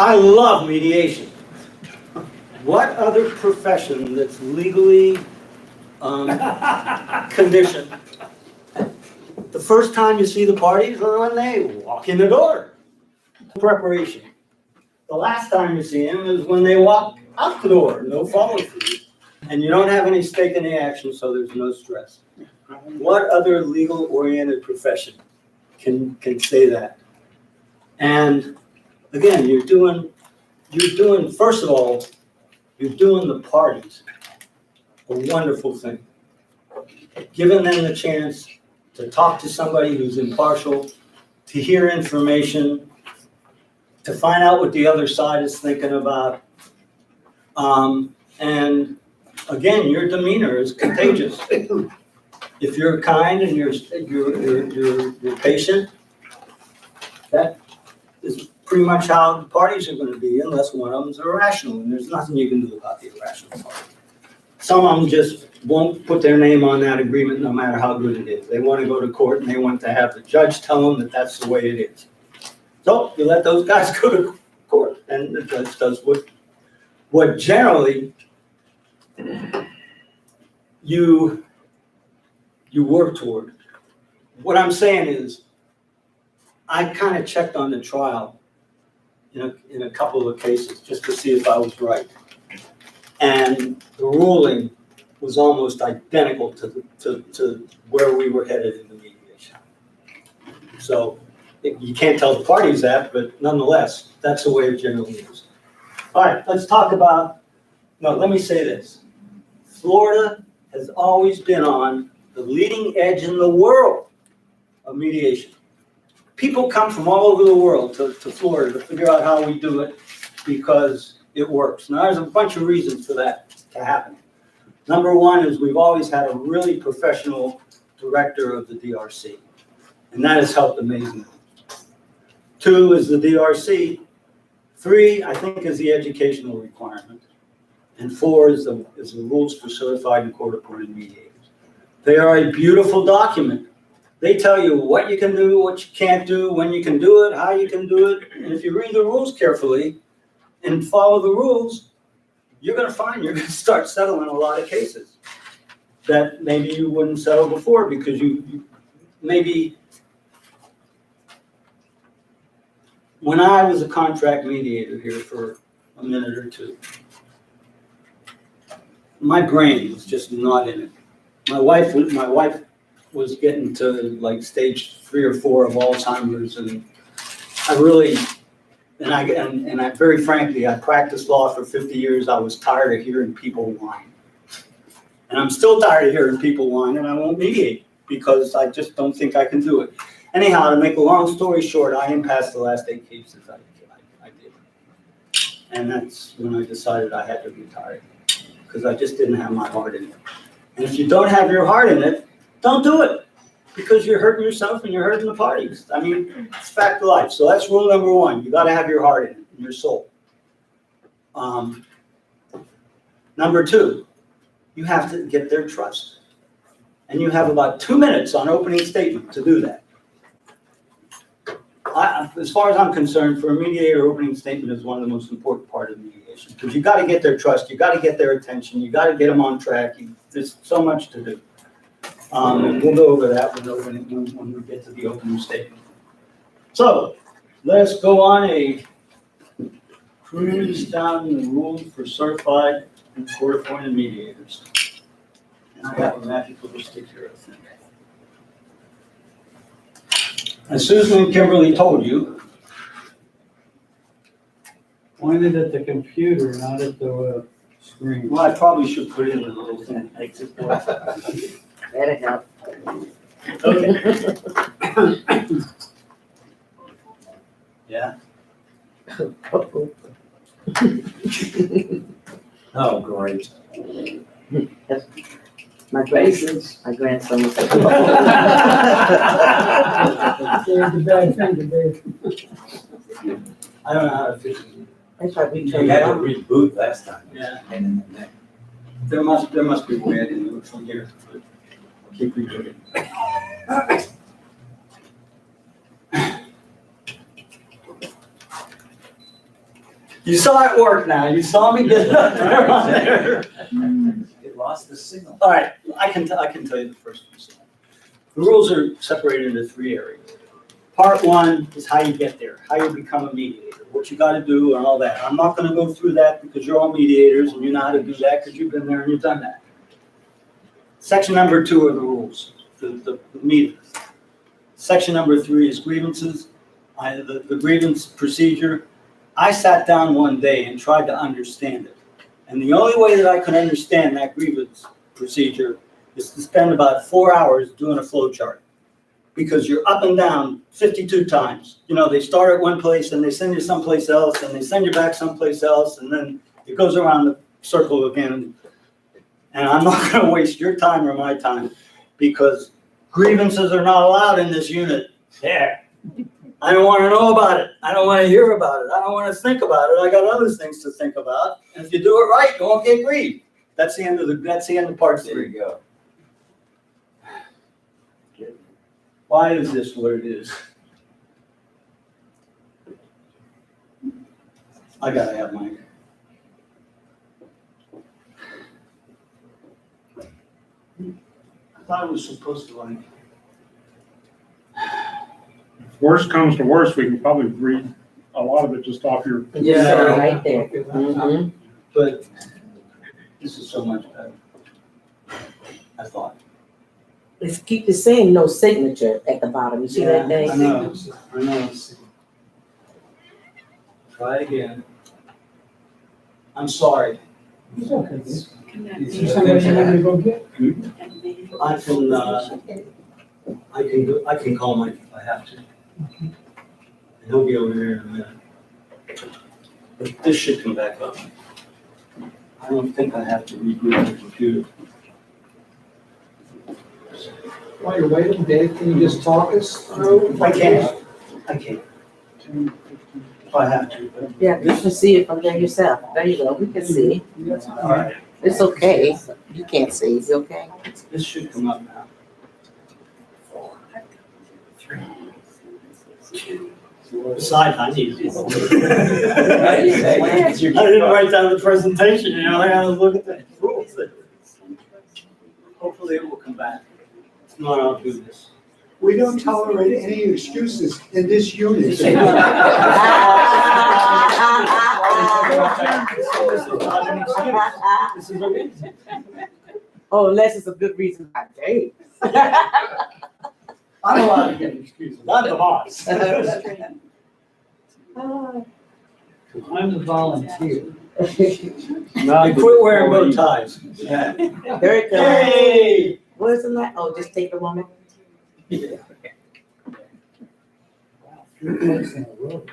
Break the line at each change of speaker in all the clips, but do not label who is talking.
I love mediation. What other profession that's legally conditioned? The first time you see the parties or when they walk in the door. Preparation. The last time you see them is when they walk out the door, no follow-through. And you don't have any stake in the action, so there's no stress. What other legal-oriented profession can say that? And again, you're doing, first of all, you're doing the parties a wonderful thing. Giving them the chance to talk to somebody who's impartial, to hear information, to find out what the other side is thinking about. And again, your demeanor is contagious. If you're kind and you're patient, that is pretty much how the parties are going to be, unless one of them's irrational, and there's nothing you can do about the irrational party. Some of them just won't put their name on that agreement no matter how good it is. They want to go to court and they want to have the judge tell them that that's the way it is. So you let those guys go to court, and the judge does what generally you work toward. What I'm saying is, I kind of checked on the trial in a couple of cases just to see if I was right. And the ruling was almost identical to where we were headed in the mediation. So you can't tell the parties that, but nonetheless, that's the way it generally is. All right, let's talk about, no, let me say this. Florida has always been on the leading edge in the world of mediation. People come from all over the world to Florida to figure out how we do it because it works. Now, there's a bunch of reasons for that to happen. Number one is we've always had a really professional director of the DRC, and that has helped amazingly. Two is the DRC. Three, I think, is the educational requirement. And four is the rules for certified and court-appointed mediators. They are a beautiful document. They tell you what you can do, what you can't do, when you can do it, how you can do it. And if you read the rules carefully and follow the rules, you're going to find you're going to start settling a lot of cases that maybe you wouldn't settle before because you maybe. When I was a contract mediator here for a minute or two, my brain was just not in it. My wife was getting to like stage 3 or 4 of Alzheimer's, and I really, and I very frankly, I practiced law for 50 years. I was tired of hearing people whine, and I'm still tired of hearing people whine, and I won't mediate because I just don't think I can do it. Anyhow, to make a long story short, I impassed the last 8 cases I did, and that's when I decided I had to retire because I just didn't have my heart in it. And if you don't have your heart in it, don't do it, because you're hurting yourself and you're hurting the parties. I mean, it's fact of life. So that's rule number 1. You got to have your heart in it, in your soul. Number 2, you have to get their trust. And you have about 2 minutes on opening statement to do that. As far as I'm concerned, for a mediator, opening statement is one of the most important parts of mediation, because you got to get their trust, you got to get their attention, you got to get them on track. There's so much to do. We'll go over that when we get to the opening statement. So let's go on a cruise down the rules for certified and court-appointed mediators. And I have a magical stick here, I think. As Susan and Kimberly told you,
Pointed at the computer, not at the screen.
well, I probably should put it in the little thing that makes it work.
That'll help.
Okay. Yeah. Oh, great.
My grandson was.
There's the bad thing today.
I don't know how to fix it.
That's right, we
You
turned
had
it
to
on.
reboot last time.
Yeah.
And then
There must be a way I can do it from here. But I'll keep redoing it. You saw it work now. You saw me get it up there on there.
It lost the signal.
All right, I can tell you the first one. The rules are separated into 3 areas. Part 1 is how you get there, how you become a mediator, what you got to do and all that. I'm not going to go through that because you're all mediators and you know how to do that because you've been there and you've done that. Section number 2 are the rules, the meetings. Section number 3 is grievances, the grievance procedure. I sat down one day and tried to understand it. And the only way that I could understand that grievance procedure is to spend about 4 hours doing a flow chart. Because you're up and down 52 times. You know, they start at one place and they send you someplace else and they send you back someplace else and then it goes around the circle again. And I'm not going to waste your time or my time because grievances are not allowed in this unit. Yeah. I don't want to know about it. I don't want to hear about it. I don't want to think about it. I got other things to think about. And if you do it right, you won't get grieved. That's the end of part 3.
There you go.
Why is this what it is? I gotta have mine. I thought it was supposed to like.
If worst comes to worst, we can probably read a lot of it just off your.
Yeah.
Right there. Mhm.
But this is so much better. I thought.
Let's keep the same, no signature at the bottom. You see that thing?
I know. Try again. I'm sorry.
It's okay.
It's
Is there somebody you want me to go get?
I can call Mike if I have to. And he'll be over there in a minute. But this should come back up. I don't think I have to reboot the computer.
While you're waiting, Dave, can you just talk us through?
I can't. If I have to.
Yeah, you can see it from there yourself. There you go. We can see.
All right.
It's okay. You can't see. It's okay.
This should come up now. 3, 2. Besides, I need it. I didn't write down the presentation, you know, I gotta look at the rules. Hopefully it will come back. If not, I'll do this.
We don't tolerate any excuses in this unit.
This is not an excuse. This is a reason.
Oh, unless it's a good reason, I Dave.
I'm allowed to get excuses, I'm the boss.
I'm the volunteer.
I quit wearing bow ties.
There it goes.
Hey!
What is it? Oh, just take the woman.
Yeah.
Place in a row.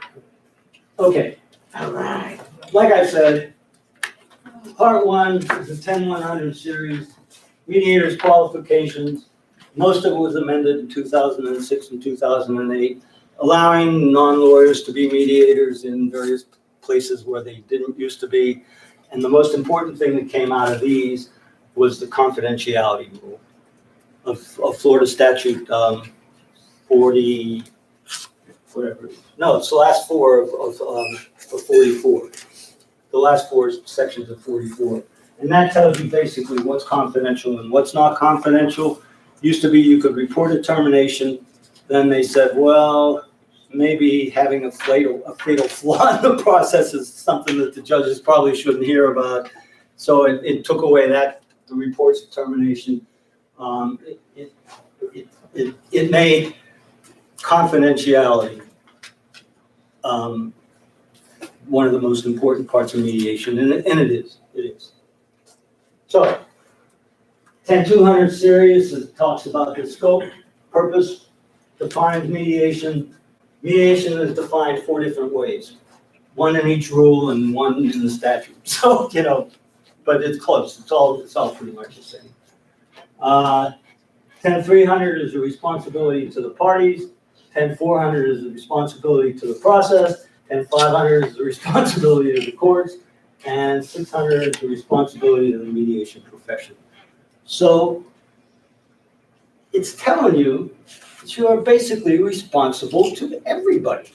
Okay,
All right.
like I said, part 1 is the 10-100 series, Mediators Qualifications. Most of it was amended in 2006 and 2008, allowing non-lawyers to be mediators in various places where they didn't used to be. And the most important thing that came out of these was the confidentiality rule of Florida statute 40, whatever. No, it's the last 4 of 44. The last 4 sections of 44. And that tells you basically what's confidential and what's not confidential. Used to be you could report a termination. Then they said, well, maybe having a fatal flaw in the process is something that the judges probably shouldn't hear about. So it took away the reports of termination. It made confidentiality one of the most important parts of mediation, and it is. So, 10-200 series, it talks about the scope, purpose, defines mediation. Mediation is defined 4 different ways. 1 in each rule and 1 in the statute. So, you know, but it's close. It's all pretty much the same. 10-300 is the responsibility to the parties. 10-400 is the responsibility to the process. 10-500 is the responsibility of the courts. And 600 is the responsibility of the mediation profession. So it's telling you that you are basically responsible to everybody.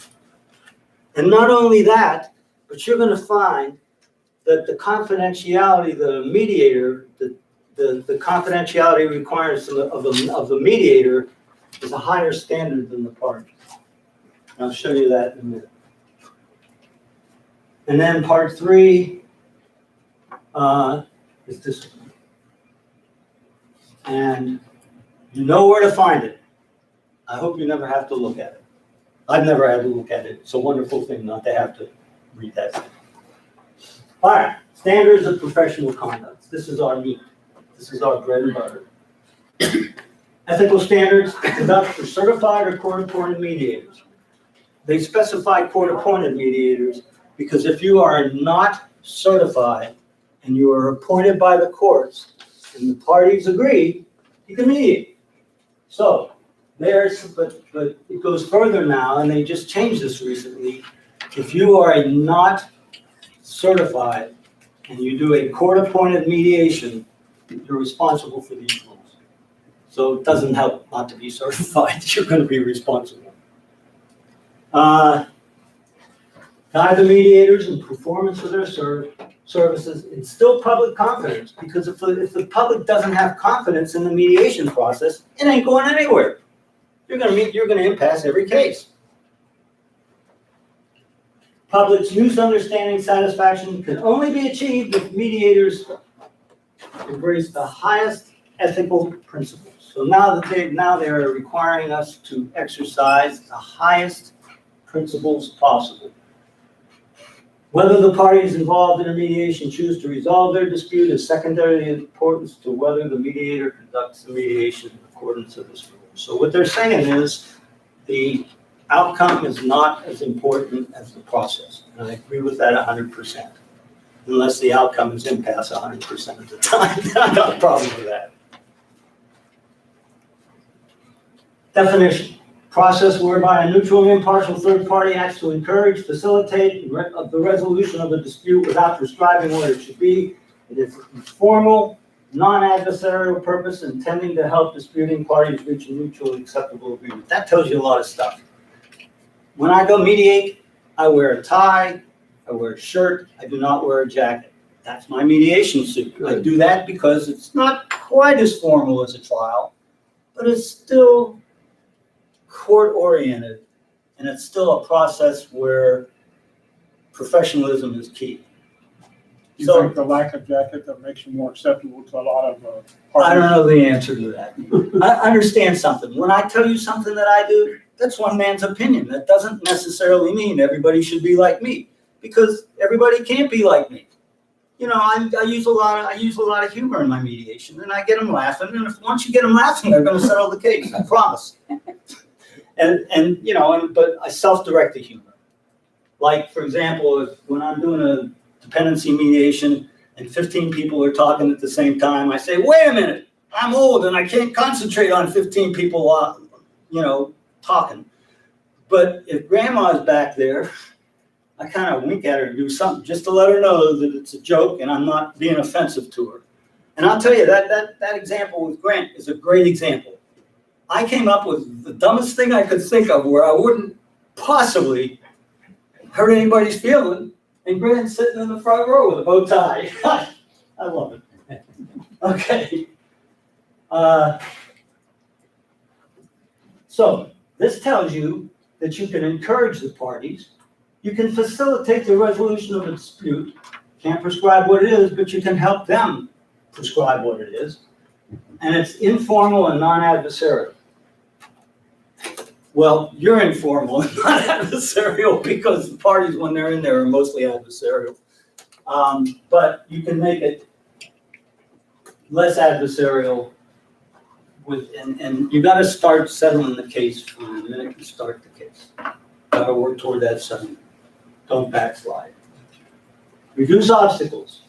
And not only that, but you're gonna find that the confidentiality, the mediator, the confidentiality requirements of the mediator is a higher standard than the party. And I'll show you that in a minute. And then part 3 is this one. And you know where to find it. I hope you never have to look at it. I've never had to look at it. It's a wonderful thing not to have to read that thing. All right, standards of professional conduct. This is our meat. This is our bread and butter. Ethical standards conduct for certified or court-appointed mediators. They specify court-appointed mediators because if you are not certified and you are appointed by the courts and the parties agree, you can mediate. So but it goes further now, and they just changed this recently. If you are not certified and you do a court-appointed mediation, you're responsible for these rules. So it doesn't help not to be certified. You're going to be responsible. Guide the mediators in performance of their services. Instill public confidence, because if the public doesn't have confidence in the mediation process, it ain't going anywhere. You're going to impasse every case. Public's mutual understanding satisfaction can only be achieved if mediators embrace the highest ethical principles. So now they are requiring us to exercise the highest principles possible. Whether the parties involved in a mediation choose to resolve their dispute is secondary in importance to whether the mediator conducts the mediation in accordance with this rule. So what they're saying is the outcome is not as important as the process. And I agree with that 100%. Unless the outcome is impasse 100% of the time. I got a problem with that. Definition. Process whereby a neutral and impartial third party acts to encourage, facilitate the resolution of a dispute without prescribing what it should be. It is informal, non-adversarial purpose intending to help disputing parties reach a mutually acceptable agreement. That tells you a lot of stuff. When I go mediate, I wear a tie, I wear a shirt, I do not wear a jacket. That's my mediation suit. I do that because it's not quite as formal as a trial, but it's still court-oriented, and it's still a process where professionalism is key.
You
So-
think the lack of jacket that makes you more acceptable to a lot of
I don't
parties?
know the answer to that. I understand something. When I tell you something that I do, that's one man's opinion. That doesn't necessarily mean everybody should be like me, because everybody can't be like me. You know, I use a lot of humor in my mediation, and I get them laughing. And once you get them laughing, they're going to settle the case. I promise. But I self-direct the humor. Like, for example, when I'm doing a dependency mediation and 15 people are talking at the same time, I say, wait a minute, I'm old and I can't concentrate on 15 people, talking. But if grandma's back there, I kind of wink at her and do something just to let her know that it's a joke and I'm not being offensive to her. And I'll tell you, that example with Grant is a great example. I came up with the dumbest thing I could think of where I wouldn't possibly hurt anybody's feeling, and Grant's sitting in the front row with a bow tie. I love it. Okay. So this tells you that you can encourage the parties, you can facilitate the resolution of a dispute, can't prescribe what it is, but you can help them prescribe what it is, and it's informal and non-adversarial. Well, you're informal and not adversarial because the parties, when they're in there, are mostly adversarial. But you can make it less adversarial and you got to start settling the case from the minute you start the case. Got to work toward that settlement. Don't backslide. Reduce obstacles.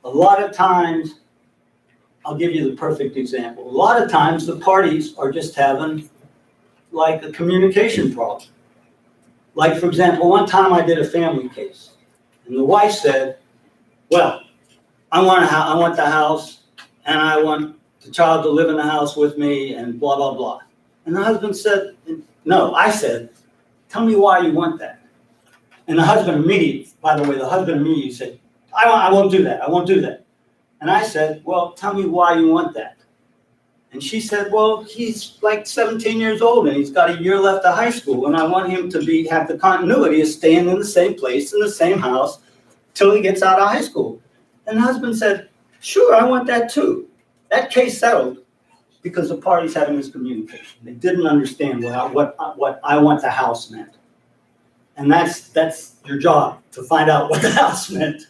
A lot of times, I'll give you the perfect example. A lot of times, the parties are just having like a communication problem. Like, for example, one time I did a family case, and the wife said, well, I want the house, and I want the child to live in the house with me, and blah, blah, blah. And the husband said, no, I said, tell me why you want that. And the husband immediately, by the way, the husband immediately said, I won't do that, I won't do that. And I said, well, tell me why you want that. And she said, well, he's like 17 years old and he's got a year left of high school and I want him to have the continuity of staying in the same place, in the same house, till he gets out of high school. And the husband said, sure, I want that too. That case settled because the parties had a miscommunication. They didn't understand what I want the house meant. And that's your job, to find out what the house meant.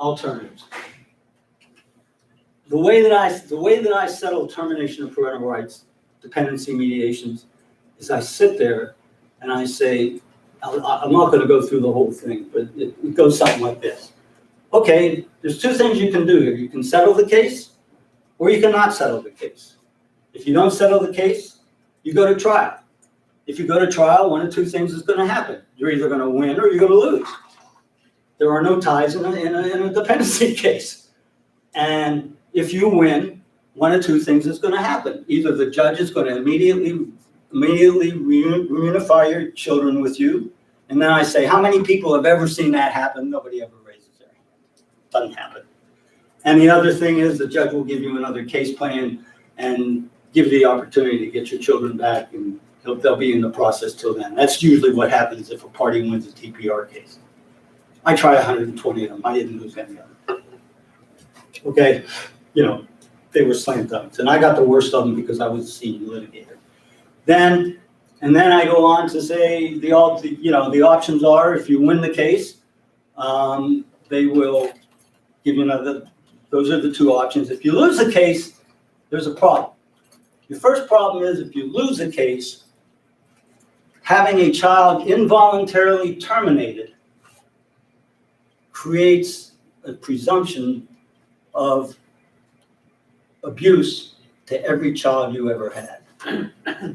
Alternatives. The way that I settle termination of parental rights, dependency mediations, is I sit there and I say, I'm not going to go through the whole thing, but it goes something like this. Okay, there's two things you can do here. You can settle the case, or you cannot settle the case. If you don't settle the case, you go to trial. If you go to trial, one of two things is going to happen. You're either going to win or you're going to lose. There are no ties in a dependency case. And if you win, one of two things is going to happen. Either the judge is going to immediately reunify your children with you. And then I say, how many people have ever seen that happen? Nobody ever raises their hand. Doesn't happen. And the other thing is the judge will give you another case plan and give you the opportunity to get your children back, and they'll be in the process till then. That's usually what happens if a party wins a TPR case. I tried 120 of them. I didn't lose any of them. Okay, they were slam dunks, and I got the worst of them because I was a senior litigator. Then I go on to say the options are, if you win the case, they will give you another. Those are the two options. If you lose the case, there's a problem. Your first problem is if you lose a case, having a child involuntarily terminated creates a presumption of abuse to every child you ever had.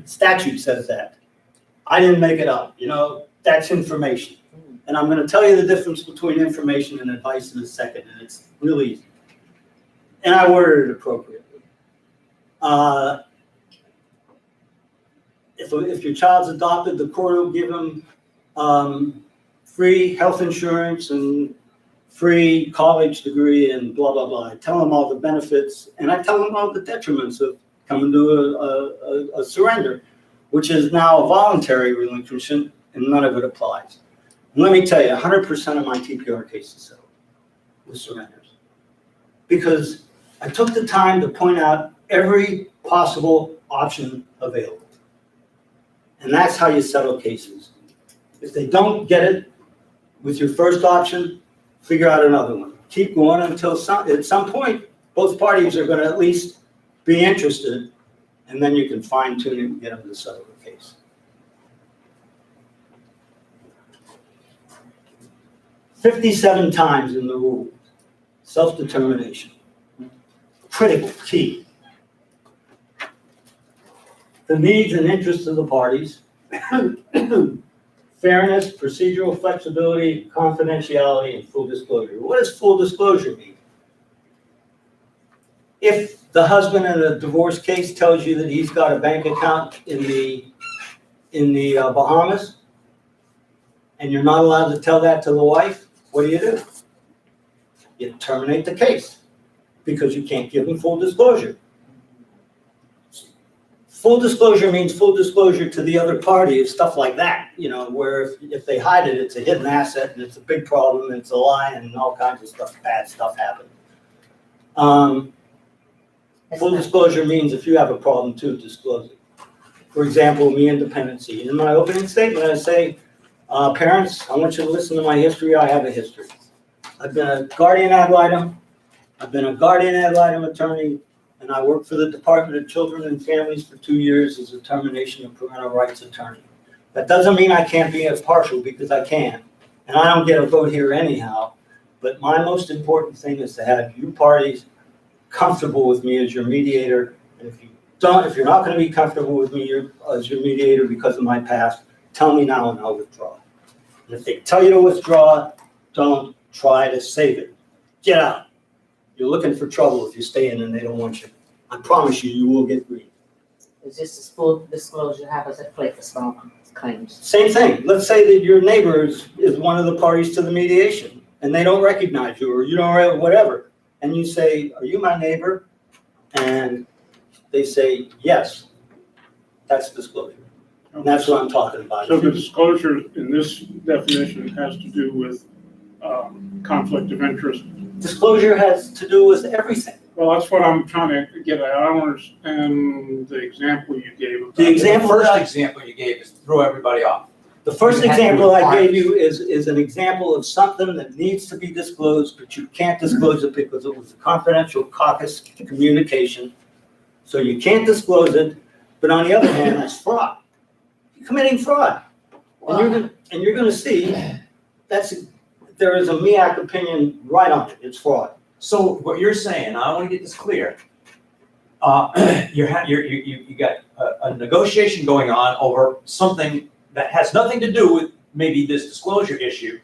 Statute says that. I didn't make it up, that's information. And I'm going to tell you the difference between information and advice in a second, and it's really easy. And I worded it appropriately. If your child's adopted, the court will give them free health insurance and free college degree and blah, blah, blah. I tell them all the benefits, and I tell them all the detriments of coming to a surrender, which is now a voluntary relinquishment, and none of it applies. And let me tell you, 100% of my TPR cases settle with surrenders. Because I took the time to point out every possible option available. And that's how you settle cases. If they don't get it with your first option, figure out another one. Keep going until at some point, both parties are going to at least be interested, and then you can fine tune it and get them to settle the case. "57 times in the rule, self-determination. Critical, key. The needs and interests of the parties, fairness, procedural flexibility, confidentiality, and full disclosure. What does full disclosure mean? If the husband in a divorce case tells you that he's got a bank account in the Bahamas, and you're not allowed to tell that to the wife, what do? You terminate the case because you can't give him full disclosure. Full disclosure means full disclosure to the other party of stuff like that, where if they hide it, it's a hidden asset and it's a big problem and it's a lie and all kinds of stuff, bad stuff happens. Full disclosure means if you have a problem too, disclose it. For example, me and dependency. In my opening statement, I say, parents, I want you to listen to my history. I have a history. I've been a guardian ad litem. I've been a guardian ad litem attorney, and I worked for the Department of Children and Families for 2 years as a termination of parental rights attorney. That doesn't mean I can't be impartial, because I can. And I don't get a vote here anyhow. But my most important thing is to have you parties comfortable with me as your mediator. And if you're not going to be comfortable with me as your mediator because of my past, tell me now and I'll withdraw. And if they tell you to withdraw, don't try to save it. Get out. You're looking for trouble if you stay in and they don't want you. I promise you, you will get grief.
It's just as full disclosure happens at play for small claims. claims.
Same thing. Let's say that your neighbor is one of the parties to the mediation and they don't recognize you or you don't, whatever. And you say, are you my neighbor? And they say, yes. That's disclosure. And that's what I'm talking about.
So the disclosure in this definition has to do with conflict of interest.
Disclosure has to do with everything.
Well, that's what I'm trying to get at. I don't understand the example you gave.
The example
The
that I
first example you gave is to throw everybody off.
The first
You have to
example I
require
gave you is an example of something that needs to be disclosed, but you can't disclose it because it was a confidential caucus communication. So you can't disclose it, but on the other hand, that's fraud. You're committing fraud. And you're gonna see, there is a MEAC opinion right on it, it's fraud.
So what you're saying, I want to get this clear. You got a negotiation going on over something that has nothing to do with maybe this disclosure issue.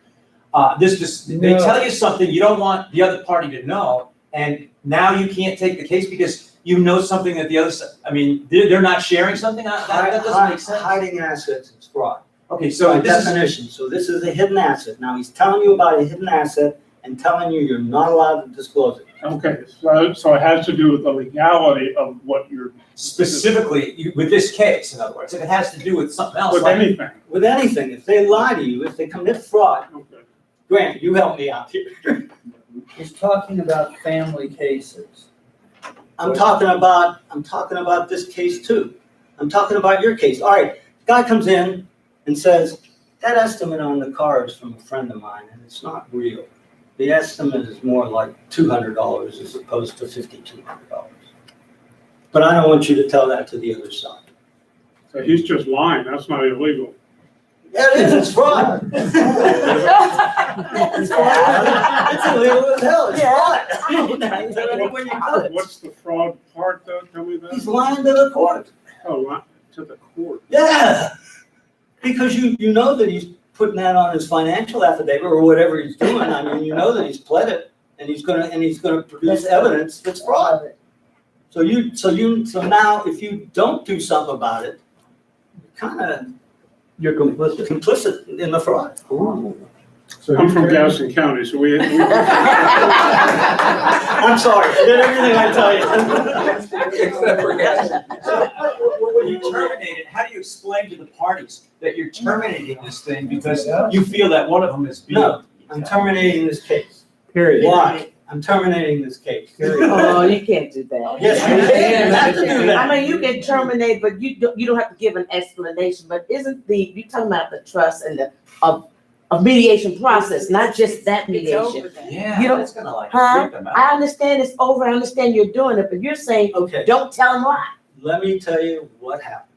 They tell you something you don't want the other party to know, and now you can't take the case because you know something that the other side, I mean, they're not sharing something? That doesn't make sense.
Hiding assets is fraud.
Okay, so
By
this is,
definition, so this is a hidden asset. Now, he's telling you about a hidden asset and telling you you're not allowed to disclose it.
Okay, so it has to do with the legality of what you're.
specifically with this case, in other words, if it has to do with something else,
With
like,
anything.
With anything, if they lie to you, if they commit fraud,
Okay.
Grant, you help me out here.
He's talking about family cases.
I'm talking about this case too. I'm talking about your case. All right, guy comes in and says, that estimate on the car is from a friend of mine and it's not real. The estimate is more like $200 as opposed to $5,200. But I don't want you to tell that to the other side.
So he's just lying, that's not illegal.
Yeah, it is, it's fraud. It's fraud. It's illegal as hell, it's fraud. When you do it.
What's the fraud part though, tell me
He's
that?
lying to the court.
Oh, to the court.
Yeah, because you know that he's putting that on his financial affidavit or whatever he's doing. I mean, you know that he's pled it and he's gonna produce evidence that's fraud. So now if you don't do something about it,
You're complicit.
complicit in the fraud.
I'm from Gaston County, so we.
I'm sorry, I did everything I tell you.
except for gas. So, when you terminate it, how do you explain to the parties that you're terminating this thing because you feel that one of them is being?
No, I'm terminating this case.
Period.
Why? I'm terminating this case.
Oh, you can't do that.
Yes, you can. You have to do that.
I mean, you can terminate, but you don't have to give an explanation, but you're talking about the trust and the, a mediation process, not just that mediation.
Yeah,
You don't-
that's gonna like
Huh?
freak them out.
I understand it's over, I understand you're doing it, but you're saying,
Okay.
don't tell them why.
Let me tell you what happened.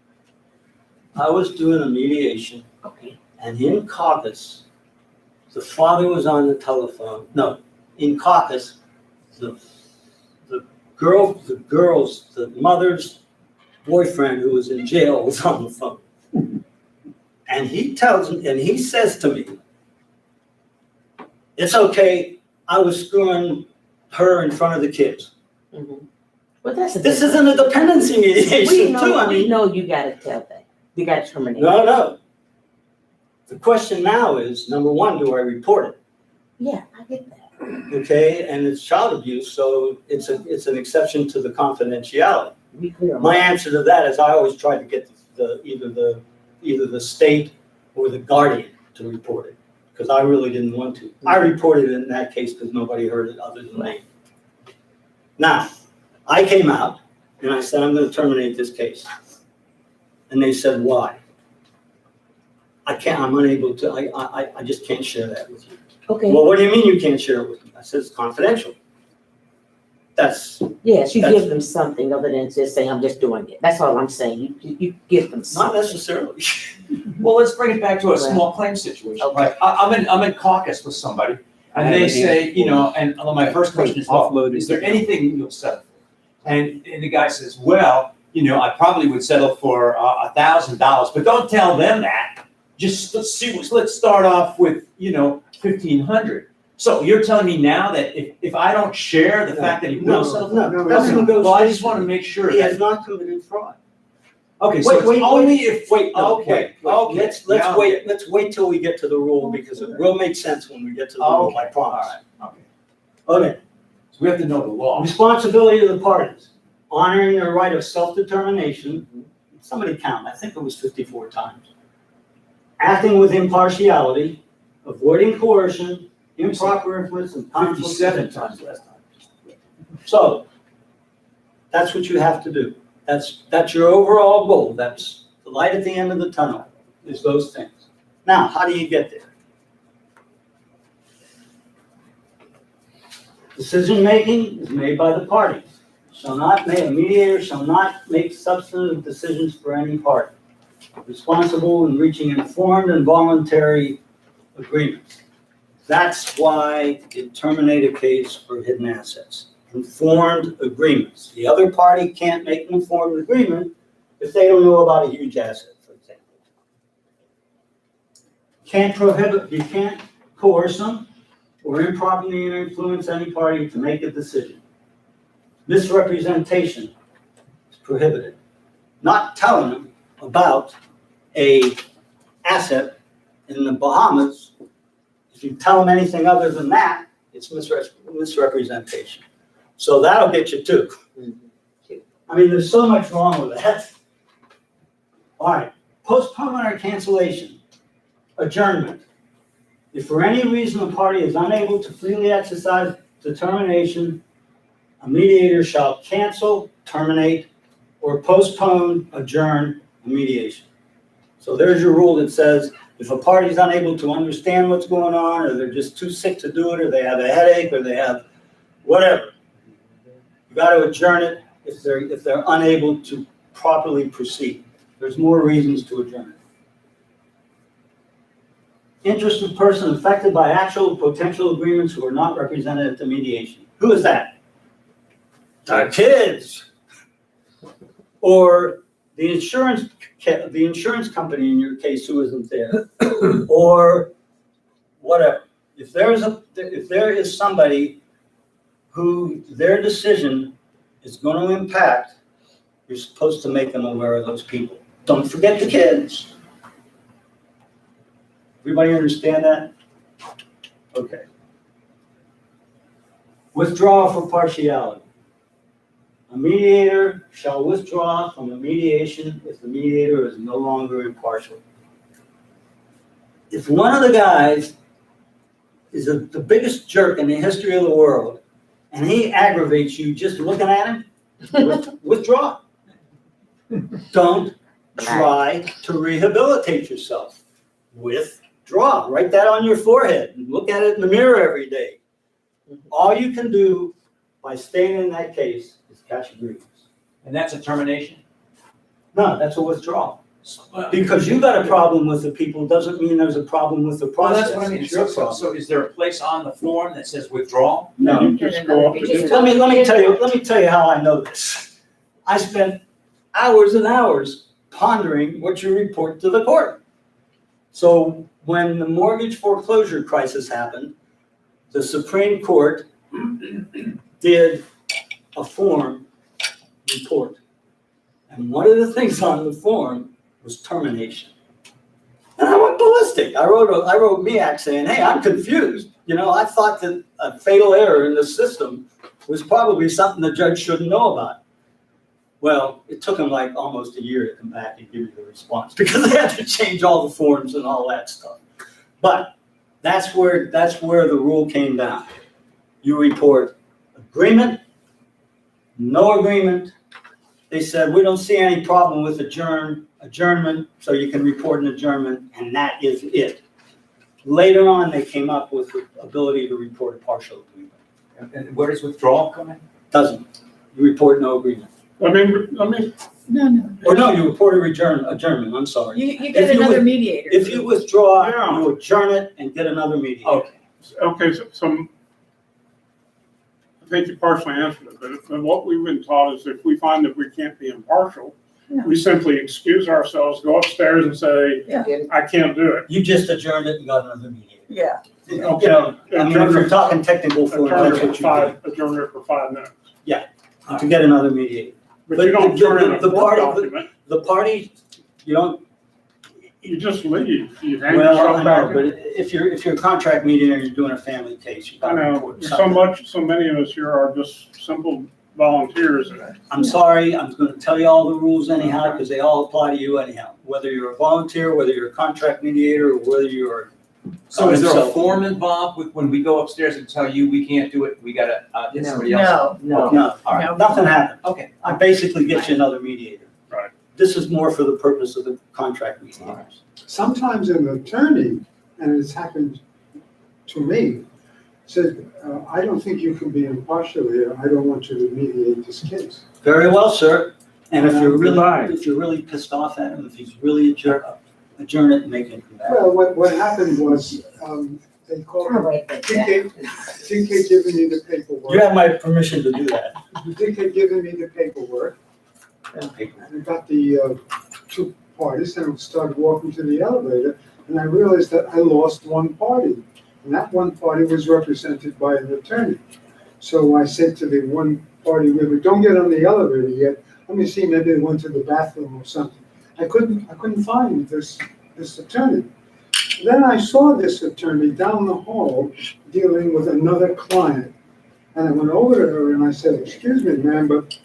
I was doing a mediation,
Okay.
and in caucus, the father was on the telephone. No, in caucus, the mother's boyfriend who was in jail was on the phone. And he says to me, it's okay, I was screwing her in front of the kids.
But that's a.
This isn't a dependency
We
mediation too, I
know,
mean.
we know you gotta tell that. You gotta terminate.
No. The question now is, number one, do I report it?
Yeah, I get that.
Okay, and it's child abuse, so it's an exception to the confidentiality.
Be clear on
My
that.
answer to that is I always try to get either the state or the guardian to report it, because I really didn't want to. I reported it in that case because nobody heard it other than me. Now, I came out and I said, I'm gonna terminate this case. And they said, why? I'm unable to, I just can't share that with you.
Okay,
Well, what do you mean you can't share it with me? I said, it's confidential. That's,
yes, you
that's-
give them something other than just saying, I'm just doing it. That's all I'm saying. You give them
not
something.
necessarily.
Well, let's bring it back to a small claim situation.
Okay.
Like, I'm in caucus with somebody, and they say, and my first question is, well, is there anything you'll settle for? And the guy says, well, I probably would settle for $1,000, but don't tell them that. Just let's start off with, $1,500. So you're telling me now that if I don't share the fact that he will settle for?
No, that's
Okay.
negotiation.
Well, I just want to make sure
He has
that,
not committed fraud.
Okay, so it's only if, okay, okay.
Let's
now
wait, let's wait till we get to the rule, because it will make sense when we get to the rule, I
Okay,
promise.
all right, okay.
Okay,
So we have to know the law.
responsibility of the parties, honoring their right of self-determination, somebody count, I think it was 54 times. Acting with impartiality, avoiding coercion, improper influence, and conflict.
57 times last time.
So, that's what you have to do. That's your overall goal. That's the light at the end of the tunnel, is those things. Now, how do you get there? Decision-making is made by the parties. A mediator shall not make substantive decisions for any party. Responsible in reaching informed and voluntary agreements. That's why you terminate a case for hidden assets. Informed agreements. The other party can't make an informed agreement if they don't know about a huge asset, for example. You can't coerce them or improperly influence any party to make a decision. Misrepresentation is prohibited. Not telling them about a asset in the Bahamas, if you tell them anything other than that, it's misrepresentation. So that'll get you too. I mean, there's so much wrong with that. All right, postponement or cancellation, adjournment. If for any reason the party is unable to freely exercise determination, a mediator shall cancel, terminate, or postpone, adjourn a mediation. So there's your rule that says if a party is unable to understand what's going on, or they're just too sick to do it, or they have a headache, or they have whatever, you got to adjourn it if they're unable to properly proceed. There's more reasons to adjourn it. Interested person affected by actual or potential agreements who are not represented at the mediation. Who is that? The kids. Or the insurance company in your case who isn't there. Or whatever. If there is somebody who their decision is going to impact, you're supposed to make them aware of those people. Don't forget the kids. Everybody understand that? Okay. Withdrawal for partiality. A mediator shall withdraw from the mediation if the mediator is no longer impartial. If one of the guys is the biggest jerk in the history of the world, and he aggravates you just looking at him, withdraw. Don't try to rehabilitate yourself. Withdraw. Write that on your forehead and look at it in the mirror every day. All you can do by staying in that case is catch a grievance.
And that's a termination?
No, that's a withdrawal. Because you got a problem with the people doesn't mean there's a problem with the
Well,
process.
that's what I mean.
It's your
So
problem.
is there a place on the form that says withdrawal?
No.
You just go up to
Just
the-
Let me tell you how I know this. I spent hours and hours pondering what you report to the court. So when the mortgage foreclosure crisis happened, the Supreme Court did a form report. And one of the things on the form was termination. And I went ballistic. I wrote MEAC saying, hey, I'm confused. You know, I thought that a fatal error in the system was probably something the judge shouldn't know about. Well, it took them like almost a year to come back and give me the response because they had to change all the forms and all that stuff. But that's where the rule came down. You report agreement, no agreement. They said, we don't see any problem with adjournment, so you can report an adjournment, and that is it. Later on, they came up with the ability to report a partial agreement.
And where does withdrawal come in?
Doesn't. You report no agreement.
I mean,
No.
Or no, you report a adjournment, I'm sorry.
You
If
get
you
another
would-
mediator.
If you withdraw,
Yeah.
you adjourn it and get another mediator.
Okay.
okay, so I think you partially answered it, but what we've been taught is if we find that we can't be impartial,
Yeah.
we simply excuse ourselves, go upstairs and say,
Yeah.
I can't do it.
You just adjourned it and got another mediator.
Yeah.
You know, I mean, if you're talking technical form, that's what you
Adjourn it for 5 minutes.
do, to get another mediator.
But
But
you don't
the-
turn in a
the
court
part of the-
document.
the party, you don't,
You just leave, you hang
well,
yourself
I
back.
know, but if you're a contract mediator and you're doing a family case, you
I
gotta
know,
report something.
so many of us here are just simple volunteers.
I'm sorry, I'm gonna tell you all the rules anyhow, because they all apply to you anyhow. Whether you're a volunteer, whether you're a contract mediator, or whether you're.
So is there a
So-
form involved with, when we go upstairs and tell you we can't do it, we gotta, get somebody else?
No.
No,
All right,
nothing happened.
okay.
I basically get you another mediator.
Right.
This is more for the purpose of the contract mediators.
Sometimes an attorney, and it's happened to me, said, I don't think you can be impartial here. I don't want you to mediate this case.
Very well, sir. And if you're
Goodbye.
really, if you're really pissed off at him, if he's really adjourn it and make him come back.
Well, what happened was, they called me, Dick had given me the
You
paperwork.
have my permission to do that.
Dick had given me the paperwork, and I got the two parties, and started walking to the elevator, and I realized that I lost one party, and that one party was represented by an attorney. So I said to the one party, don't get on the elevator yet, let me see, maybe they went to the bathroom or something. I couldn't find this attorney. Then I saw this attorney down the hall dealing with another client. And I went over to her and I said, excuse me, ma'am, but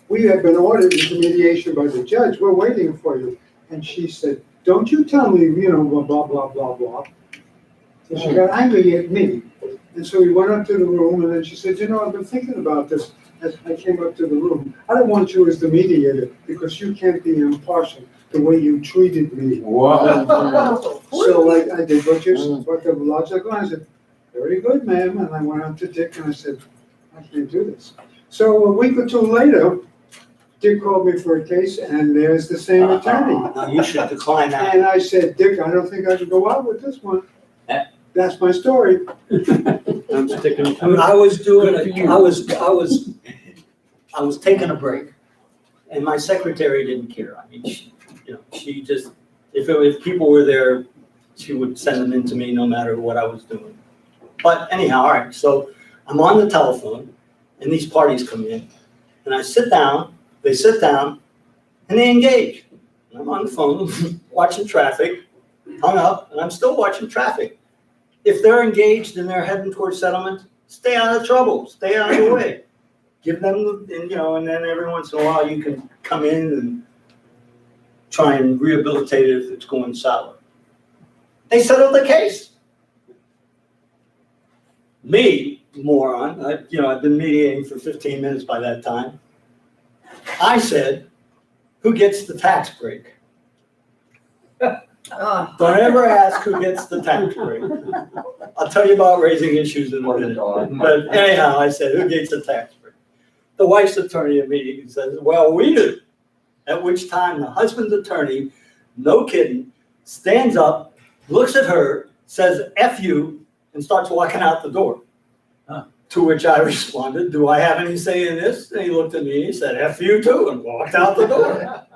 we have been ordered into mediation by the judge. We're waiting for you. And she said, don't you tell me, blah, blah, blah, blah, blah. So she got angry at me. And so we went up to the room and then she said, I've been thinking about this as I came up to the room. I don't want you as the mediator because you can't be impartial the way you treated me.
Whoa.
So I did what the logic was. I said, very good, ma'am. And I went up to Dick and I said, I can't do this. So a week or two later, Dick called me for a case and there's the same attorney.
Now, you should decline that.
And I said, Dick, I don't think I should go out with this one. That's my story.
I'm sticking
I mean,
to
I
it.
was doing
Good for
it,
you.
I was taking a break. And my secretary didn't care. I mean, she just, if people were there, she would send them in to me no matter what I was doing. But anyhow, all right, so I'm on the telephone and these parties come in and I sit down, they sit down and they engage. And I'm on the phone watching traffic, hung up, and I'm still watching traffic. If they're engaged and they're heading towards settlement, stay out of trouble, stay out of the way. Give them, and then every once in a while you can come in and try and rehabilitate it if it's going sour. They settled the case. Me, moron, I've been mediating for 15 minutes by that time. I said, who gets the tax break? Don't ever ask who gets the tax break. I'll tell you about raising issues in a minute. But anyhow, I said, who gets the tax break? The wife's attorney immediately says, well, we do. At which time the husband's attorney, no kidding, stands up, looks at her, says, F you, and starts walking out the door. To which I responded, do I have any say in this? And he looked at me, he said, F you too, and walked out the door.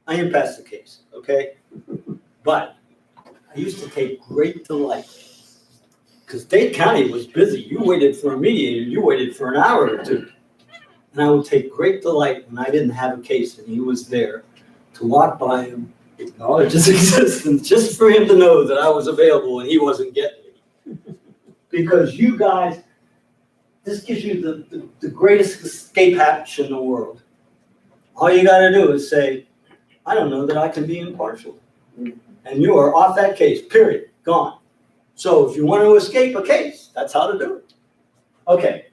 I didn't pass the case, okay? But I used to take great delight, because Dade County was busy. You waited for a mediator, you waited for an hour or two. And I would take great delight when I didn't have a case and he was there to walk by him, acknowledge his existence, just for him to know that I was available and he wasn't getting me. Because you guys, this gives you the greatest escape hatch in the world. All you gotta do is say, I don't know that I can be impartial. And you are off that case, period, gone. So if you want to escape a case, that's how to do it. Okay,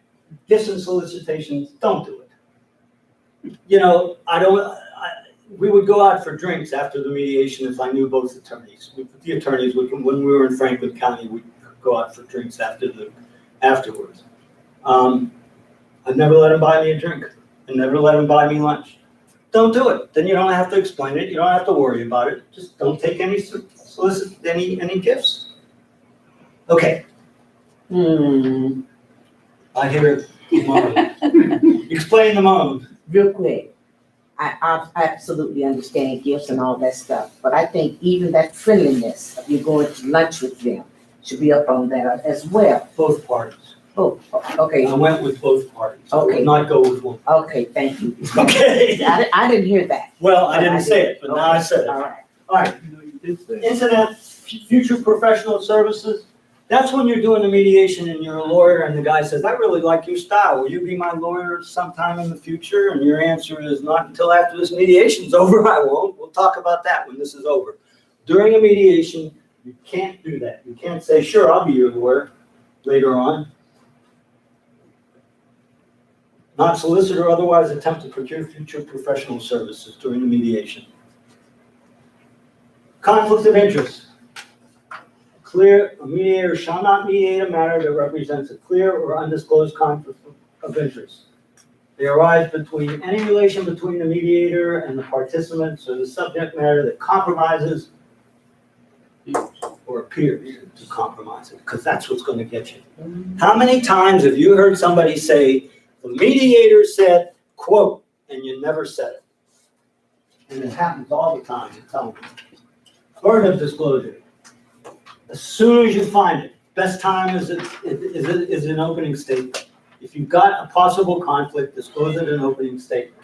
gifts and solicitations, don't do it. We would go out for drinks after the mediation if I knew both attorneys. The attorneys, when we were in Franklin County, we'd go out for drinks afterwards. I'd never let them buy me a drink. I never let them buy me lunch. Don't do it. Then you don't have to explain it. You don't have to worry about it. Just don't take any gifts. Okay. I hear moan. Explain the moan.
Real quick, I absolutely understand gifts and all that stuff, but I think even that friendliness of you going to lunch with them should be up on that as well.
Both parties.
Oh, okay,
I went with both parties. I
Okay.
would not go with one.
okay, thank you.
Okay.
I didn't hear that.
Well, I didn't say it, but now I said it.
All right.
All right,
You know, you did say.
incident, future professional services, that's when you're doing the mediation and you're a lawyer and the guy says, I really like your style. Will you be my lawyer sometime in the future? And your answer is not until after this mediation's over. I won't. We'll talk about that when this is over. During a mediation, you can't do that. You can't say, sure, I'll be your lawyer later on. Not solicit or otherwise attempt to procure future professional services during the mediation. Conflict of interest. A mediator shall not mediate a matter that represents a clear or undisclosed conflict of interest. They arise between any relation between the mediator and the participants or the subject matter that compromises or appears to compromise it, because that's what's going to get you. How many times have you heard somebody say, the mediator said, quote, and you never said it? And it happens all the time, I'm telling you. Burden of disclosure. As soon as you find it, best time is an opening statement. If you've got a possible conflict, disclose it in an opening statement.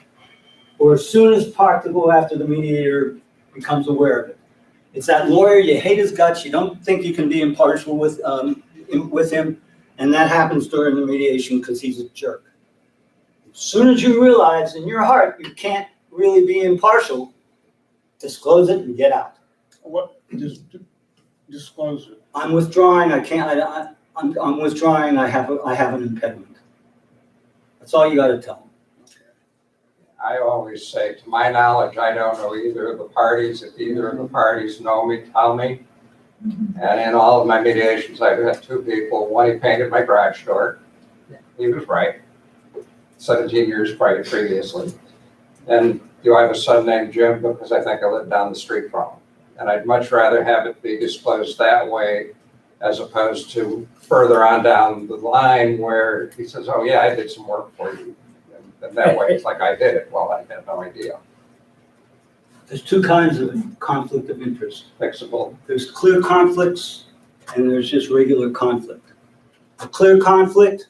Or as soon as practical after the mediator becomes aware of it. It's that lawyer, you hate his guts, you don't think you can be impartial with him, and that happens during the mediation because he's a jerk. As soon as you realize in your heart you can't really be impartial, disclose it and get out.
What, disclose it.
I'm withdrawing, I'm withdrawing, I have an impediment. That's all you gotta tell them.
I always say, to my knowledge, I don't know either of the parties. If either of the parties know me, tell me. And in all of my mediations, I've had two people. One, he painted my garage door. He was right. 17 years previously. And do I have a son named Jim? Because I think I live down the street from him. And I'd much rather have it be disclosed that way as opposed to further on down the line where he says, oh yeah, I did some work for you. And that way it's like I did it. Well, I had no idea.
There's two kinds of conflict of interest.
Fixable.
There's clear conflicts and there's just regular conflict. A clear conflict,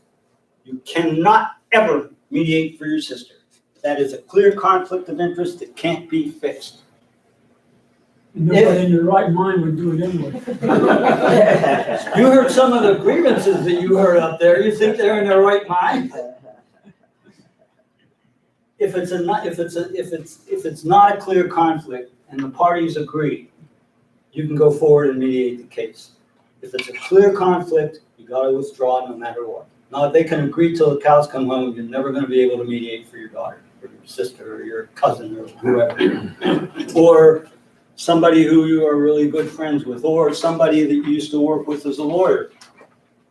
you cannot ever mediate for your sister. That is a clear conflict of interest that can't be fixed.
Nobody in your right mind would do it anyway.
You heard some of the grievances that you heard up there. You think they're in their right mind? If it's not a clear conflict and the parties agree, you can go forward and mediate the case. If it's a clear conflict, you got to withdraw no matter what. Now, if they can agree till the cows come home, you're never going to be able to mediate for your daughter, or your sister, or your cousin, or whoever, or somebody who you are really good friends with, or somebody that you used to work with as a lawyer.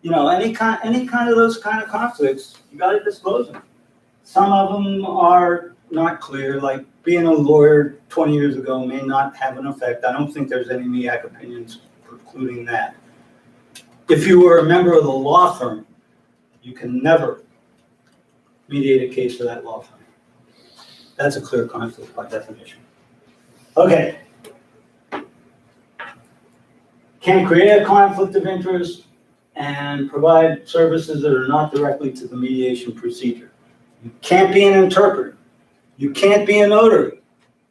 You know, any kind of those kind of conflicts, you got to disclose them. Some of them are not clear, like being a lawyer 20 years ago may not have an effect. I don't think there's any MEAC opinions precluding that. If you were a member of the law firm, you can never mediate a case for that law firm. That's a clear conflict by definition. Okay. Can create a conflict of interest and provide services that are not directly to the mediation procedure. You can't be an interpreter. You can't be a notary.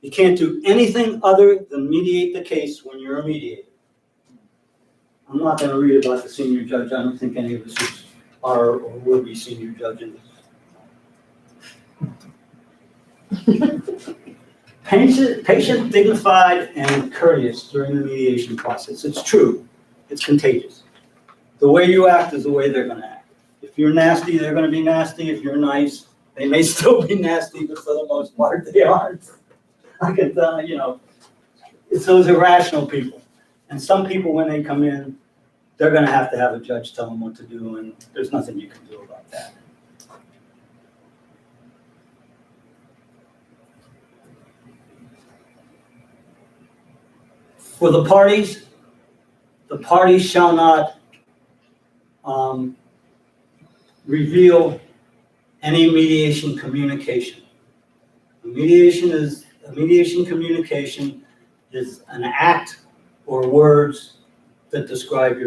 You can't do anything other than mediate the case when you're a mediator. I'm not going to read about the senior judge. I don't think any of us are or will be senior judges. Patient, dignified, and courteous during the mediation process. It's true. It's contagious. The way you act is the way they're going to act. If you're nasty, they're going to be nasty. If you're nice, they may still be nasty, but for the most part, they aren't. I can tell you know, it's those irrational people. And some people, when they come in, they're going to have a judge tell them what to do, and there's nothing you can do about that. For the parties shall not reveal any mediation communication. A mediation communication is an act or words that describe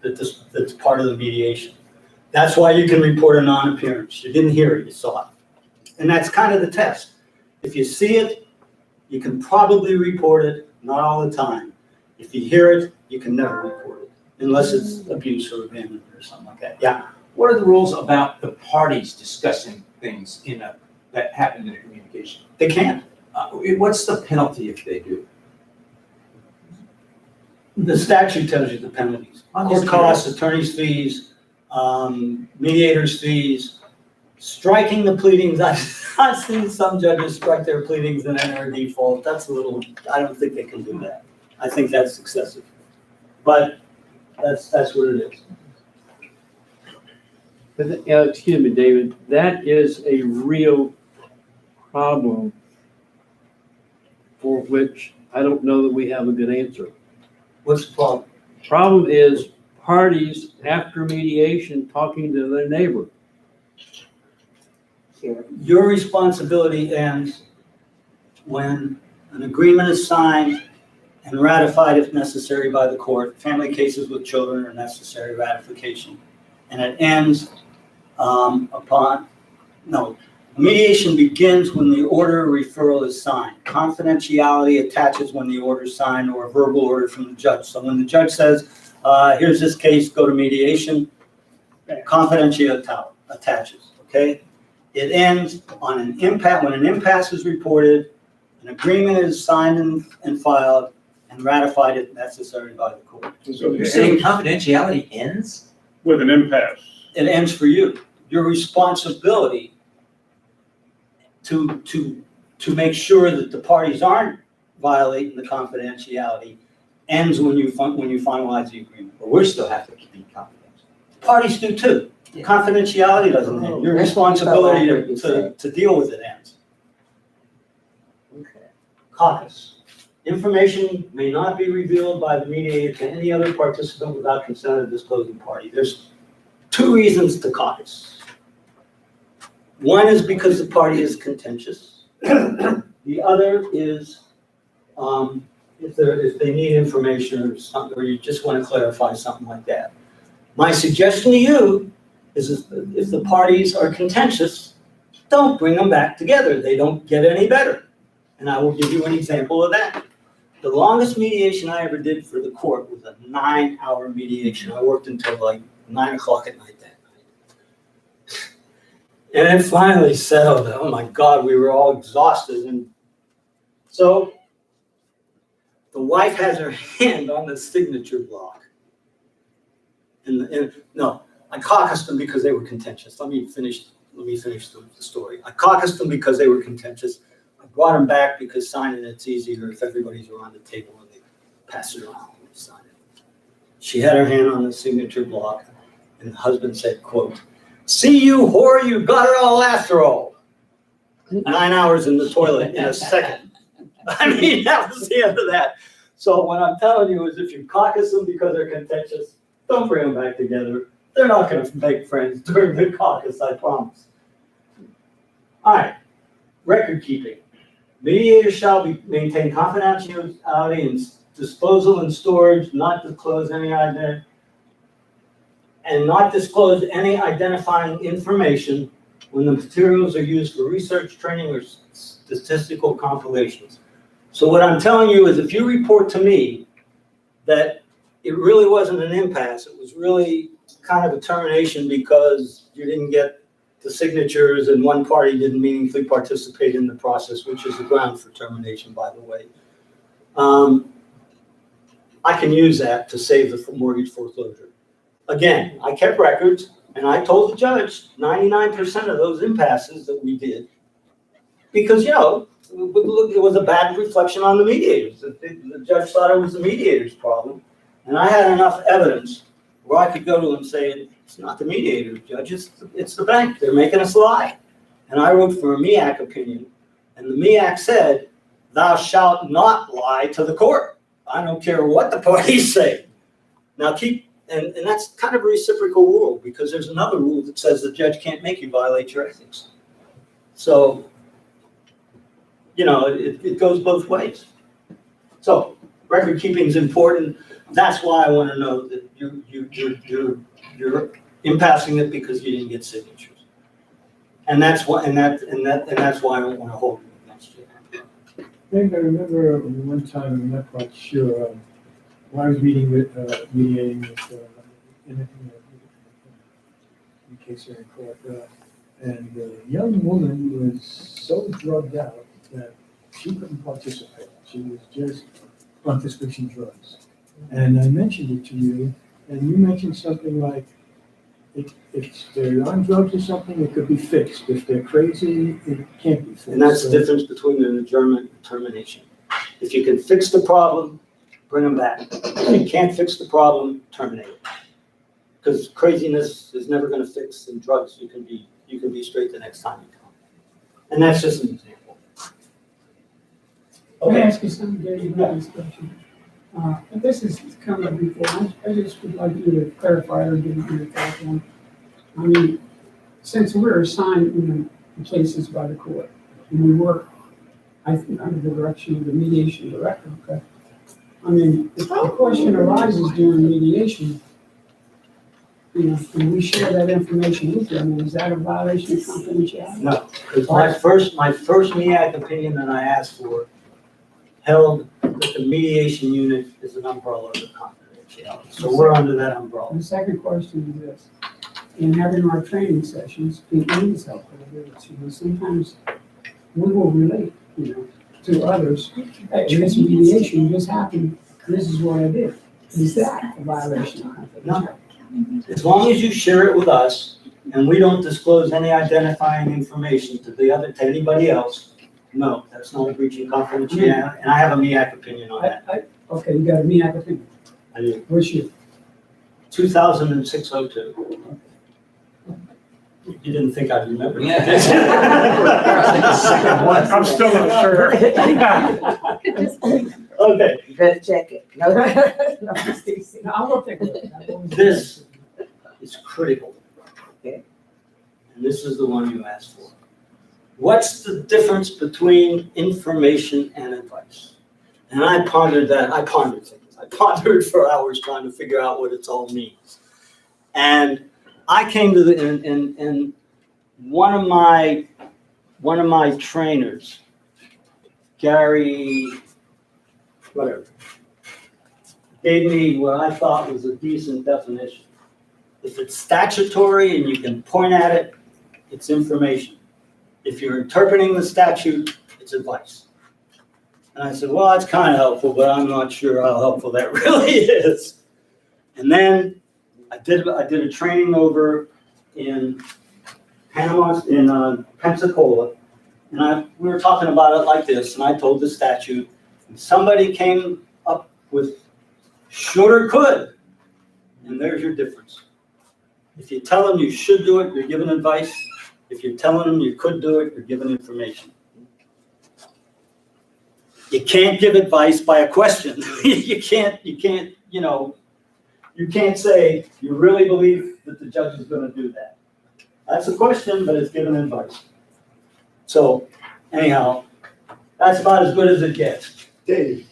that's part of the mediation. That's why you can report a non-appearance. You didn't hear it, you saw it. And that's kind of the test. If you see it, you can probably report it, not all the time. If you hear it, you can never report it, unless it's abuse or abandonment or something like that. Yeah.
What are the rules about the parties discussing things that happen in a communication?
They can't.
What's the penalty if they do?
The statute tells you the penalties.
I'm
Court
just
costs, attorney's fees, mediators' fees, striking the pleadings. I've seen some judges strike their pleadings and enter a default. That's a little, I don't think they can do that. I think that's excessive. But that's what it is.
But, excuse me, David, that is a real problem for which I don't know that we have a good answer.
What's the problem?
Problem is parties after mediation talking to their neighbor.
Your responsibility ends when an agreement is signed and ratified if necessary by the court. Family cases with children are necessary ratification. And it ends mediation begins when the order of referral is signed. Confidentiality attaches when the order is signed or a verbal order from the judge. So when the judge says, here's this case, go to mediation, confidentiality attaches, okay? It ends on an impasse, when an impasse is reported, an agreement is signed and filed and ratified if necessary by the court.
So
You're saying confidentiality ends?
with an impasse.
It ends for you. Your responsibility to make sure that the parties aren't violating the confidentiality ends when you finalize the agreement.
But we still have to keep it confidential.
Parties do too.
Yeah.
Confidentiality doesn't end. Your responsibility to deal with it ends.
Okay.
Caucus. Information may not be revealed by the mediator to any other participant without consent of the disclosing party. There's two reasons to caucus. One is because the party is contentious. The other is if they need information or something, or you just want to clarify something like that. My suggestion to you is if the parties are contentious, don't bring them back together. They don't get any better. And I will give you an example of that. The longest mediation I ever did for the court was a 9-hour mediation. I worked until like 9 o'clock at night that night. And it finally settled. Oh my God, we were all exhausted. And so the wife has her hand on the signature block. No, I caucused them because they were contentious. Let me finish the story. I caucused them because they were contentious. I brought them back because signing it's easier if everybody's around the table and they pass it around and sign it. She had her hand on the signature block, and the husband said, quote, "See you, whore, you got it all after all." 9 hours in the toilet in a second. I mean, that was the end of that. So what I'm telling you is if you caucus them because they're contentious, don't bring them back together. They're not going to make friends during the caucus, I promise. All right, record keeping. Mediators shall maintain confidentiality and disposal and storage, not disclose any identifying information when the materials are used for research, training, or statistical compilations. So what I'm telling you is if you report to me that it really wasn't an impasse, it was really kind of a termination because you didn't get the signatures and one party didn't meaningfully participate in the process, which is the ground for termination, by the way. I can use that to save the mortgage foreclosure. Again, I kept records and I told the judge 99% of those impasses that we did, because, it was a bad reflection on the mediators. The judge thought it was the mediator's problem. And I had enough evidence where I could go to him and say, it's not the mediator, judge, it's the bank. They're making us lie. And I wrote for a MEAC opinion, and the MEAC said, thou shalt not lie to the court. I don't care what the parties say. Now and that's kind of a reciprocal rule, because there's another rule that says the judge can't make you violate your ethics. So, it goes both ways. So record keeping is important. That's why I want to know that your impassing it because you didn't get signatures. And that's why, and that's why I don't want to hold it against you.
Maybe I remember one time, I'm not quite sure, when I was mediating with, in case you're in court, and the young woman was so drugged out that she couldn't participate. She was just on prescription drugs. And I mentioned it to you, and you mentioned something like, if they're on drugs or something, it could be fixed. If they're crazy, it can't be fixed.
And that's the
So-
difference between an adjournment and termination. If you can fix the problem, bring them back. If you can't fix the problem, terminate it. Because craziness is never gonna fix, and drugs, you can be straight the next time you come. And that's just an example.
Can I
Okay,
ask you something, Gary, about this question? And this is coming up before, I just would like you to clarify or give me your thoughts on. I mean, since we're assigned, cases by the court, and we work, I think, under the direction of the mediation director, okay? I mean, if a question arises during mediation, can we share that information with you? I mean, is that a violation of confidentiality?
no, because my first MEAC opinion that I asked for held that the mediation unit is an umbrella of confidentiality. So we're under that umbrella.
And the second question is this: in having our training sessions, it is helpful to do this. Sometimes we will relate, to others. Hey, this mediation just happened. This is what I did. Is that a violation of confidentiality?
As long as you share it with us and we don't disclose any identifying information to anybody else, no, that's not a breach of confidentiality. And I have a MEAC opinion on that.
Okay, you got a MEAC opinion.
I do.
Where's you?
2006-02. You didn't think I'd remember that.
I'm still not sure.
Okay,
You better check it. No, no,
No, I will take a look.
this is critical.
Okay.
And this is the one you asked for. What's the difference between information and advice? And I pondered that. I pondered things. I pondered for hours trying to figure out what it all means. And I came to and one of my trainers, Gary, whatever, gave me what I thought was a decent definition. If it's statutory and you can point at it, it's information. If you're interpreting the statute, it's advice. And I said, well, that's kind of helpful, but I'm not sure how helpful that really is. And then I did a training over in Pensacola, and we were talking about it like this, and I told the statute, and somebody came up with should or could, and there's your difference. If you tell them you should do it, you're giving advice. If you're telling them you could do it, you're giving information. You can't give advice by a question. You can't say, you really believe that the judge is gonna do that. That's a question, but it's giving advice. So anyhow, that's about as good as it gets.
Dave,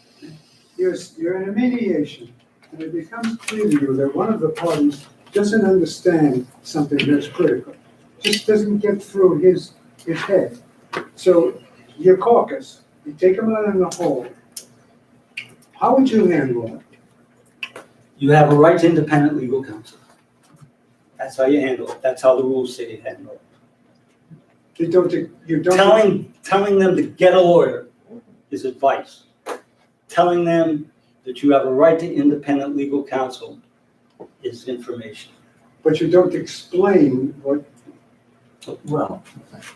you're in a mediation, and it becomes clear to you that one of the parties doesn't understand something that's critical, just doesn't get through his head. So your caucus, you take him out in the hole. How would you handle it?
You have a right to independent legal counsel. That's how you handle it. That's how the rules say you handle it.
You don't.
Telling them to get a lawyer is advice. Telling them that you have a right to independent legal counsel is information.
But you don't explain what.
Well,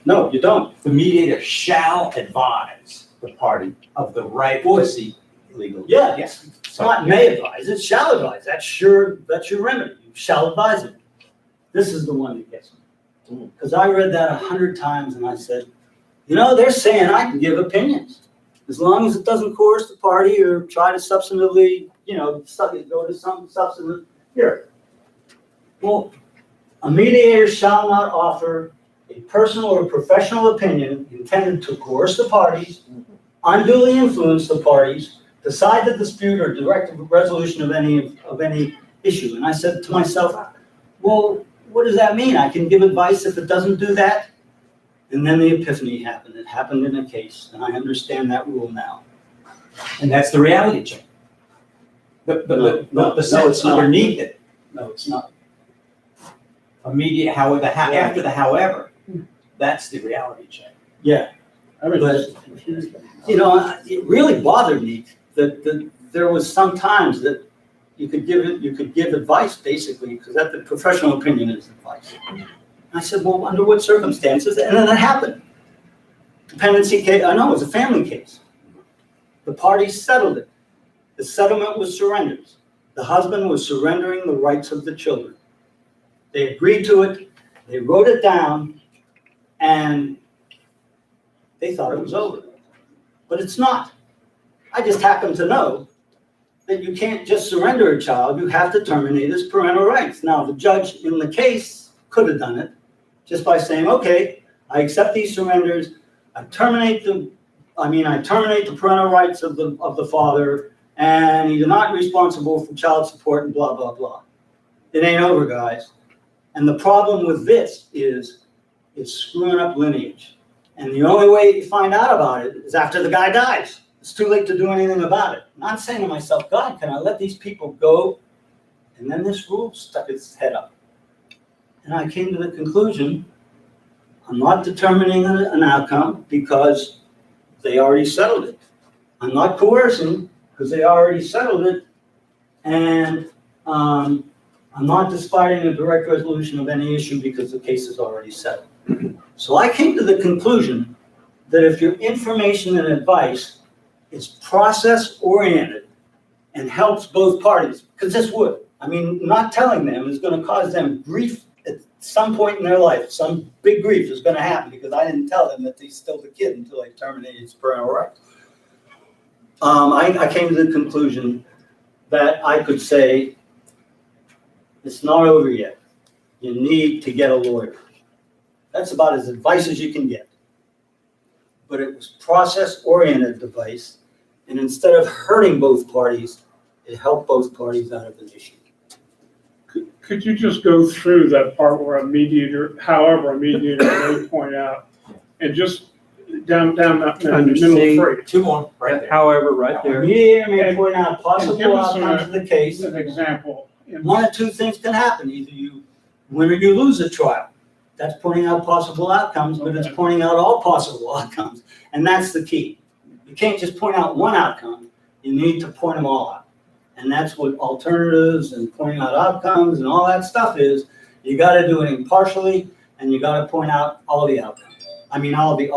No, you don't.
the mediator shall advise the party of the right to seek legal.
Yeah.
Yes.
It's not may advise, it's shall advise. That's your remedy. You shall advise them. This is the one that gets me. Because I read that 100 times and I said, they're saying I can give opinions. As long as it doesn't coerce the party or try to substantively, go to some substantive here. Well, a mediator shall not offer a personal or professional opinion intended to coerce the parties, unduly influence the parties, decide the dispute or direct resolution of any issue. And I said to myself, well, what does that mean? I can give advice if it doesn't do that? And then the epiphany happened. It happened in a case, and I understand that rule now.
And that's the reality check.
No,
The sentence
it's not.
underneath it,
No, it's not.
immediate, however, after the however, that's the reality check.
Yeah,
I was
But-
just confused.
you know, it really bothered me that there was some times that you could give advice, basically, because that the professional opinion is advice. And I said, well, under what circumstances? And then it happened. Dependency case, I know, it was a family case. The parties settled it. The settlement was surrenders. The husband was surrendering the rights of the children. They agreed to it, they wrote it down, and they thought it was over. But it's not. I just happen to know that you can't just surrender a child, you have to terminate his parental rights. Now, the judge in the case could have done it just by saying, okay, I accept these surrenders, I terminate the parental rights of the father, and he's not responsible for child support and blah, blah, blah. It ain't over, guys. And the problem with this is it's screwing up lineage. And the only way you find out about it is after the guy dies. It's too late to do anything about it. I'm saying to myself, God, can I let these people go? And then this rule stuck its head up. And I came to the conclusion, I'm not determining an outcome because they already settled it. I'm not coercing because they already settled it. And I'm not disputing a direct resolution of any issue because the case is already settled. So I came to the conclusion that if your information and advice is process-oriented and helps both parties, because this would, not telling them is going to cause them grief at some point in their life. Some big grief is going to happen because I didn't tell them that he's still the kid until I terminated his parental rights. I came to the conclusion that I could say, it's not over yet. You need to get a lawyer. That's about as advice as you can get. But it was process-oriented advice, and instead of hurting both parties, it helped both parties out of an issue.
Could you just go through that part where a mediator may point out, and just down that middle phrase?
Two more, right there.
However, right there.
Mediator may point out
And give
possible
us
outcomes of the case.
An example.
One of two things can happen. Either you win or you lose a trial. That's pointing out possible outcomes, but it's pointing out all possible outcomes. And that's the key. You can't just point out one outcome. You need to point them all out. And that's what alternatives and pointing out outcomes and all that stuff is. You got to do it impartially, and you got to point out all the outcomes. All the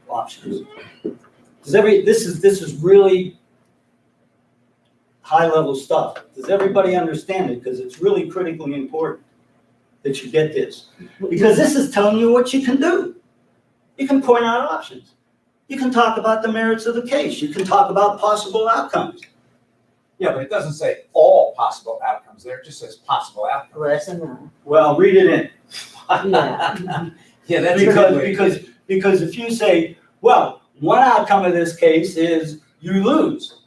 options. This is really high-level stuff. Does everybody understand it? Because it's really critically important that you get this. Because this is telling you what you can do. You can point out options. You can talk about the merits of the case. You can talk about possible outcomes.
Yeah, but it doesn't say all possible outcomes there, it just says possible outcomes.
Well, that's a no.
Well, read it in.
Yeah.
Yeah, that's a good way.
Because if you say, well, one outcome of this case is you lose.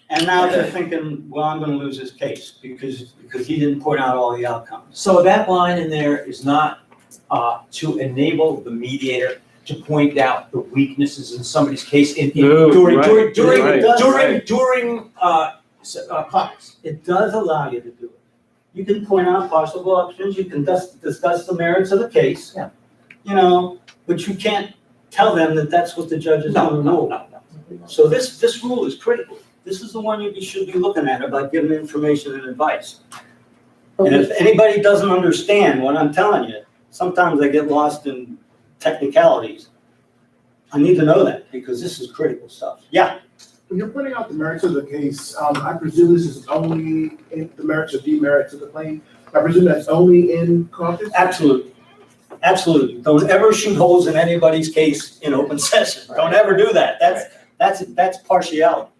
And now they're thinking, well, I'm going to lose this case because he didn't point out all the outcomes.
So that line in there is not to enable the mediator to point out the weaknesses in somebody's case during comments.
It does allow you to do it. You can point out possible options. You can discuss the merits of the case.
Yeah.
But you can't tell them that that's what the judge is going to rule.
No.
So this rule is critical. This is the one you should be looking at about giving information and advice. And if anybody doesn't understand what I'm telling you, sometimes I get lost in technicalities. I need to know that because this is critical stuff. Yeah.
When you're putting out the merits of the case, I presume this is only in the merits or demerits of the claim. I presume that's only in caucus?
Absolutely. Absolutely. Don't ever shoot holes in anybody's case in open session. Don't ever do that. That's partiality.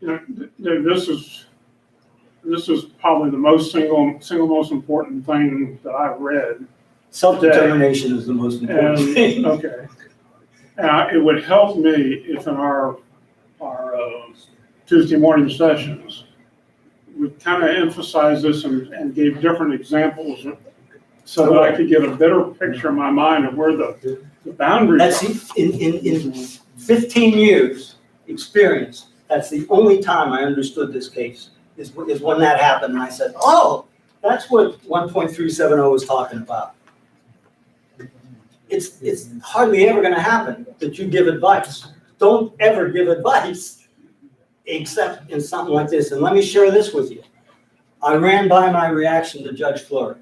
This is probably the single most important thing that I've read.
Self-determination is the most important thing.
Okay. It would help me if in our Tuesday morning sessions, we kind of emphasized this and gave different examples so that I could get a better picture in my mind of where the boundaries
That's,
are.
in 15 years' experience, that's the only time I understood this case, is when that happened, and I said, oh, that's what 1.370 was talking about. It's hardly ever gonna happen that you give advice. Don't ever give advice, except in something like this. And let me share this with you. I ran by my reaction to Judge Fleury.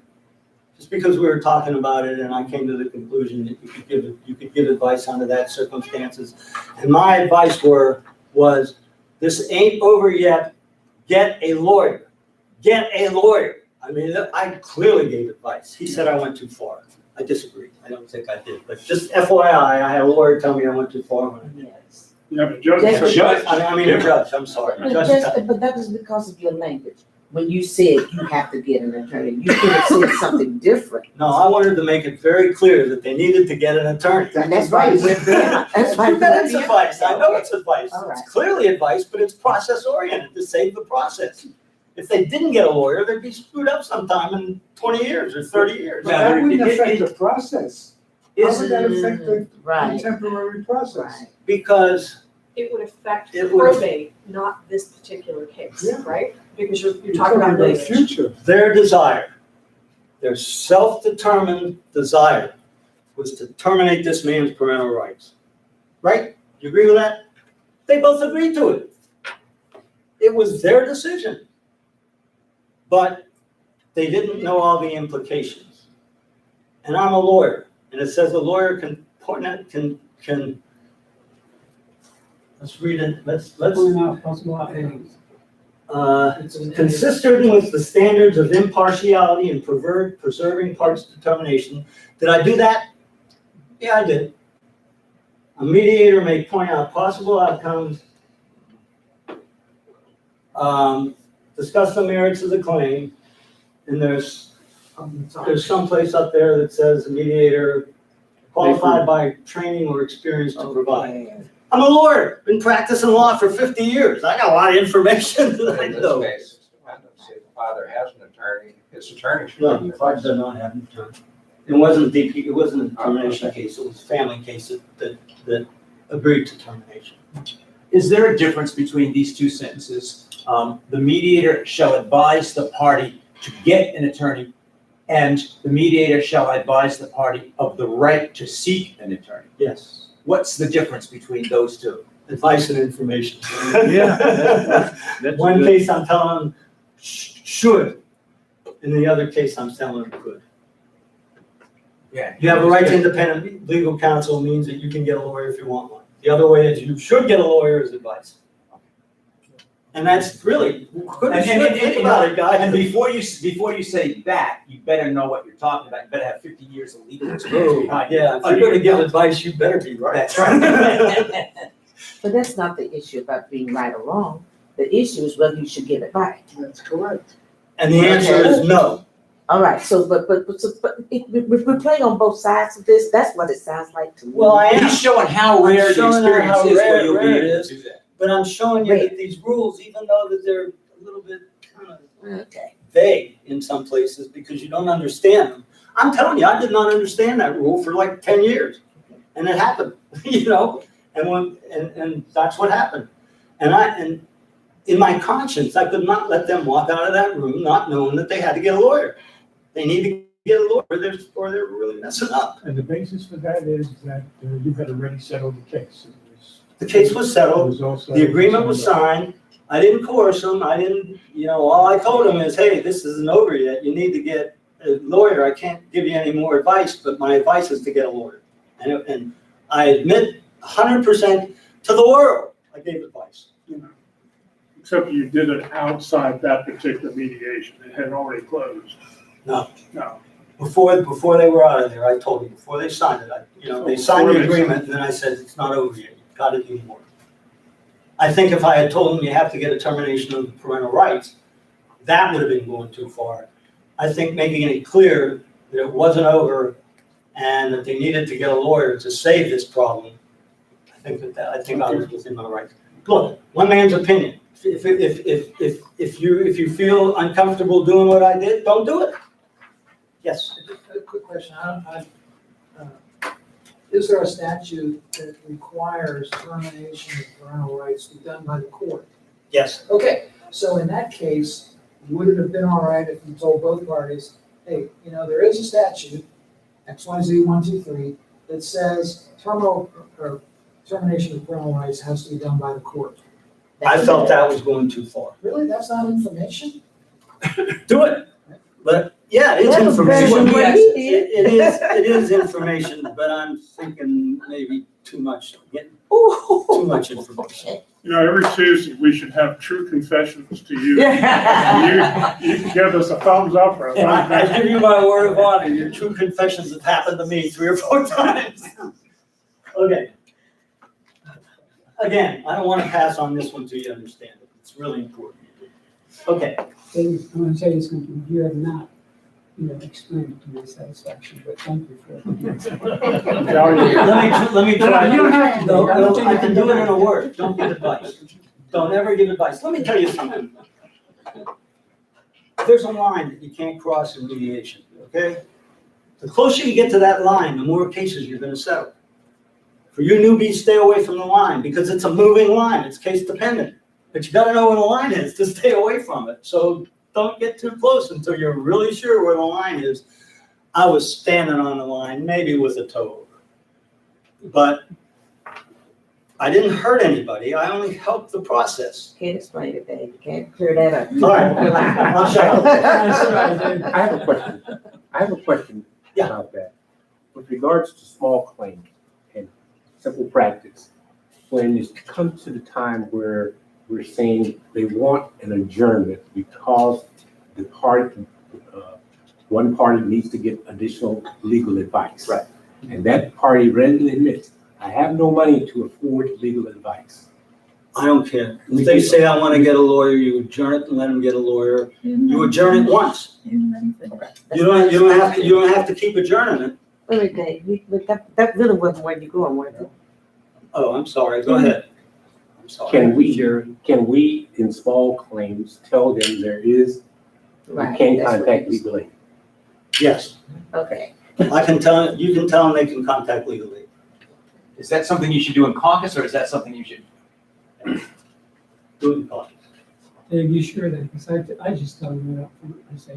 Just because we were talking about it and I came to the conclusion that you could give advice under that circumstances. And my advice was, this ain't over yet, get a lawyer. Get a lawyer. I mean, I clearly gave advice. He said I went too far. I disagree. I don't think I did. But just FYI, I had a lawyer tell me I went too far.
Yes.
Yeah, but Judge,
That's-
Judge,
I mean, a judge, I'm sorry.
But
Judge,
that was because of your language. When you said you have to get an attorney, you could have said something different.
no, I wanted to make it very clear that they needed to get an attorney.
And that's why you went beyond. That's why
You
you
bet
went
it's
beyond.
advice. I know it's advice.
All right.
It's clearly advice, but it's process oriented to save the process. If they didn't get a lawyer, they'd be screwed up sometime in 20 years or 30 years.
But that wouldn't affect the process. How would that affect the
Right,
contemporary process?
right.
Because
It would affect
It would-
probate, not this particular case,
Yeah.
right? Because you're
You're
talking about
the
litigation.
future.
their desire, their self-determined desire was to terminate this man's parental rights. Right? You agree with that? They both agreed to it. It was their decision. But they didn't know all the implications. And I'm a lawyer, and it says a lawyer can let's read it, let's
Point out possible outcomes.
consistent with the standards of impartiality and preserving parties' determination. Did I do that? Yeah, I did. A mediator may point out possible outcomes, discuss the merits of the claim, and there's someplace up there that says a mediator qualified by training or experience to provide. I'm a lawyer, been practicing law for 50 years. I got a lot of information that I
In this
know.
case, it's dependency. If the father has an attorney, his attorney should.
No, the father did not have an attorney. It wasn't DP, it wasn't a termination case, it was a family case that agreed to termination.
is there a difference between these two sentences? The mediator shall advise the party to get an attorney, and the mediator shall advise the party of the right to seek an attorney.
Yes,
What's the difference between those two?
advice and information.
Yeah, that's
One
good.
case I'm telling them should, in the other case I'm telling them could.
Yeah.
You have a right to independent legal counsel means that you can get a lawyer if you want one. The other way is you should get a lawyer is advice. And that's really, think about it, guys.
And before you say that, you better know what you're talking about. You better have 50 years of legal experience behind you.
Yeah, if you're gonna give advice, you better be right.
That's right.
But that's not the issue about being right or wrong. The issue is whether you should give advice.
That's correct.
And the answer is no.
All right, so, but we're playing on both sides of this. That's what it sounds like to me.
Well, I am.
He's showing how
I'm
rare the
showing
experience
how
is where
rare-
you'll be
rare it
able
is.
to do that.
But I'm showing you that these rules, even though that they're a little bit kind of
Okay.
vague in some places because you don't understand them. I'm telling you, I did not understand that rule for like 10 years. And it happened, and that's what happened. And in my conscience, I could not let them walk out of that room not knowing that they had to get a lawyer. They need to get a lawyer or they're really messing up.
And the basis for that is that you had already settled the case.
The case was settled. The agreement was signed. I didn't coerce them. I didn't, all I told them is, hey, this isn't over yet. You need to get a lawyer. I can't give you any more advice, but my advice is to get a lawyer. And I admit 100% to the world, I gave advice.
Except you did it outside that particular mediation. It had already closed.
No.
No.
Before they were out of there, I told them, before they signed it, they signed the agreement, and then I said, it's not over yet. You've got to do more. I think if I had told them you have to get a termination of parental rights, that would have been going too far. I think making it clear that it wasn't over and that they needed to get a lawyer to save this problem, I think I was within my rights. Look, one man's opinion. If If you feel uncomfortable doing what I did, don't do it. Yes,
A quick question. Is there a statute that requires termination of parental rights to be done by the court?
yes.
Okay, so in that case, would it have been all right if you told both parties, hey, there is a statute, XYZ 123, that says termination of parental rights has to be done by the court?
I felt that was going too far.
Really? That's not information?
Do it. But, yeah, it is
That was better
information.
than what he did.
It is information, but I'm thinking maybe too much, getting
Ooh.
too much information.
Every Tuesday, we should have true confessions to you.
Yeah.
You can give us a thumbs up or a thumbs
I
down.
give you my word of honor, your true confessions have happened to me 3 or 4 times. Okay. Again, I don't want to pass on this one till you understand it. It's really important. Okay,
David, I'm gonna tell you something, you have not, explained it to my satisfaction, but thank you for it.
let me try.
You don't have to.
No, I can do it in a word. Don't give advice. Don't ever give advice. Let me tell you something. There's a line that you can't cross in mediation, okay? The closer you get to that line, the more cases you're gonna settle. For you newbies, stay away from the line because it's a moving line. It's case dependent. But you gotta know where the line is to stay away from it. So don't get too close until you're really sure where the line is. I was standing on the line, maybe with a toe. But I didn't hurt anybody. I only helped the process.
Can't explain it, Dave. Can't clear that up.
All right. I'll shut up.
I have a question
Yeah.
about that. With regards to small claims and simple practice, when it's come to the time where we're saying they want an adjournment because the party, one party needs to get additional legal advice.
Right.
And that party readily admits, I have no money to afford legal advice.
I don't care. If they say I want to get a lawyer, you adjourn it and let them get a lawyer. You adjourn it once. You don't have to keep adjourning it.
Wait a minute, Dave, that really wasn't where you're going, was it?
Oh, I'm sorry. Go ahead. I'm sorry.
Can we in small claims tell them there is, you
Right,
can't
that's what
contact
it is.
legal aid?
Yes,
Okay.
I can tell, you can tell them they can contact legal aid.
Is that something you should do in caucus, or is that something you should?
Do it in caucus.
Dave, you sure then, because I just tell them right up front, I say,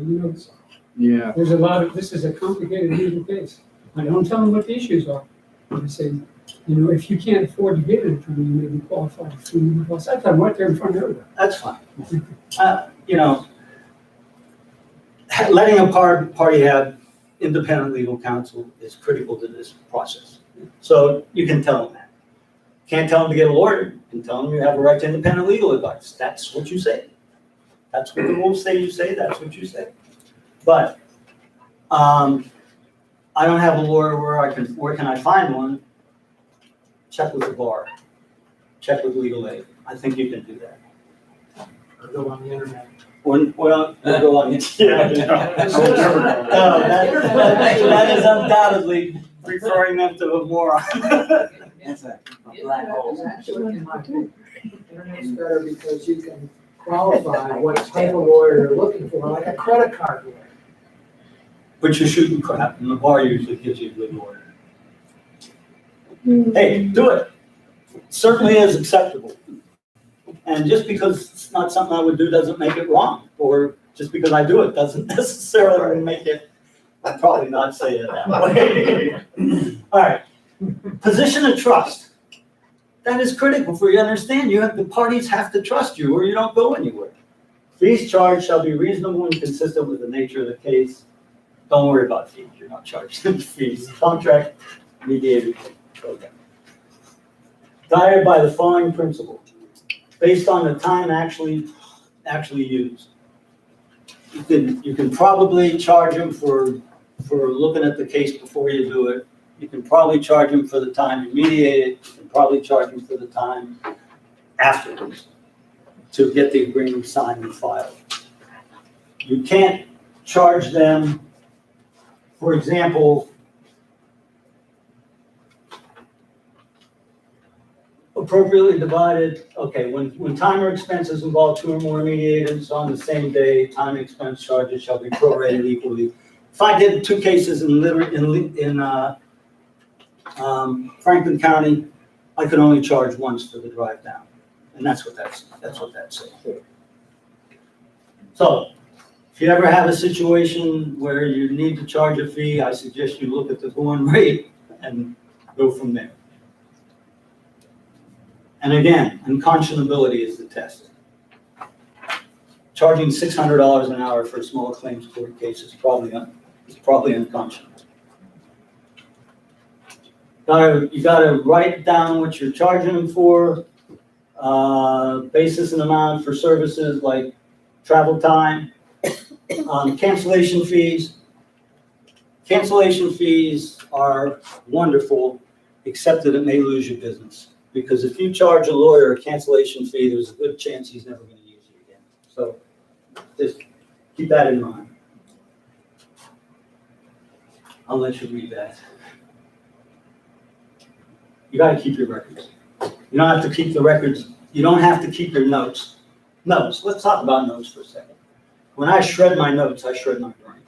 Yeah.
there's this is a complicated legal case. I don't tell them what the issues are. I say, if you can't afford to get an attorney, you may be qualified for legal advice. I tell them right there in front of everybody.
That's fine. Letting a party have independent legal counsel is critical to this process. So you can tell them that. Can't tell them to get a lawyer, you can tell them you have a right to independent legal advice. That's what you say. That's what the rules say you say, that's what you say. But I don't have a lawyer where can I find one? Check with the bar, check with legal aid. I think you can do that.
Or go on the internet?
Well, we'll go on. Yeah. No, that is undoubtedly referring them to a moron.
That's a
Black holes. Actually, in my opinion, internet's better because you can qualify what type of lawyer you're looking for, like a credit card lawyer.
But you're shooting crap, and the bar usually gives you a good lawyer. Hey, do it. Certainly is acceptable. And just because it's not something I would do doesn't make it wrong, or just because I do it doesn't necessarily make it, I'd probably not say it that way. All right, position of trust. That is critical for you to understand. The parties have to trust you or you don't go anywhere. Fees charged shall be reasonable and consistent with the nature of the case. Don't worry about fees, you're not charged fees. Contract, mediator, program. Guided by the following principle. Based on the time actually used. You can probably charge them for looking at the case before you do it. You can probably charge them for the time you mediate it. You can probably charge them for the time afterwards to get the agreement signed and filed. You can't charge them, for example, appropriately divided, okay, when time or expenses involve two or more mediators on the same day, time and expense charges shall be prorated equally. If I did 2 cases in Franklin County, I could only charge once for the drive down. And that's what that's saying. So, if you ever have a situation where you need to charge a fee, I suggest you look at the going rate and go from there. And again, unconscionability is the test. Charging $600 an hour for a small claims court case is probably unconscionable. You gotta write down what you're charging them for, basis and amount for services like travel time, cancellation fees. Cancellation fees are wonderful, except that it may lose your business. Because if you charge a lawyer a cancellation fee, there's a good chance he's never gonna use it again. So just keep that in mind. I'll let you read that. You gotta keep your records. You don't have to keep the records. You don't have to keep your notes. Notes, let's talk about notes for a second. When I shred my notes, I shred my brain.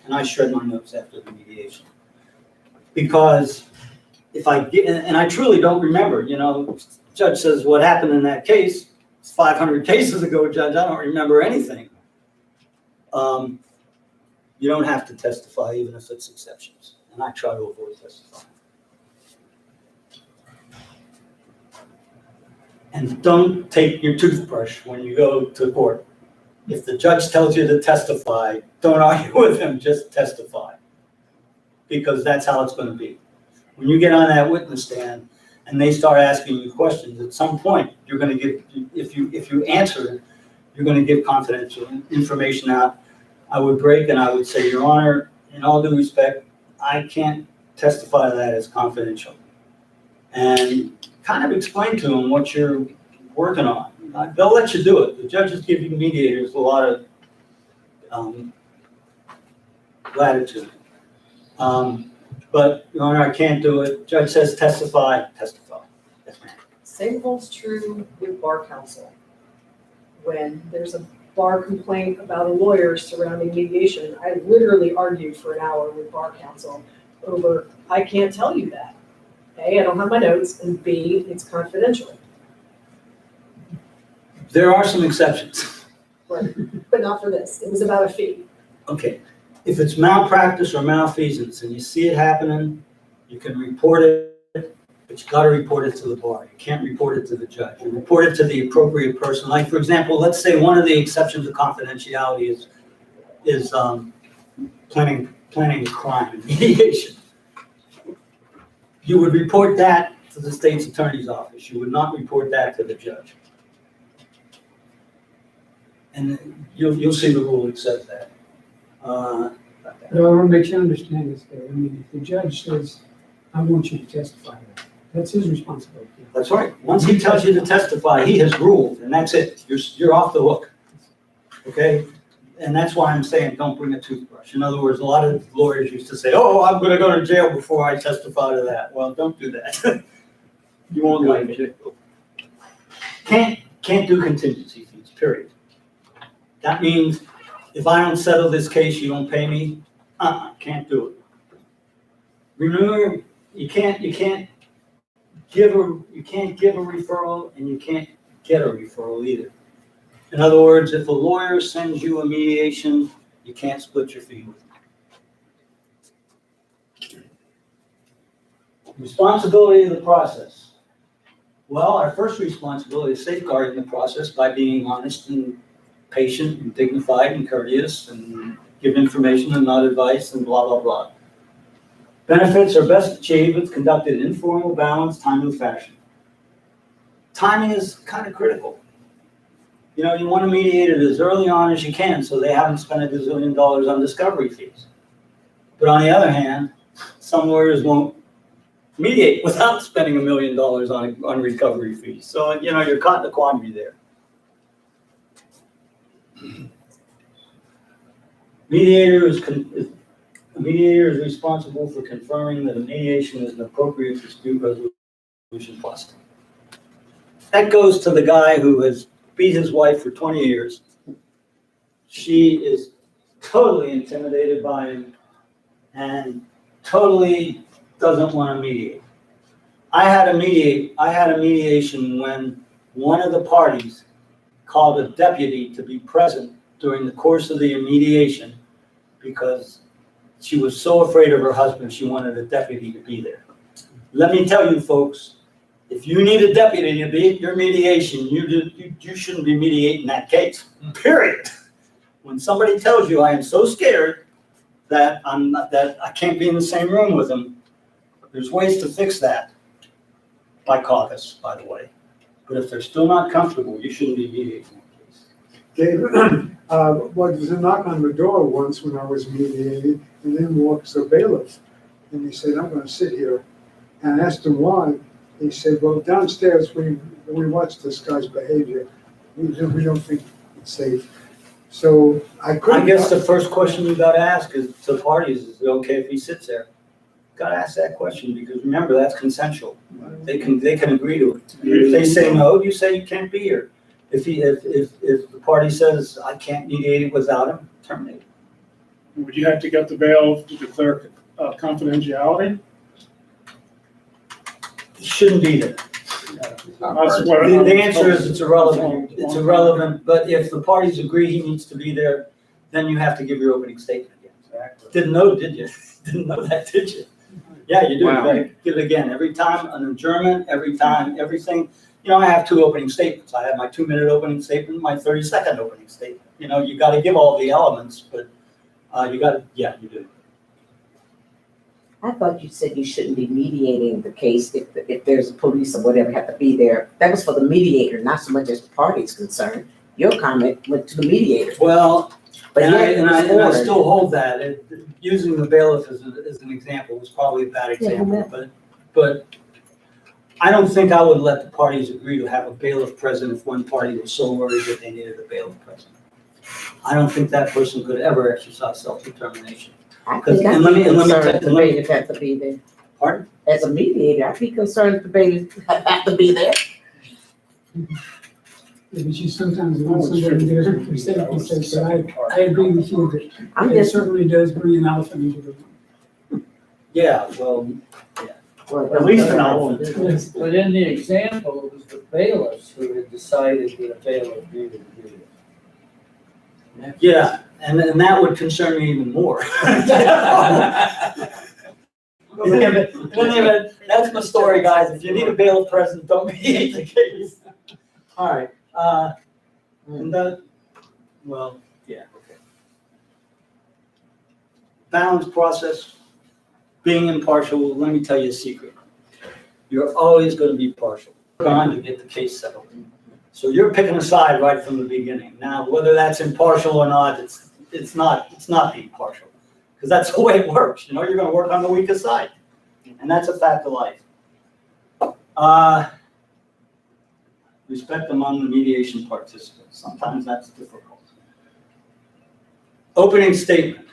And I shred my notes after the mediation. Because if I get, and I truly don't remember, judge says, what happened in that case? It's 500 cases ago, Judge, I don't remember anything. You don't have to testify even if it's exceptions. And I try to avoid testifying. And don't take your toothbrush when you go to court. If the judge tells you to testify, don't argue with him, just testify. Because that's how it's going to be. When you get on that witness stand and they start asking you questions, at some point, you're going to get, if you answer it, you're going to give confidential information out. I would break and I would say, Your Honor, in all due respect, I can't testify to that as confidential. And kind of explain to them what you're working on. They'll let you do it. The judges give you mediators a lot of latitude. But, Your Honor, I can't do it. Judge says testify, testify. Yes, ma'am.
Same holds true with bar counsel. When there's a bar complaint about a lawyer surrounding mediation, I literally argued for an hour with bar counsel over, I can't tell you that. A, I don't have my notes, and B, it's confidential.
There are some exceptions.
Right. But not for this. It was about a fee.
Okay. If it's malpractice or malfeasance and you see it happening, you can report it, but you gotta report it to the bar. You can't report it to the judge. You report it to the appropriate person. Like, for example, let's say one of the exceptions of confidentiality is planning a crime in mediation. You would report that to the state's attorney's office. You would not report that to the judge. And you'll see the rule that says that.
But I want to make you understand this, Dave. I mean, if the judge says, I want you to testify to that, that's his responsibility.
That's right. Once he tells you to testify, he has ruled, and that's it. You're off the hook. Okay? And that's why I'm saying don't bring a toothbrush. In other words, a lot of lawyers used to say, oh, I'm going to go to jail before I testify to that. Well, don't do that. You won't like it. Can't do contingency fees, period. That means if I don't settle this case, you don't pay me? Can't do it. Remember, you can't give a referral and you can't get a referral either. In other words, if a lawyer sends you a mediation, you can't split your fee with them. Responsibility of the process. Well, our first responsibility is safeguarding the process by being honest and patient and dignified and courteous and give information and not advice and blah, blah, blah. Benefits are best achieved if conducted in informal, balanced, timely fashion. Timing is kind of critical. You want to mediate it as early on as you can so they haven't spent $1 gazillion on discovery fees. But on the other hand, some lawyers won't mediate without spending $1 million on recovery fees. So, you're caught in a quandary there. Mediator is responsible for confirming that a mediation is an appropriate dispute resolution process. that goes to the guy who has beat his wife for 20 years. She is totally intimidated by him and totally doesn't want to mediate. I had a mediation when one of the parties called a deputy to be present during the course of the mediation because she was so afraid of her husband, she wanted a deputy to be there. Let me tell you, folks, if you need a deputy to be at your mediation, you shouldn't be mediating that case, period. When somebody tells you, I am so scared that I can't be in the same room with them, there's ways to fix that by caucus, by the way. But if they're still not comfortable, you shouldn't be mediating that case.
David, well, there was a knock on the door once when I was mediating, and then walks a bailiff. And he said, I'm gonna sit here. And I asked him why. He said, well, downstairs, we watched this guy's behavior. We don't think it's safe. So I couldn't.
I guess the first question you gotta ask is to the parties, is it okay if he sits there? Gotta ask that question, because remember, that's consensual. They can agree to it. If they say no, you say you can't be here. If the party says, I can't mediate it without him, terminate it.
Would you have to get the bailiff to declare confidentiality?
It shouldn't be there.
That's what
The answer is it's irrelevant. It's irrelevant, but if the parties agree he needs to be there, then you have to give your opening statement again. Didn't know, did you? Didn't know that, did you? Yeah, you do. You
Wow.
gotta give it again. Every time an adjournment, every time, everything. You know, I have 2 opening statements. I have my 2-minute opening statement, my 30-second opening statement. You know, you gotta give all the elements, but you do.
I thought you said you shouldn't be mediating the case if there's police or whatever have to be there. That was for the mediator, not so much as the party's concerned. Your comment went to the mediator.
Well,
But
and
yet it was
I
ordered.
still hold that. Using the bailiff as an example was probably a bad example, but I don't think I would let the parties agree to have a bailiff present if one party was so worried that they needed a bailiff present. I don't think that person could ever exercise self-determination.
I think I'd
And
be
let me-
concerned if the bailiff had to be there.
Pardon?
As a mediator, I'd be concerned if the bailiff had to be there.
Yeah, but you sometimes want somebody there for safety's sake, so I agree with you that
I'm
it
just,
certainly does bring an elephant into the room.
Yeah, well,
well,
at least an elephant.
But in the example, it was the bailiffs who had decided that a bailiff needed to be there.
Yeah, and that would concern me even more. That's my story, guys. If you need a bailiff present, don't mediate the case. All right, and that, well, yeah, okay. Balanced process, being impartial, let me tell you a secret. You're always gonna be partial, trying to get the case settled. So you're picking a side right from the beginning. Now, whether that's impartial or not, it's not being partial, because that's the way it works. You know, you're gonna work on the weakest side, and that's a fact of life. Respect among the mediation participants. Sometimes that's difficult. Opening statement.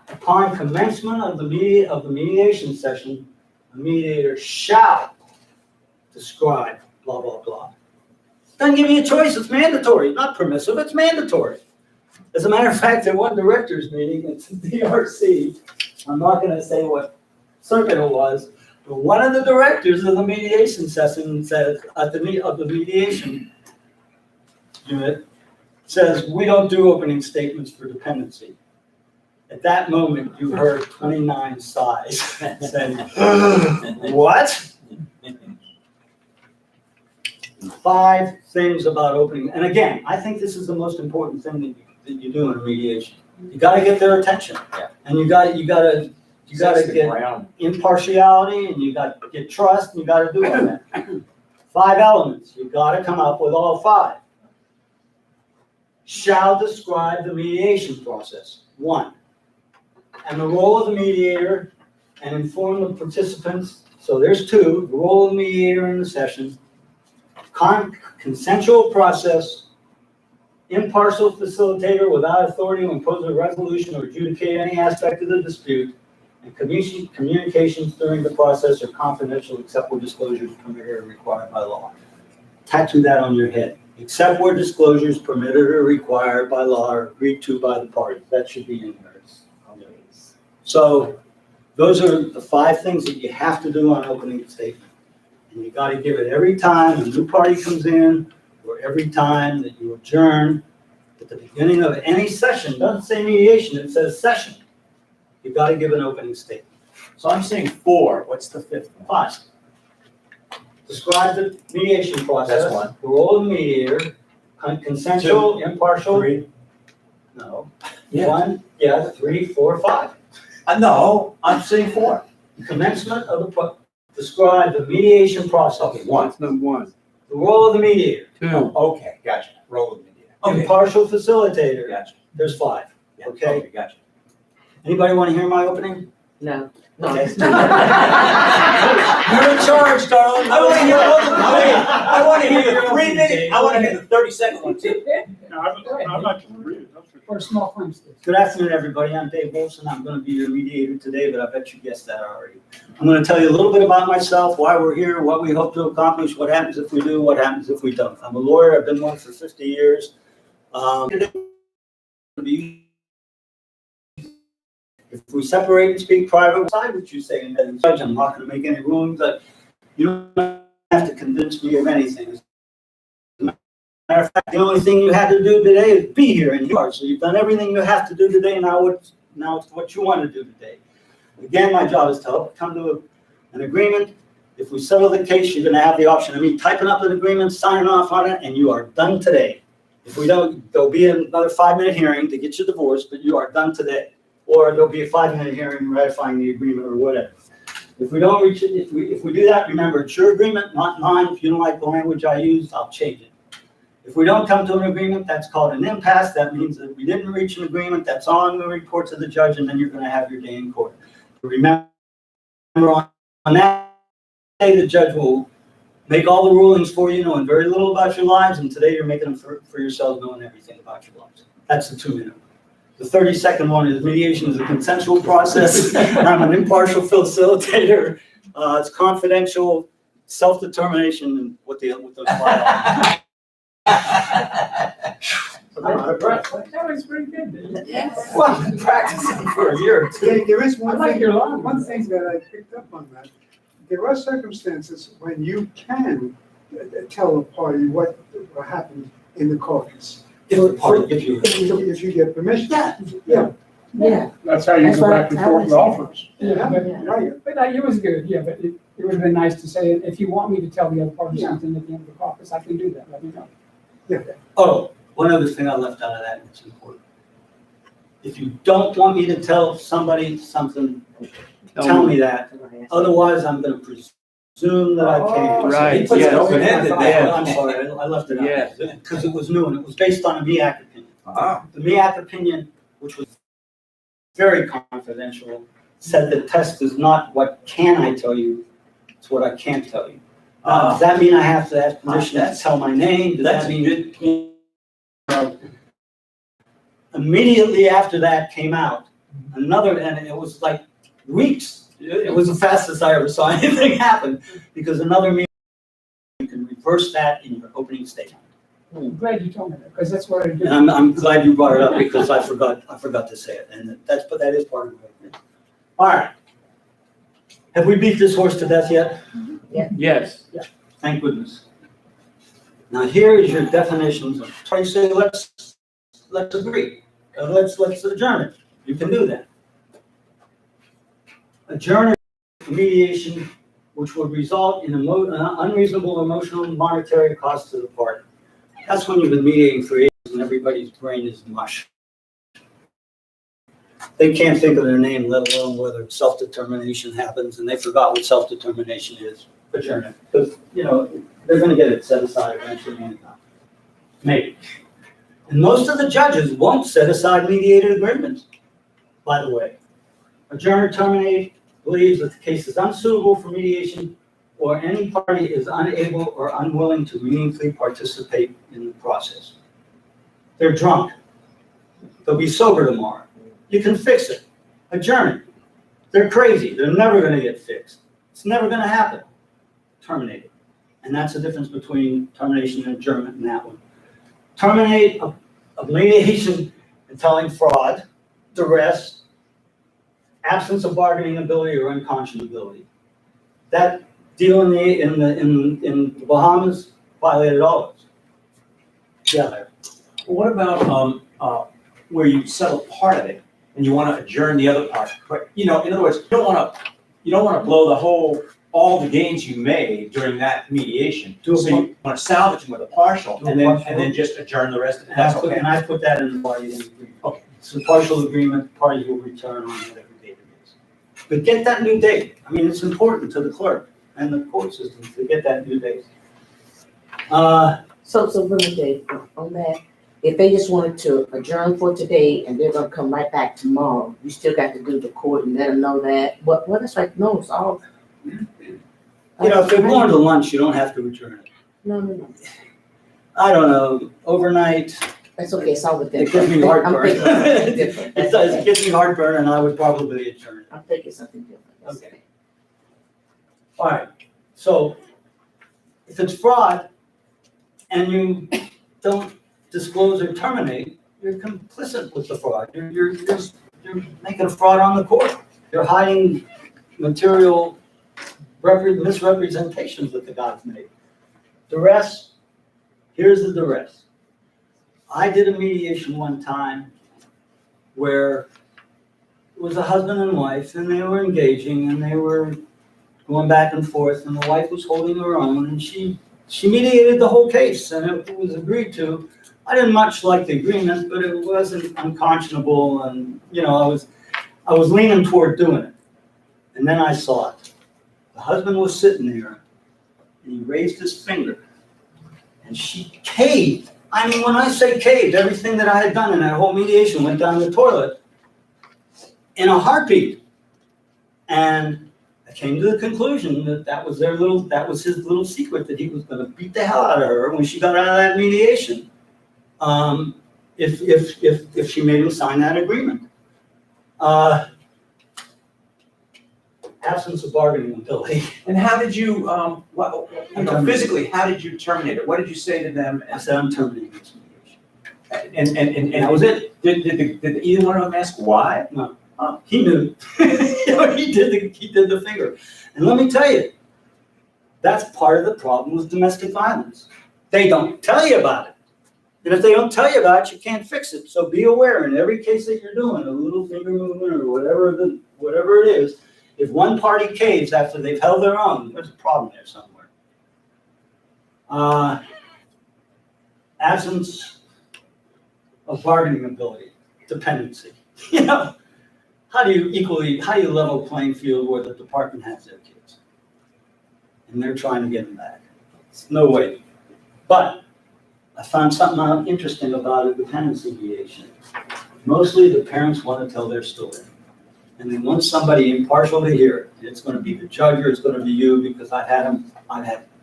Upon commencement of the mediation session, the mediator shall describe blah, blah, blah. Doesn't give you a choice, it's mandatory, not permissive, it's mandatory. As a matter of fact, at one director's meeting, it's DRC, I'm not gonna say what circuit it was, but one of the directors of the mediation session says, of the mediation unit, says, we don't do opening statements for dependency. At that moment, you heard 29 sighs saying, what? 5 things about opening, and again, I think this is the most important thing that you do in a mediation. You gotta get their attention.
Yeah.
And you gotta get impartiality, and you gotta get trust, and you gotta do all that. 5 elements, you gotta come up with all 5. Shall describe the mediation process, 1. And the role of the mediator, and inform the participants, so there's 2, the role of the mediator in the session, consensual process, impartial facilitator without authority to impose a resolution or adjudicate any aspect of the dispute, and communications during the process are confidential except where disclosures permitted or required by law. tattoo that on your head. Except where disclosures permitted or required by law or agreed to by the parties. That should be in there. So those are the 5 things that you have to do on opening statement. And you gotta give it every time a new party comes in, or every time that you adjourn. At the beginning of any session, it doesn't say mediation, it says session. You gotta give an opening statement.
So I'm saying 4, what's the 5th one?
5. Describe the mediation process.
That's 1.
The role of the mediator, consensual, impartial.
3.
No.
Yeah.
1, 3, 4, 5.
No, I'm saying 4.
Commencement of the, describe the mediation process.
Okay, 1.
That's number 1.
The role of the mediator.
2.
Okay, gotcha. Roll with Mediator. Okay,
Impartial facilitator.
gotcha.
There's 5.
Yeah,
Okay.
gotcha.
Anybody want to hear my opening?
No.
Okay.
You're in charge, darling. I want to hear both of them. I want to hear the 3 minute, I want to hear the 30-second one too.
No, I'd like to read it, that's for
For
sure.
a small claims case.
Good afternoon, everybody. I'm Dave Wilson. I'm going to be your mediator today, but I bet you guessed that already. I'm going to tell you a little bit about myself, why we're here, what we hope to accomplish, what happens if we do, what happens if we don't. I'm a lawyer. I've been one for 50 years. If we separate and speak private, decide what you say, and then judge, I'm not going to make any rulings, but you don't have to convince me of anything. As a matter of fact, the only thing you had to do today is be here, and you are. So you've done everything you have to do today. Now it's what you want to do today. Again, my job is to help come to an agreement. If we settle the case, you're going to have the option of me typing up an agreement, signing off on it, and you are done today. If we don't, there'll be another 5-minute hearing to get you divorced, but you are done today. Or there'll be a 5-minute hearing ratifying the agreement or whatever. If we don't reach it, if we do that, remember, it's your agreement, not mine. If you don't like the language I use, I'll change it. If we don't come to an agreement, that's called an impasse. That means that we didn't reach an agreement. That's on the report to the judge, and then you're going to have your day in court. Remember, on that day, the judge will make all the rulings for you, knowing very little about your lives, and today you're making them for yourselves, knowing everything about your lives. That's the 2-minute. The 30-second one is mediation is a consensual process. I'm an impartial facilitator. It's confidential, self-determination, and what those bylaws. I'm out of breath.
That was pretty good, dude.
Yes.
Well, I've been practicing for a year or two.
There is
I
one
like
thing,
your line.
one thing that I picked up on that. There are circumstances when you can tell a party what happened in the caucus.
If the party gives you.
If you get permission.
Yeah.
Yeah.
That's how you
That's
go
what
back and forth with offers.
Yeah, but,
Yeah.
Right.
but it was good, yeah, but it would have been nice to say, if you want me to tell the other party something at the end of the caucus, I can do that, let me know.
Oh, one other thing I left out of that, and it's important. If you don't want me to tell somebody something, tell me that. Otherwise, I'm going to presume that I can.
Right,
He puts it
yes.
open-ended there.
Yeah.
I'm sorry, I left it out.
Yeah.
Because it was new, and it was based on a MEAC opinion.
Ah.
The MEAC opinion, which was very confidential, said the test is not what can I tell you, it's what I can't tell you. Does that mean I have to ask permission to tell my name? Does that mean? Immediately after that came out, another, and it was like weeks. It was the fastest I ever saw anything happen, because another meeting, you can reverse that in your opening statement.
I'm glad you told me that, because that's what I do.
And I'm glad you brought it up, because I forgot to say it, and that is part of it. All right. Have we beat this horse to death yet?
Yes.
Thank goodness. Now here is your definitions of, try to say, let's agree, let's adjourn it. You can do that. Adjourn mediation, which would result in unreasonable emotional and monetary cost to the party. That's when you've been mediating for ages and everybody's brain is mush. They can't think of their name, let alone whether self-determination happens, and they forgot what self-determination is. Adjourn it, because, they're gonna get it set aside eventually anyhow. Maybe. And most of the judges won't set aside mediated agreements, by the way. Adjourn or terminate believes that the case is unsuitable for mediation, or any party is unable or unwilling to meaningfully participate in the process. They're drunk. They'll be sober tomorrow. You can fix it. Adjourn it. They're crazy. They're never going to get fixed. It's never going to happen. Terminate it. And that's the difference between termination and adjournment in that one. Terminate a mediation entailing fraud, duress, absence of bargaining ability or unconscionability. That deal in the Bahamas violated all of those. Yeah.
What about, where you settle part of it and you wanna adjourn the other part? But, in other words, you don't wanna blow the whole, all the gains you made during that mediation.
Do a
So you wanna salvage them with a partial and then just adjourn the rest of it. That's okay.
And I put that in the party agreement.
Okay.
It's a partial agreement, party will return on whatever date it is. But get that new date. I mean, it's important to the clerk and the court system to get that new date.
So really, Dave, on that, if they just wanted to adjourn for today and they're gonna come right back tomorrow, you still got to go to court and let them know that. What, that's like, no, it's all.
If they're going to lunch, you don't have to adjourn it.
No.
I don't know, overnight,
That's okay, it's all within.
it gives me
I'm
heartburn.
thinking something different.
It does, it gives me heartburn and I would probably adjourn it.
I'm thinking something different. That's
Okay. All right, so if it's fraud and you don't disclose or terminate, you're complicit with the fraud. You're making a fraud on the court. You're hiding material misrepresentations that the guy's made. Duress, here's the duress. I did a mediation one time where it was a husband and wife and they were engaging and they were going back and forth and the wife was holding her own and she mediated the whole case and it was agreed to. I didn't much like the agreement, but it wasn't unconscionable and, I was leaning toward doing it. And then I saw it. The husband was sitting there and he raised his finger and she caved. I mean, when I say caved, everything that I had done in that whole mediation went down the toilet in a heartbeat. And I came to the conclusion that that was his little secret, that he was gonna beat the hell out of her when she got out of that mediation. If she made him sign that agreement. Absence of bargaining ability.
And how did you, physically, how did you terminate it? What did you say to them?
I said, I'm terminating this mediation.
And
that was it.
Did either one of them ask why?
No. He knew. He did the finger. And let me tell you, that's part of the problem with domestic violence. They don't tell you about it. And if they don't tell you about it, you can't fix it. So be aware in every case that you're doing, a little finger movement or whatever it is, if one party caves after they've held their own, there's a problem there somewhere. Absence of bargaining ability, dependency. How do you level playing field where the department has their kids? And they're trying to get them back. It's no way. But I found something interesting about a dependency mediation. Mostly the parents want to tell their story. And they want somebody impartial to hear it. It's going to be the judge or it's going to be you, because I've had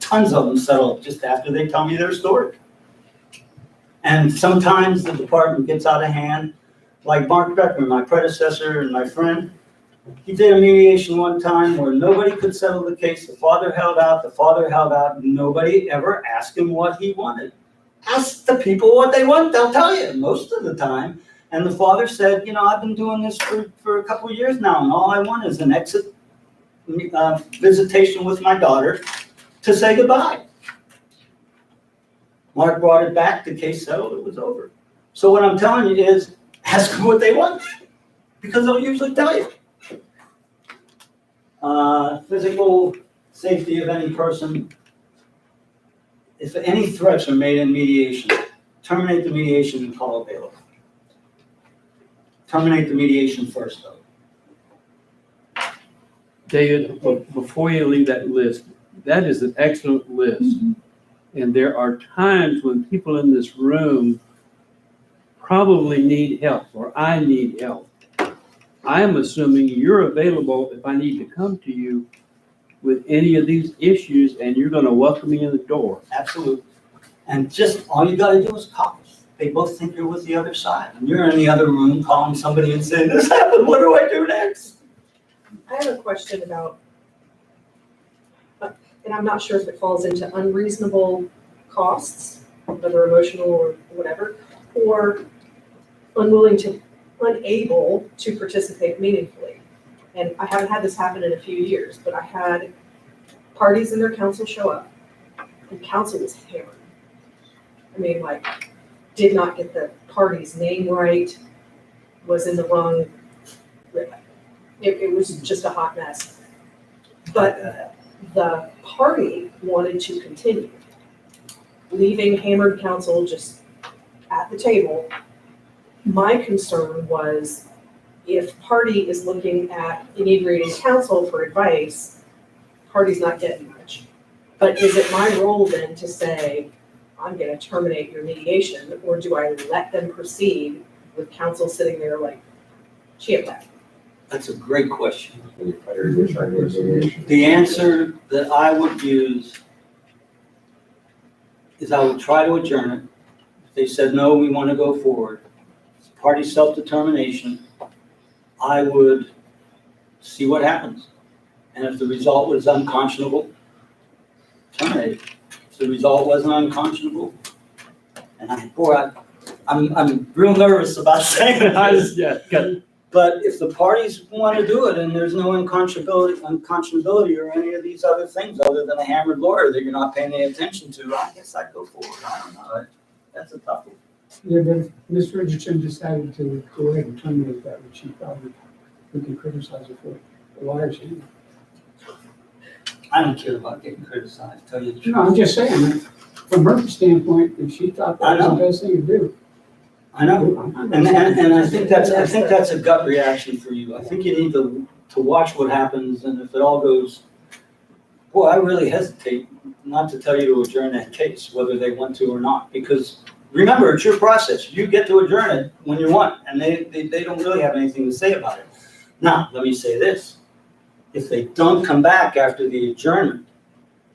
tons of them settle just after they tell me their story. And sometimes the department gets out of hand. Like Mark Beckman, my predecessor and my friend, he did a mediation one time where nobody could settle the case. The father held out, nobody ever asked him what he wanted. Ask the people what they want, they'll tell you most of the time. And the father said, I've been doing this for a couple of years now, and all I want is an exit visitation with my daughter to say goodbye. Mark brought it back, the case settled, it was over. So what I'm telling you is, ask them what they want, because they'll usually tell you. Physical safety of any person. If any threats are made in mediation, terminate the mediation and call a bailiff. Terminate the mediation first, though.
David, before you leave that list, that is an excellent list. Mm-hmm. And there are times when people in this room probably need help, or I need help. I am assuming you're available if I need to come to you with any of these issues, and you're going to welcome me in the door.
Absolutely. And just all you got to do is call. They both think you're with the other side. And you're in the other room calling somebody and saying, this happened, what do I do next?
I have a question about, and I'm not sure if it falls into unreasonable costs, whether emotional or whatever, or unable to participate meaningfully. And I haven't had this happen in a few years, but I had parties and their counsel show up, and counsel was hammered. I mean, like, did not get the party's name right, was in the wrong, it was just a hot mess. But the party wanted to continue, leaving hammered counsel just at the table. My concern was, if party is looking at inebriating counsel for advice, party's not getting much. But is it my role then to say, I'm gonna terminate your mediation, or do I let them proceed with counsel sitting there like, chiapad?
That's a great question. The answer that I would use is I would try to adjourn it. If they said, no, we want to go forward, it's party self-determination, I would see what happens. And if the result was unconscionable, terminate it. If the result wasn't unconscionable, and I'm real nervous about saying this.
Yeah, good.
But if the parties want to do it and there's no unconscionability or any of these other things other than a hammered lawyer that you're not paying any attention to, I guess I'd go forward. I don't know. That's a tough one.
Yeah, but if Ms. Richardson decided to go ahead and terminate that, which she probably, we can criticize her for the lawyer's hand.
I don't care about getting criticized, tell you the truth.
No, I'm just saying, from her standpoint, if she thought that was the best thing to do.
I know, and I think that's a gut reaction for you. I think you need to watch what happens, and if it all goes, boy, I really hesitate not to tell you to adjourn that case, whether they want to or not, because remember, it's your process. You get to adjourn it when you want, and they don't really have anything to say about it. Now, let me say this. If they don't come back after the adjournment,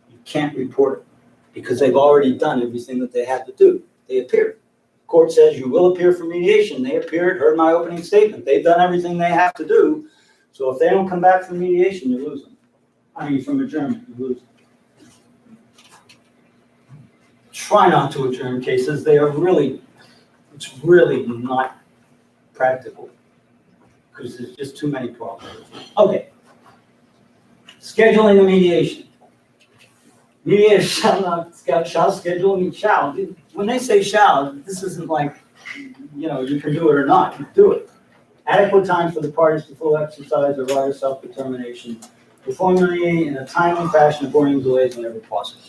you can't report it, because they've already done everything that they had to do. They appeared. Court says you will appear for mediation. They appeared, heard my opening statement. They've done everything they have to do. So if they don't come back from mediation, you lose them. I mean, from adjournment, you lose them. Try not to adjourn cases. It's really not practical because there's just too many problems. Okay. Scheduling a mediation. Mediator shall schedule, shall. When they say shall, this isn't like, you can do it or not, you do it. Adequate time for the parties to full exercise their right of self-determination, performing in a timely fashion, avoiding delays whenever possible.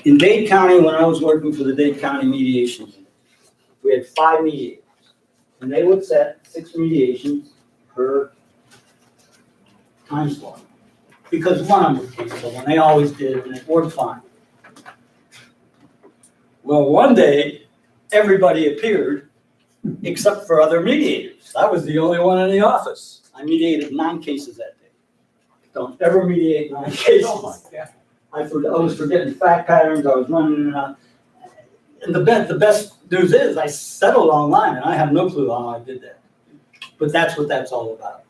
In Dade County, when I was working for the Dade County Mediation Unit, we had 5 mediators, and they would set 6 mediations per time slot. Because one of them was capable, and they always did, and it worked fine. Well, one day, everybody appeared except for other mediators. I was the only one in the office. I mediated 9 cases that day. Don't ever mediate 9 cases.
Oh my God.
I was forgetting fact patterns, I was running in and out. And the best news is I settled online, and I have no clue how I did that. But that's what that's all about.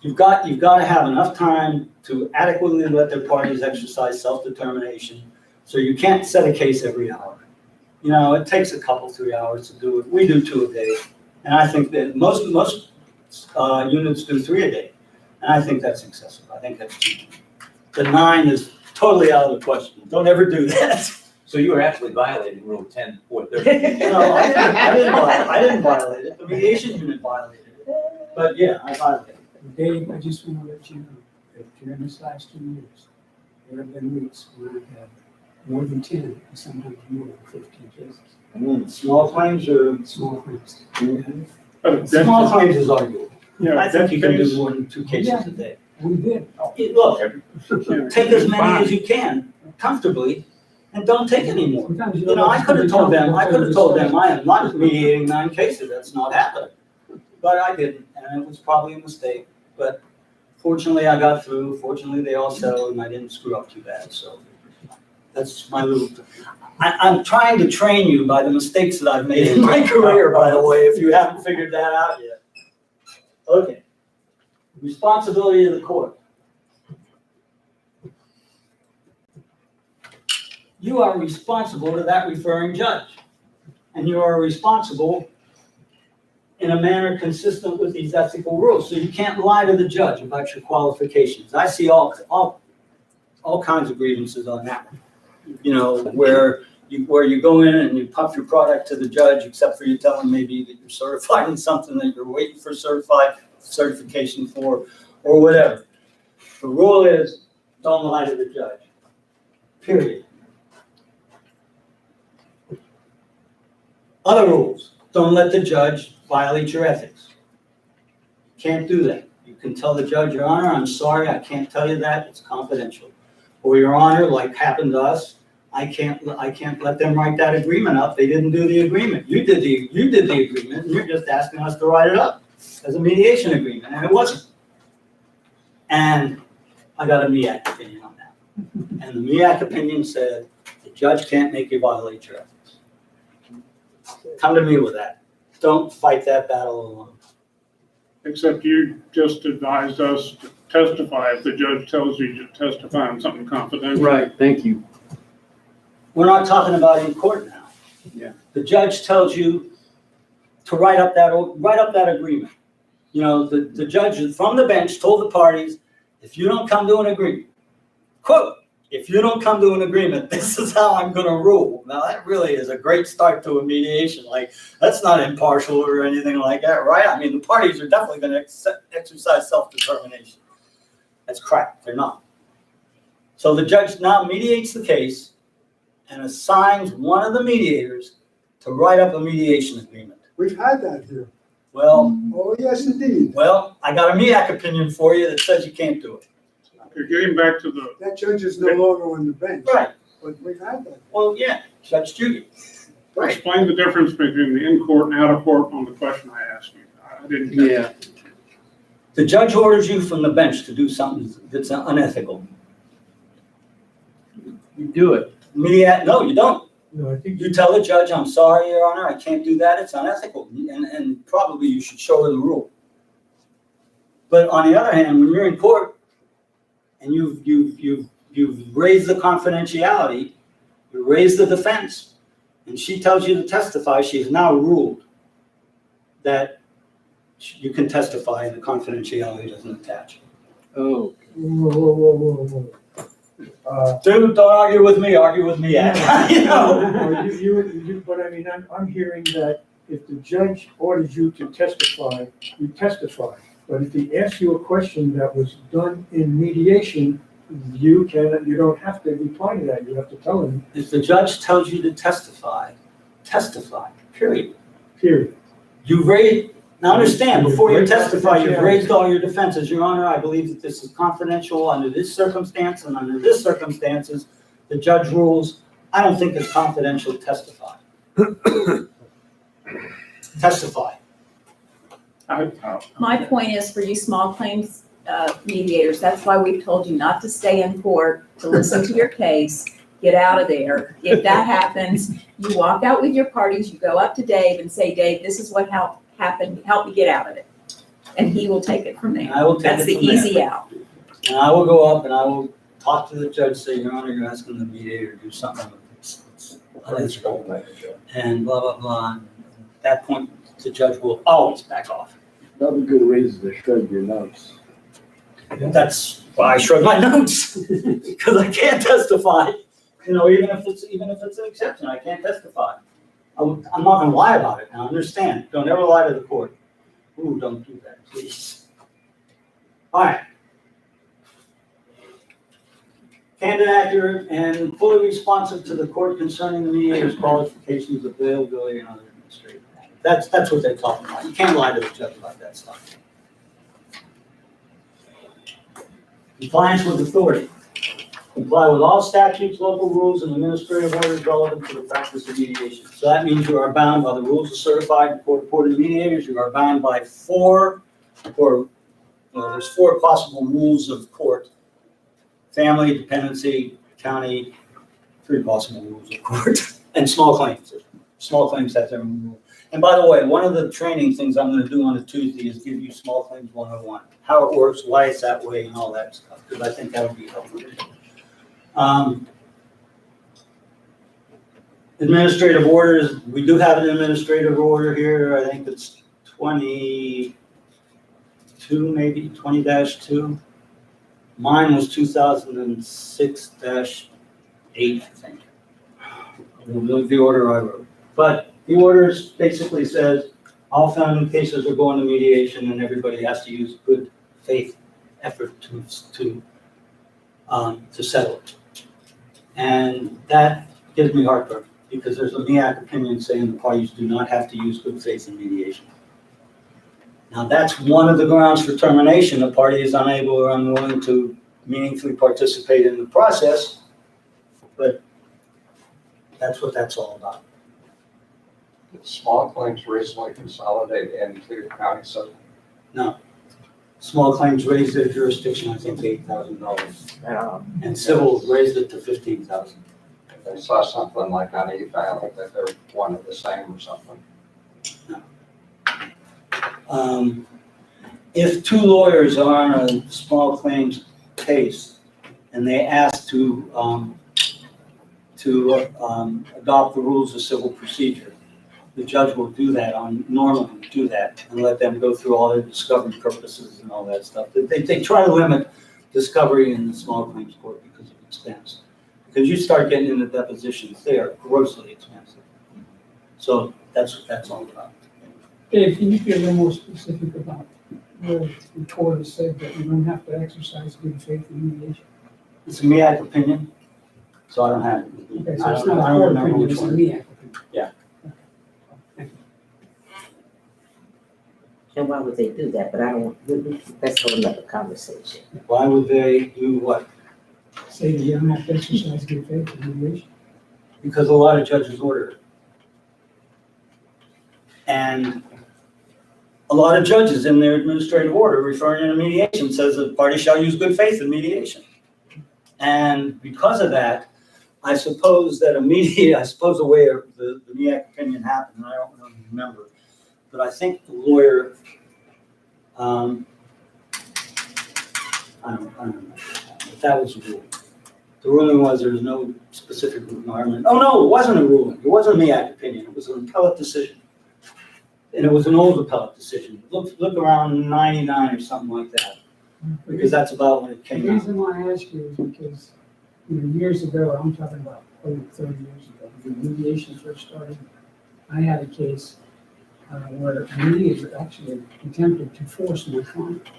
You've got to have enough time to adequately let their parties exercise self-determination. So you can't set a case every hour. It takes a couple, 3 hours to do it. We do 2 a day. And I think that most units do 3 a day. And I think that's excessive. I think that's too much. The 9 is totally out of the question. Don't ever do that.
So you were actually violating Rule 10.430.
No, I didn't violate it. The mediation unit violated it. But yeah, I violated it.
Dave, I just want to let you know that during this last 2 years, there have been weeks when I've had more than 10, and sometimes more than 15 cases.
Small claims or
Small claims.
small claims is arguable.
Yeah,
I think you can
that's-
do more than 2 cases a day.
We did.
Look, take as many as you can comfortably, and don't take any more.
Sometimes
I could have told them I am not mediating 9 cases. That's not happening. But I didn't, and it was probably a mistake. But fortunately, I got through. Fortunately, they all settled, and I didn't screw up too bad. So that's my little. I'm trying to train you by the mistakes that I've made in my career, by the way, if you haven't figured that out yet. Okay. Responsibility of the court. you are responsible to that referring judge. And you are responsible in a manner consistent with these ethical rules. So you can't lie to the judge about your qualifications. I see all kinds of grievances on that. You know, where you go in and you puff your product to the judge, except for you tell him maybe that you're certified in something that you're waiting for certification for, or whatever. The rule is, don't lie to the judge, period. Other rules, don't let the judge violate your ethics. Can't do that. You can tell the judge, Your Honor, I'm sorry, I can't tell you that, it's confidential. Or Your Honor, like happened to us, I can't let them write that agreement up, they didn't do the agreement. You did the agreement, and you're just asking us to write it up as a mediation agreement, and it wasn't. And I got a MEAC opinion on that. And the MEAC opinion said, the judge can't make you violate your ethics. Come to me with that. Don't fight that battle alone.
Except you just advised us to testify if the judge tells you to testify on something confidential.
Right, thank you.
We're not talking about in court now.
Yeah.
The judge tells you to write up that agreement. You know, the judge from the bench told the parties, if you don't come to an agreement, quote, if you don't come to an agreement, this is how I'm gonna rule. Now that really is a great start to a mediation. Like, that's not impartial or anything like that, right? I mean, the parties are definitely gonna exercise self-determination. That's crap, they're not. So the judge now mediates the case and assigns one of the mediators to write up a mediation agreement.
We've had that here.
Well,
Oh, yes, indeed.
well, I got a MEAC opinion for you that says you can't do it.
Okay, getting back to the,
That judge is no longer on the bench.
Right.
But we've had that.
Well, yeah, Judge Judy. Right.
explain the difference between the in-court and out-of-court on the question I asked you. I didn't get
Yeah,
The judge orders you from the bench to do something that's unethical.
you do it.
No, you don't.
No, I think
You tell the judge, I'm sorry, Your Honor, I can't do that, it's unethical, and probably you should show her the rule. But on the other hand, when you're in court and you've raised the confidentiality, you raised the defense, and she tells you to testify, she has now ruled that you can testify and the confidentiality doesn't attach.
Oh,
whoa.
Dude, don't argue with me, argue with me, you know?
But I mean, I'm hearing that if the judge orders you to testify, you testify. But if he asks you a question that was done in mediation, you don't have to reply to that, you have to tell him,
If the judge tells you to testify, testify, period.
period.
You've raised, now understand, before you
You've raised
testify, you've
confidentiality.
raised all your defenses. Your Honor, I believe that this is confidential under this circumstance and under this circumstances. The judge rules, I don't think it's confidential, testify. Testify.
My point is for you small claims mediators, that's why we've told you not to stay in court, to listen to your case, get out of there. If that happens, you walk out with your parties, you go up to Dave and say, Dave, this is what happened, help me get out of it. And he will take it from there.
I will take
That's
it
the
from there.
easy out.
And I will go up and I will talk to the judge, say, Your Honor, you're asking the mediator to do something that's unethical, and blah, blah, blah. And at that point, the judge will always back off.
Another good reason to shrug your notes.
That's why I shrug my notes, because I can't testify. You know, even if it's an exception, I can't testify. I'm not gonna lie about it. Now, understand, don't ever lie to the court. Ooh, don't do that, please. All right. Candid, accurate, and fully responsive to the court concerning the mediator's qualifications, availability, and other administrative matters. That's what they're talking about. You can't lie to the judge about that stuff. Compliance with authority. Comply with all statutes, local rules, and administrative orders relevant to the practice of mediation. So that means you are bound by the rules of certified court-appointed mediators. You are bound by there's four possible rules of court: family, dependency, county, 3 possible rules of court, and small claims. Small claims have their own rule. And by the way, one of the training things I'm going to do on a Tuesday is give you small claims 101, how it works, why it's that way, and all that stuff, because I think that would be helpful. Administrative orders, we do have an administrative order here, I think it's 22, maybe, 20-2. Mine was 2006-8, I think. The order I wrote. But the orders basically says, all family cases are going to mediation and everybody has to use good faith effort to settle it. And that gives me heartburn, because there's a MEAC opinion saying the parties do not have to use good faith in mediation. Now, that's one of the grounds for termination. The party is unable or unwilling to meaningfully participate in the process, but that's what that's all about.
Small claims recently consolidated into county system.
No. Small claims raised their jurisdiction, I think, $8,000. And civil raised it to $15,000.
I saw something like on e-filing that they're one of the same or something.
If two lawyers are on a small claims case and they ask to adopt the rules of civil procedure, the judge will normally do that and let them go through all their discovery purposes and all that stuff. They try to limit discovery in the small claims court because of expense. Because you start getting into depositions, they are grossly expensive. So that's what that's all about.
Dave, can you be a little more specific about where the court has said that you don't have to exercise good faith in mediation?
It's a MEAC opinion, so I don't have it.
Okay, so
I
it's
don't
not a court
remember
opinion,
which
it's a
one.
MEAC opinion.
Yeah.
And why would they do that? But I don't, let's have another conversation.
Why would they do what?
Say that you don't have to exercise good faith in mediation.
Because a lot of judges order it. And a lot of judges in their administrative order referring to mediation says that the party shall use good faith in mediation. And because of that, I suppose that a way the MEAC opinion happened, and I don't really remember, but I think the lawyer, I don't know, but that was the rule. The ruling was there's no specific requirement. Oh no, it wasn't a ruling. It wasn't a MEAC opinion. It was an appellate decision. And it was an old appellate decision. Look around 99 or something like that, because that's about when it
The
came out.
reason why I ask you is because, years ago, I'm talking about over 30 years ago, when mediation first started, I had a case where a mediator actually attempted to force my client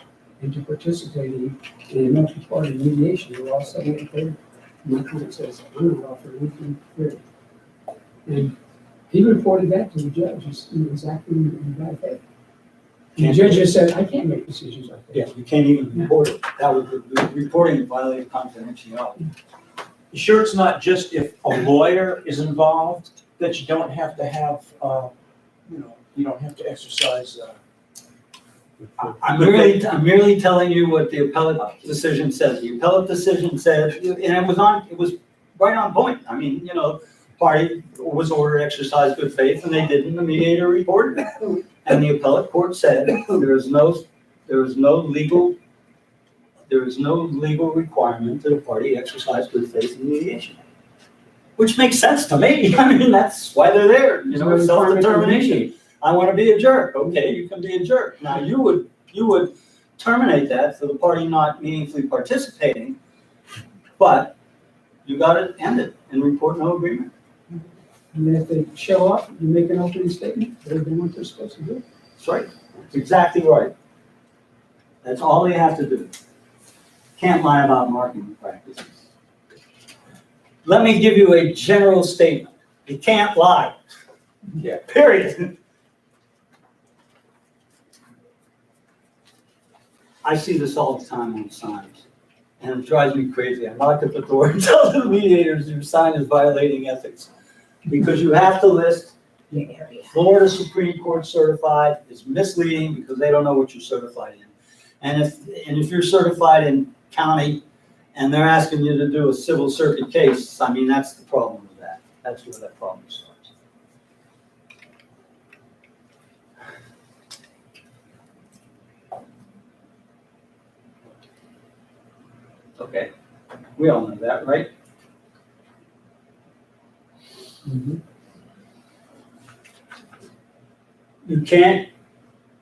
into participating in a multi-party mediation. We're all sitting in favor. My client says, I'm not offering anything here. And he reported that to the judge, exactly in bad faith. And the judge just said, I can't make decisions like that.
Yeah, you can't even report it. That would, reporting violated confidentiality.
You sure it's not just if a lawyer is involved, that you don't have to have, you don't have to exercise,
I'm merely telling you what the appellate decision says. The appellate decision said, and it was right on point. I mean, party was ordered to exercise good faith and they didn't, the mediator reported it. And the appellate court said there is no legal requirement that a party exercise good faith in mediation. Which makes sense to me. I mean, that's why they're there, self-determination. I want to be a jerk. Okay, you can be a jerk. Now you would terminate that for the party not meaningfully participating, but you got to end it and report no agreement.
And then if they show up, you make an opening statement, they're doing what they're supposed to do.
That's right. That's exactly right. That's all they have to do. Can't lie about marketing practices. Let me give you a general statement. You can't lie.
Yeah.
Period. I see this all the time on signs, and it drives me crazy. I knock at the door and tell the mediators your sign is violating ethics. Because you have to list Florida Supreme Court certified is misleading because they don't know what you're certified in. And if you're certified in county and they're asking you to do a civil circuit case, I mean, that's the problem with that. That's where that problem starts. Okay, we all know that, right?
Mm-hmm.
You can't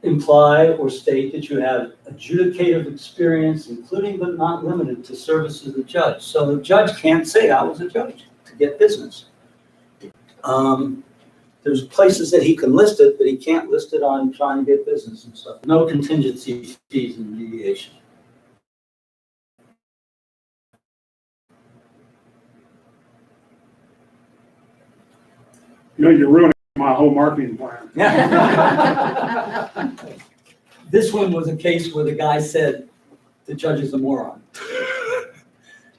imply or state that you have adjudicative experience, including but not limited to service as a judge. So the judge can't say, I was a judge to get business. There's places that he can list it, but he can't list it on trying to get business and stuff. No contingency fees in mediation.
You know, you're ruining my whole marketing plan.
This one was a case where the guy said, the judge is a moron.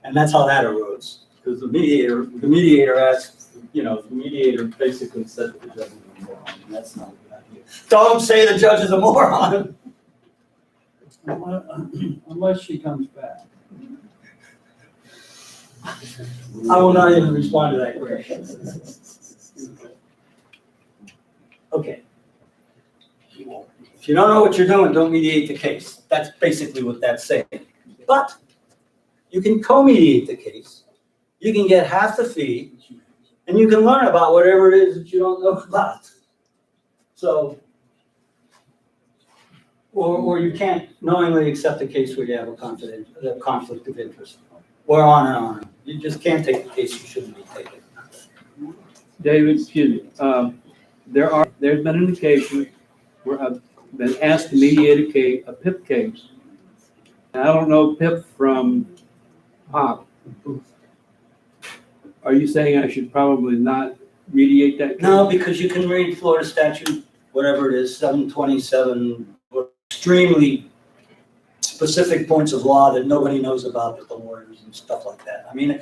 And that's how that arose, because the mediator asked, the mediator basically said that the judge is a moron, and that's not a good idea. Don't say the judge is a moron.
Unless she comes back.
I will not even respond to that question. Okay. If you don't know what you're doing, don't mediate the case. That's basically what that's saying. But you can co-mediate the case. You can get half the fee, and you can learn about whatever it is that you don't know about. So, or you can't knowingly accept a case where you have a conflict of interest, or on and on. You just can't take the case you shouldn't be taking.
David, excuse me. There's been an occasion where I've been asked to mediate a PIP case. And I don't know PIP from POP. Are you saying I should probably not mediate that case?
No, because you can read Florida statute, whatever it is, 727, extremely specific points of law that nobody knows about but the lawyers and stuff like that. I mean,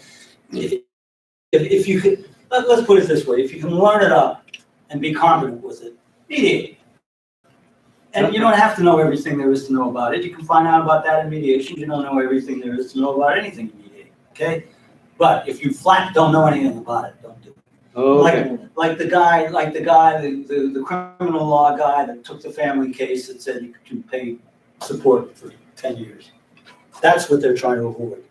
if you could, let's put it this way, if you can learn it up and be competent with it, mediate. And you don't have to know everything there is to know about it. You can find out about that in mediation. You don't know everything there is to know about anything in mediation, okay? But if you flat don't know anything about it, don't do it.
Okay.
Like the criminal law guy that took the family case and said you could pay support for 10 years. That's what they're trying to avoid.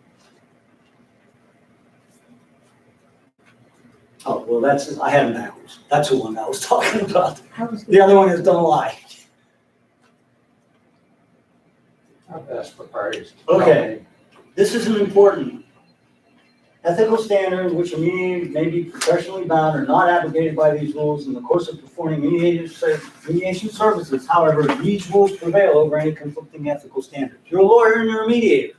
Oh, well, I had him backwards. That's the one I was talking about. The other one is don't lie.
I've asked the parties.
Okay, this is an important ethical standard in which a mediator may be professionally bound or not abrogated by these rules in the course of performing mediation services. However, these rules prevail over any conflicting ethical standards. You're a lawyer and you're a mediator.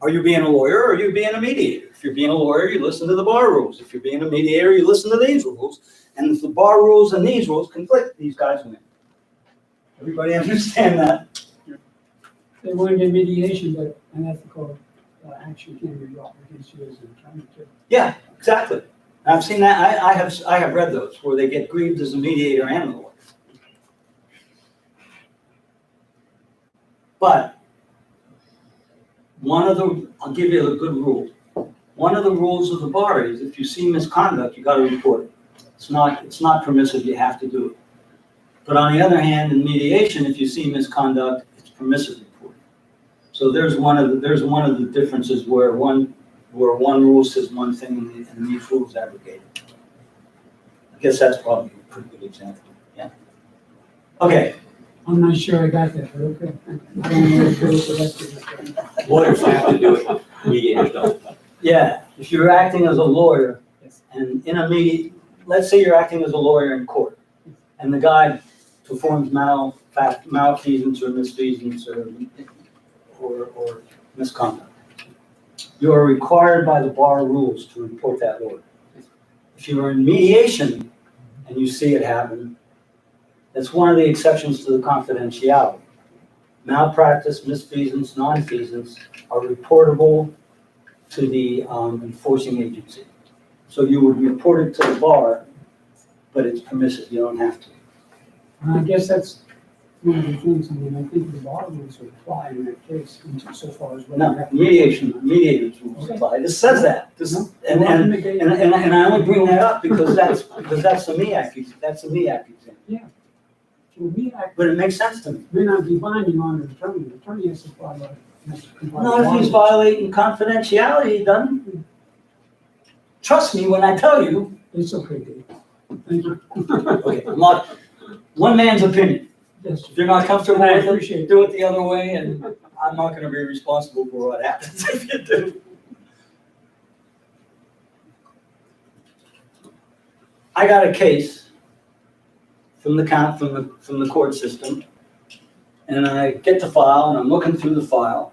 Are you being a lawyer or are you being a mediator? If you're being a lawyer, you listen to the bar rules. If you're being a mediator, you listen to these rules. And if the bar rules and these rules conflict, these guys win. Everybody understand that?
They want to get mediation, but an ethical action can be brought against you as an attorney too.
Yeah, exactly. I've seen that. I have read those where they get grieved as a mediator and a lawyer. But I'll give you a good rule. One of the rules of the bar is if you see misconduct, you got to report it. It's not permissive. You have to do it. But on the other hand, in mediation, if you see misconduct, it's permissive reporting. So there's one of the differences where one rule says one thing and these rules abrogate it. I guess that's probably a pretty good example. Yeah. Okay.
I'm not sure I got that, but okay. I don't know if the rest of it.
Lawyers have to do it, mediators don't.
Yeah, if you're acting as a lawyer and let's say you're acting as a lawyer in court and the guy performs malfeasance or misfeasance or misconduct. You are required by the bar rules to report that lawyer. If you are in mediation and you see it happen, that's one of the exceptions to the confidentiality. Malpractice, misfeasance, nonfeasance are reportable to the enforcing agency. So you would report it to the bar, but it's permissive, you don't have to.
I guess that's one of the things, I think the bar rules would apply in that case, so far as.
No, mediators rules apply. This says that. And I only bring that up because that's a MEAC example.
Yeah. Well,
But it makes sense to me.
may not be binding on the attorney. The attorney has to comply.
Not if he's violating confidentiality, he doesn't. Trust me when I tell you.
It's okay, Dave. Thank you.
Okay, one man's opinion.
Yes.
If you're not comfortable
I
with it,
appreciate
do it the other way, and I'm not gonna be responsible for what happens if you do. I got a case from the court system, and I get the file, and I'm looking through the file,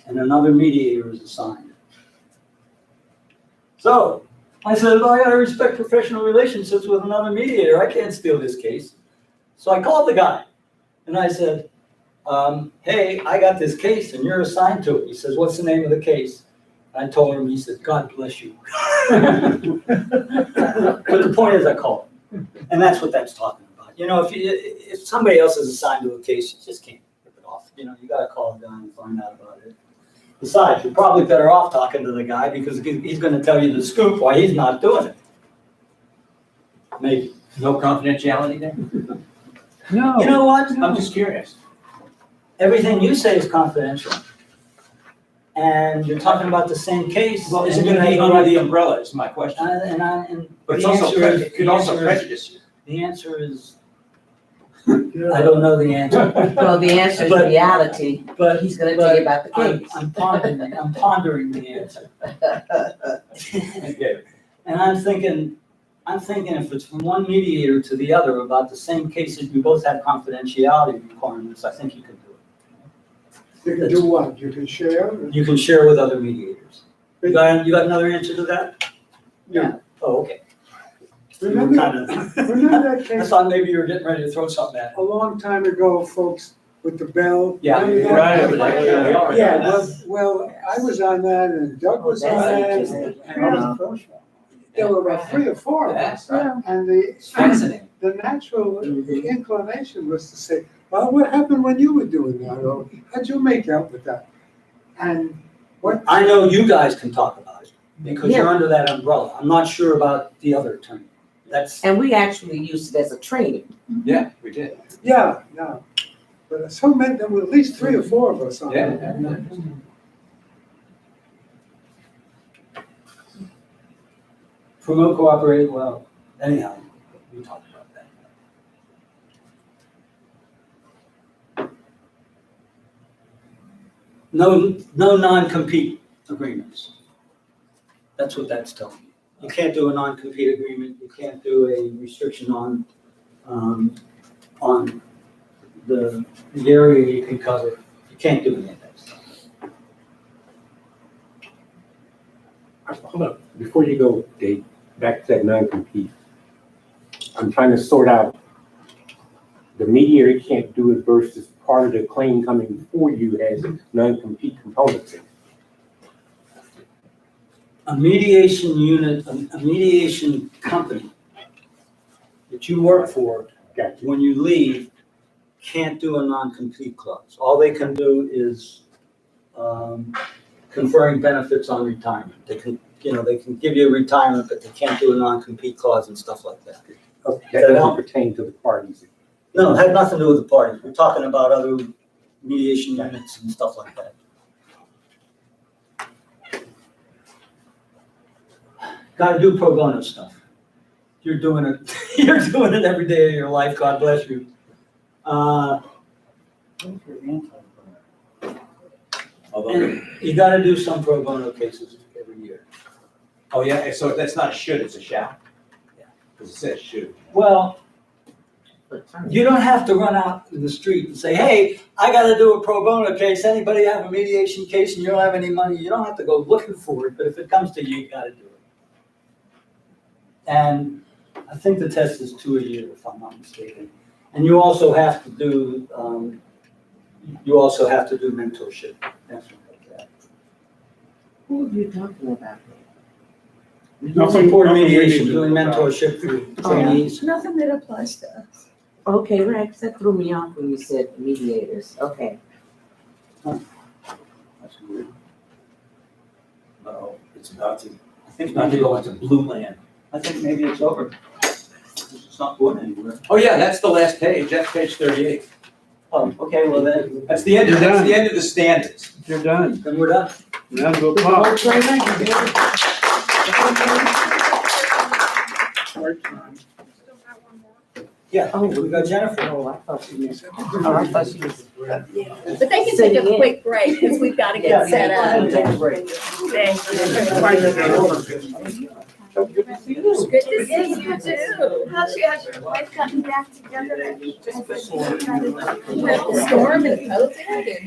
and another mediator is assigned. So, I said, well, I gotta respect professional relationships with another mediator, I can't steal this case. So I called the guy, and I said, hey, I got this case, and you're assigned to it. He says, what's the name of the case? I told him, he said, God bless you. But the point is, I called him, and that's what that's talking about. You know, if somebody else is assigned to a case, you just can't rip it off. You know, you gotta call the guy and find out about it. Besides, you're probably better off talking to the guy because he's gonna tell you the scoop why he's not doing it. Maybe.
No confidentiality there?
No.
You know what?
I'm just curious.
Everything you say is confidential. And you're talking about the same case.
Well,
and
isn't
you
it
have
under
right-
the umbrella is my question.
And
But it's
the
also,
answer is-
it could also prejudice you.
The answer is, I don't know the answer.
Well, the answer is
But-
reality.
But
He's gonna tell you about the case.
I'm pondering the answer.
Okay.
And I'm thinking if it's from one mediator to the other about the same cases, you both have confidentiality requirements, I think you can do it.
You can do what? You can share?
You can share with other mediators. You got another answer to that?
Yeah.
Oh, okay. You were
Remember,
kinda-
remember that
I
case
thought maybe you were getting ready to throw something at
a long time ago, folks, with the bell?
Yeah,
Remember that?
right.
Yeah, well, I was on that and Doug was on that. And there were about 3 or 4 of us.
Yeah.
And
Fascinating.
the natural inclination was to say, well, what happened when you were doing that? Or how'd you make out with that? And what,
I know you guys can talk about it, because you're under that umbrella. I'm not sure about the other attorney. That's,
And we actually used it as a training.
Yeah, we did.
yeah. But so many, there were at least 3 or 4 of us on
Yeah.
that.
promote cooperative, well, anyhow, we talked about that. No non-compete agreements. That's what that's telling you. You can't do a non-compete agreement, you can't do a restriction on the area you can cover. You can't do any of that stuff.
Hold up, before you go, Dave, back to that non-compete. I'm trying to sort out the mediator can't do it versus part of the claim coming before you has non-compete components in it.
A mediation unit, a mediation company that you work for,
Gotcha.
when you leave, can't do a non-compete clause. All they can do is conferring benefits on retirement. They can, they can give you a retirement, but they can't do a non-compete clause and stuff like that.
Okay, that doesn't pertain to the parties.
No, it had nothing to do with the parties. We're talking about other mediation units and stuff like that. Gotta do pro bono stuff. You're doing it, you're doing it every day of your life, God bless you. And you gotta do some pro bono cases every year.
Oh, yeah, so that's not a should, it's a shall? Yeah. Because it says should.
Well, you don't have to run out in the street and say, hey, I gotta do a pro bono case. Anybody have a mediation case and you don't have any money? You don't have to go looking for it, but if it comes to you, you gotta do it. And I think the test is 2 a year, if I'm not mistaken. And you also have to do, mentorship, things like that.
Who are you talking about?
Nothing for mediation, doing mentorship for trainees.
Nothing that applies to us.
Okay, Rex, that threw me off when you said mediators. Okay.
That's weird. Uh-oh, it's about to, I think it's about to go into blue land. I think maybe it's over. It's not going anywhere.
Oh, yeah, that's the last page, that's page 38.
Oh, okay, well then,
That's the end, that's the end of the standards.
You're done.
then we're done.
Now go pop.
Yeah, we got Jennifer.
Oh, I thought she was. Oh, I thought she was.
But they can take a quick break because we've got to get set up.
Take a break.
Thank you. Good to see you too.
How's your wife gotten back together?
With the storm and COVID.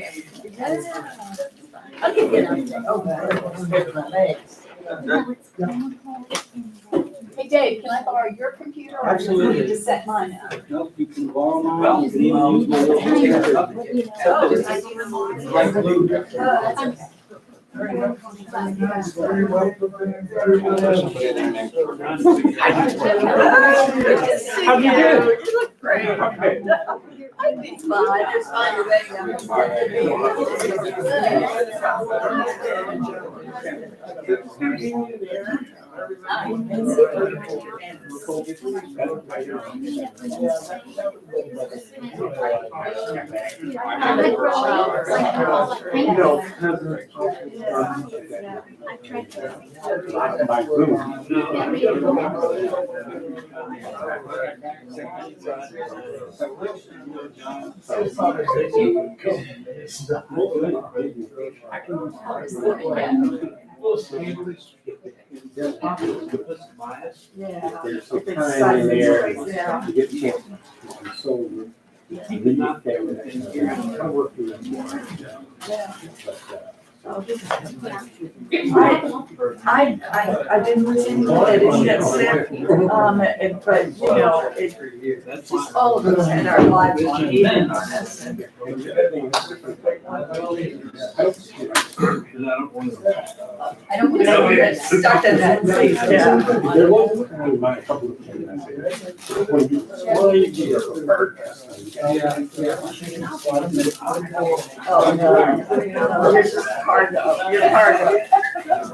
I'll give you an update. Hey Dave, can I borrow your computer or do you need to set mine up?
No, you can borrow mine, you can even use my little computer. Like blue.
How'd you do?
You look great. I'd be fine, just find your way
There's some time in there to get a chance to console you. You're not there with that. I work through
I didn't listen to it, it gets sick, but, you know, it's just all of us had our lives on even on this.
I don't want to get stuck in that place.
There was a couple of things I said. When you
Oh, no. It's just hard though, you're hard.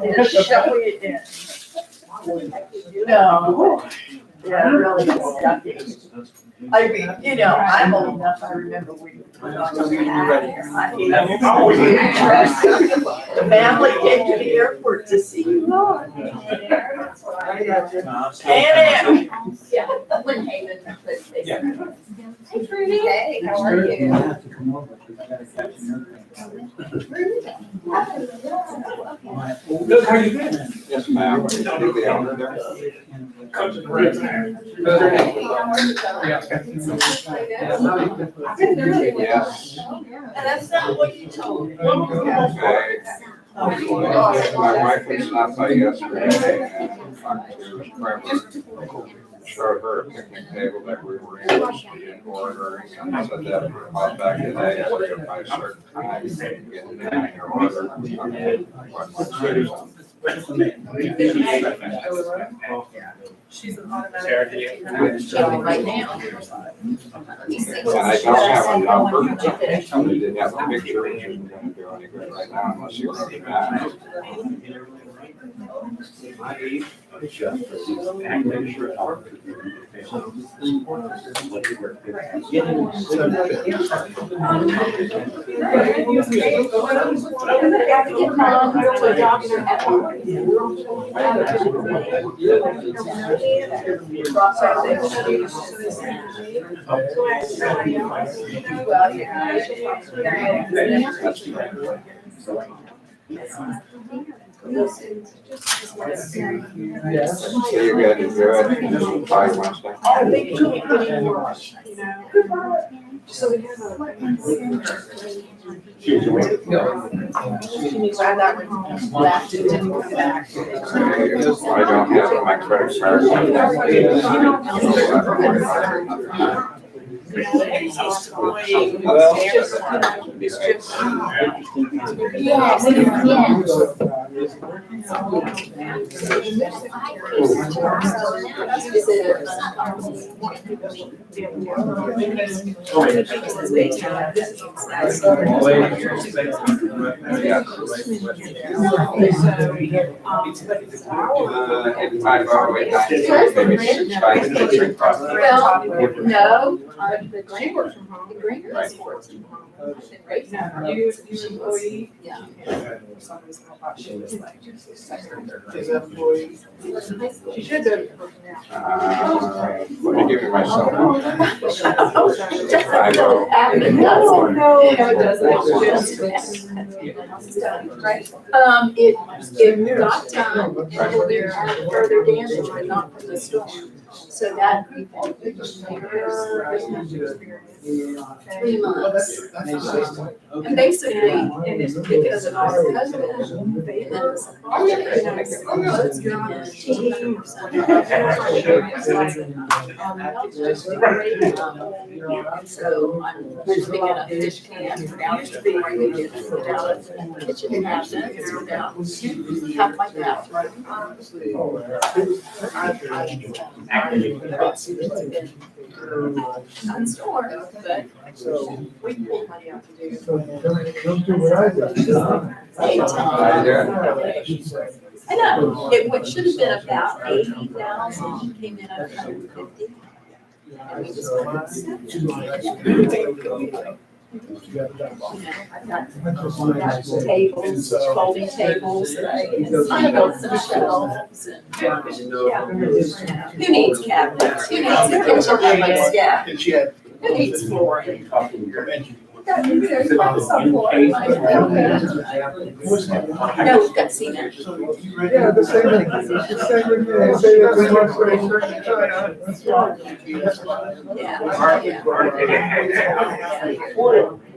It's showing it in. No. Yeah, really stuck it. I mean, you know, I'm old enough, I remember when you put on the hat. The family came to the airport to see you on. And
Yeah, Lynn Haven. Hey Trudy. Hey, how are you?
Good, how you doing?
Yes, ma'am. Yes.
And that's not what you told me.
Okay. My wife had stopped by yesterday and talked to Trevor, showed her a picnic table that we were interested in ordering, and I said that would come back today, I said by a certain time, you can get it in your order.
She's an automatic.
Right now.
And I don't have a number, they didn't have a picture, which isn't gonna do any good right now unless you run it back.
Yes.
So you got to do it, this will probably Wednesday.
I think you can't put any more on, you know. So we have a. She needs to add that one back to back.
I don't have my credit card.
Well, no,
The grant works from home.
The grant is 14. Right now.
You employee?
Yeah.
For some reason, I thought she was like.
Is that employee?
She should go to personnel.
Let me give you my cell phone.
I
No, no, it doesn't.
Right. It got done, and there are further damage, but not from the storm. So that, 3 months. And basically, and it's because of our husband, they live so I'm putting in a fish can down to the where they get it out of the kitchen cabinet, it's down half my bathroom. Not storm, but
We pulled money out to do.
Don't do what I do.
I know, it should have been about 80,000, came in at 150. And we just went I've got tables, folding tables, and some shelves, and who needs cabinets? Who needs a kitchen limits? Yeah,
And she had.
who needs flooring?
No,
we've got cement.
Yeah, the same thing. The same with me. They say that we want to put a certain China. That's right.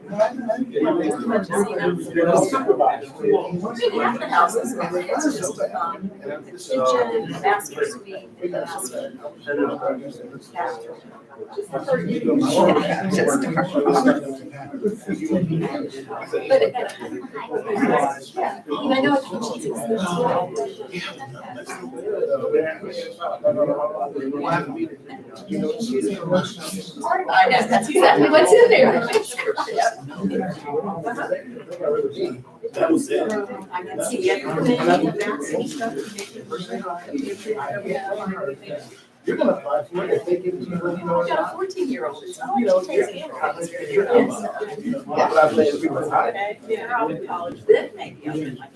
Half the houses, it's just, the kitchen, the master suite, and the master. But, I know I know, that's exactly what's in there.
That was it.
I can see everything.
You're gonna apply for it if they give it to you, you know.
I've got a 14-year-old. It's always takes care
They're out of college.
Then maybe I'll get my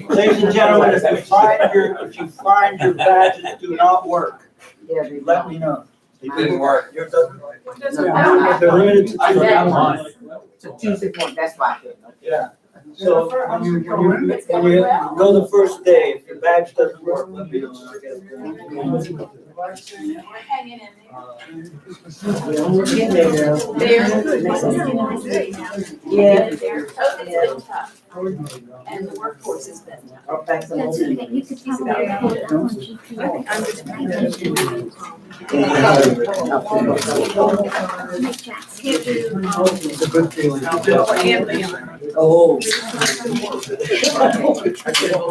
Ladies and gentlemen, if you find your badges do not work, let me know.
It didn't work.
You're
matter.
limited to
I got
mine.
It's a Tuesday point, that's why.
Yeah. So when you go the first day, if your badge doesn't work, let me know.
hanging in
Yeah.
COVID's been tough, and the workforce has been tough.
That's okay.
You could tell me.
It's a good feeling.
Oh.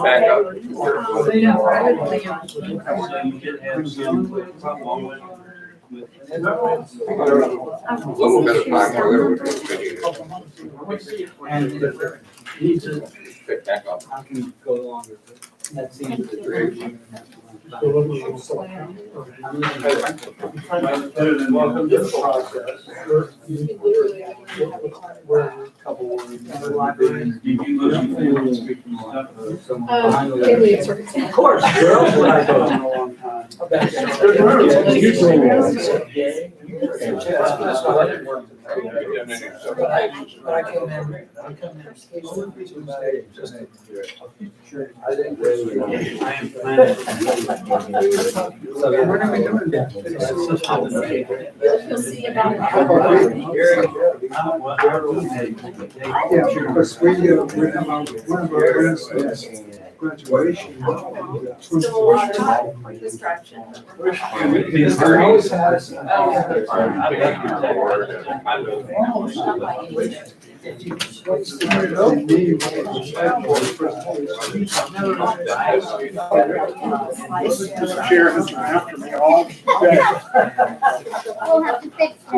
Back up. A little bit of time more than we could.
And need to,
Pick back up.
I can go longer. That seems to be.
Welcome to the process.
We're a couple
Of course.
Girls, what I don't know a long time.
Okay.
That's why I didn't work today. But I came in Tuesday, just to. I didn't really.
I am planning.
So when are we doing that?
You'll see about
Yeah, because we have one of our grandsons graduation.
still a lot of distraction.
I always has.
This chair has been after me all day.
We'll have to fix that.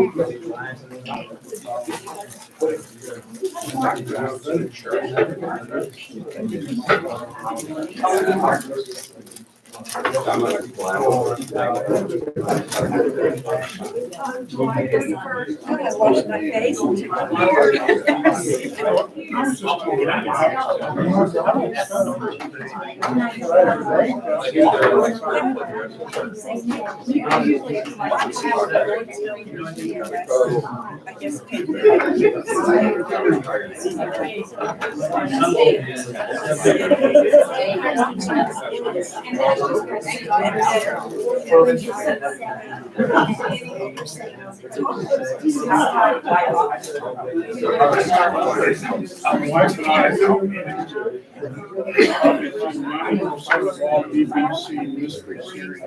I gotta wash my face and take my Usually it's like I guess.
My wife and I BBC mystery series.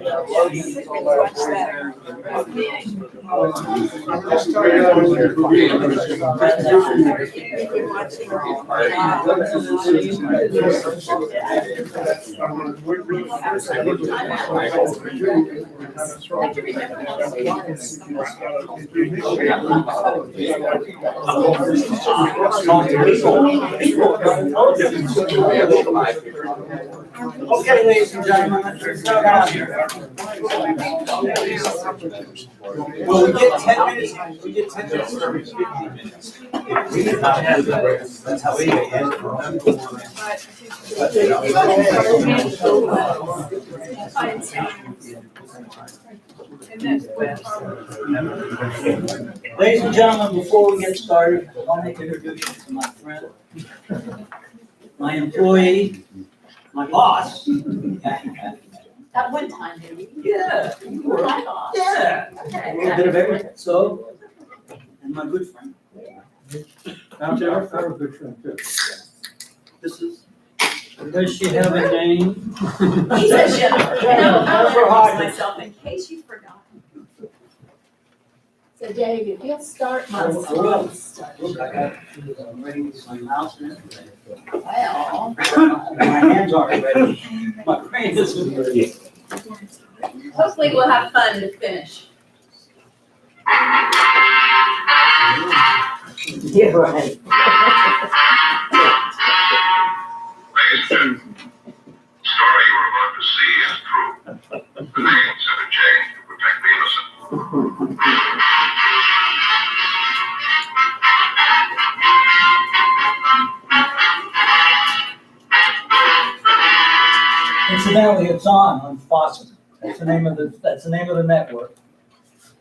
Okay, ladies and gentlemen, let's go down here. Well, we get 10 minutes, we get 10 minutes for every 15 minutes. If we did not have that, that's how we end. Ladies and gentlemen, before we get started, I want to introduce you to my friend, my employee, my boss.
At one time, maybe.
Yeah.
You were my boss.
Yeah. A little bit of everything, so, and my good friend.
I'm Jennifer, a good friend too.
This is, does she have a name?
He says Jennifer. No, I'll introduce myself in case you've forgotten. So Dave, if you'll start my.
Look, I got ready to sign house and everything.
Well.
My hands aren't ready. My brain isn't ready.
Hopefully we'll have fun to finish.
Yeah, right.
Story you are about to see is true. The names have changed to protect the innocent.
Incidentally, it's on Fawcett. That's the name of the network.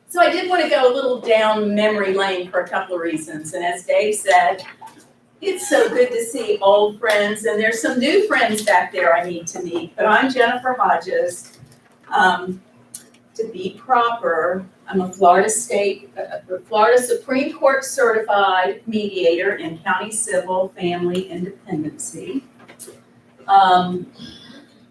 So I did want to go a little down memory lane for a couple of reasons. And as Dave said, it's so good to see old friends, and there's some new friends back there I need to meet. But I'm Jennifer Hodges. To be proper, I'm a Florida Supreme Court certified mediator in county civil, family, and dependency.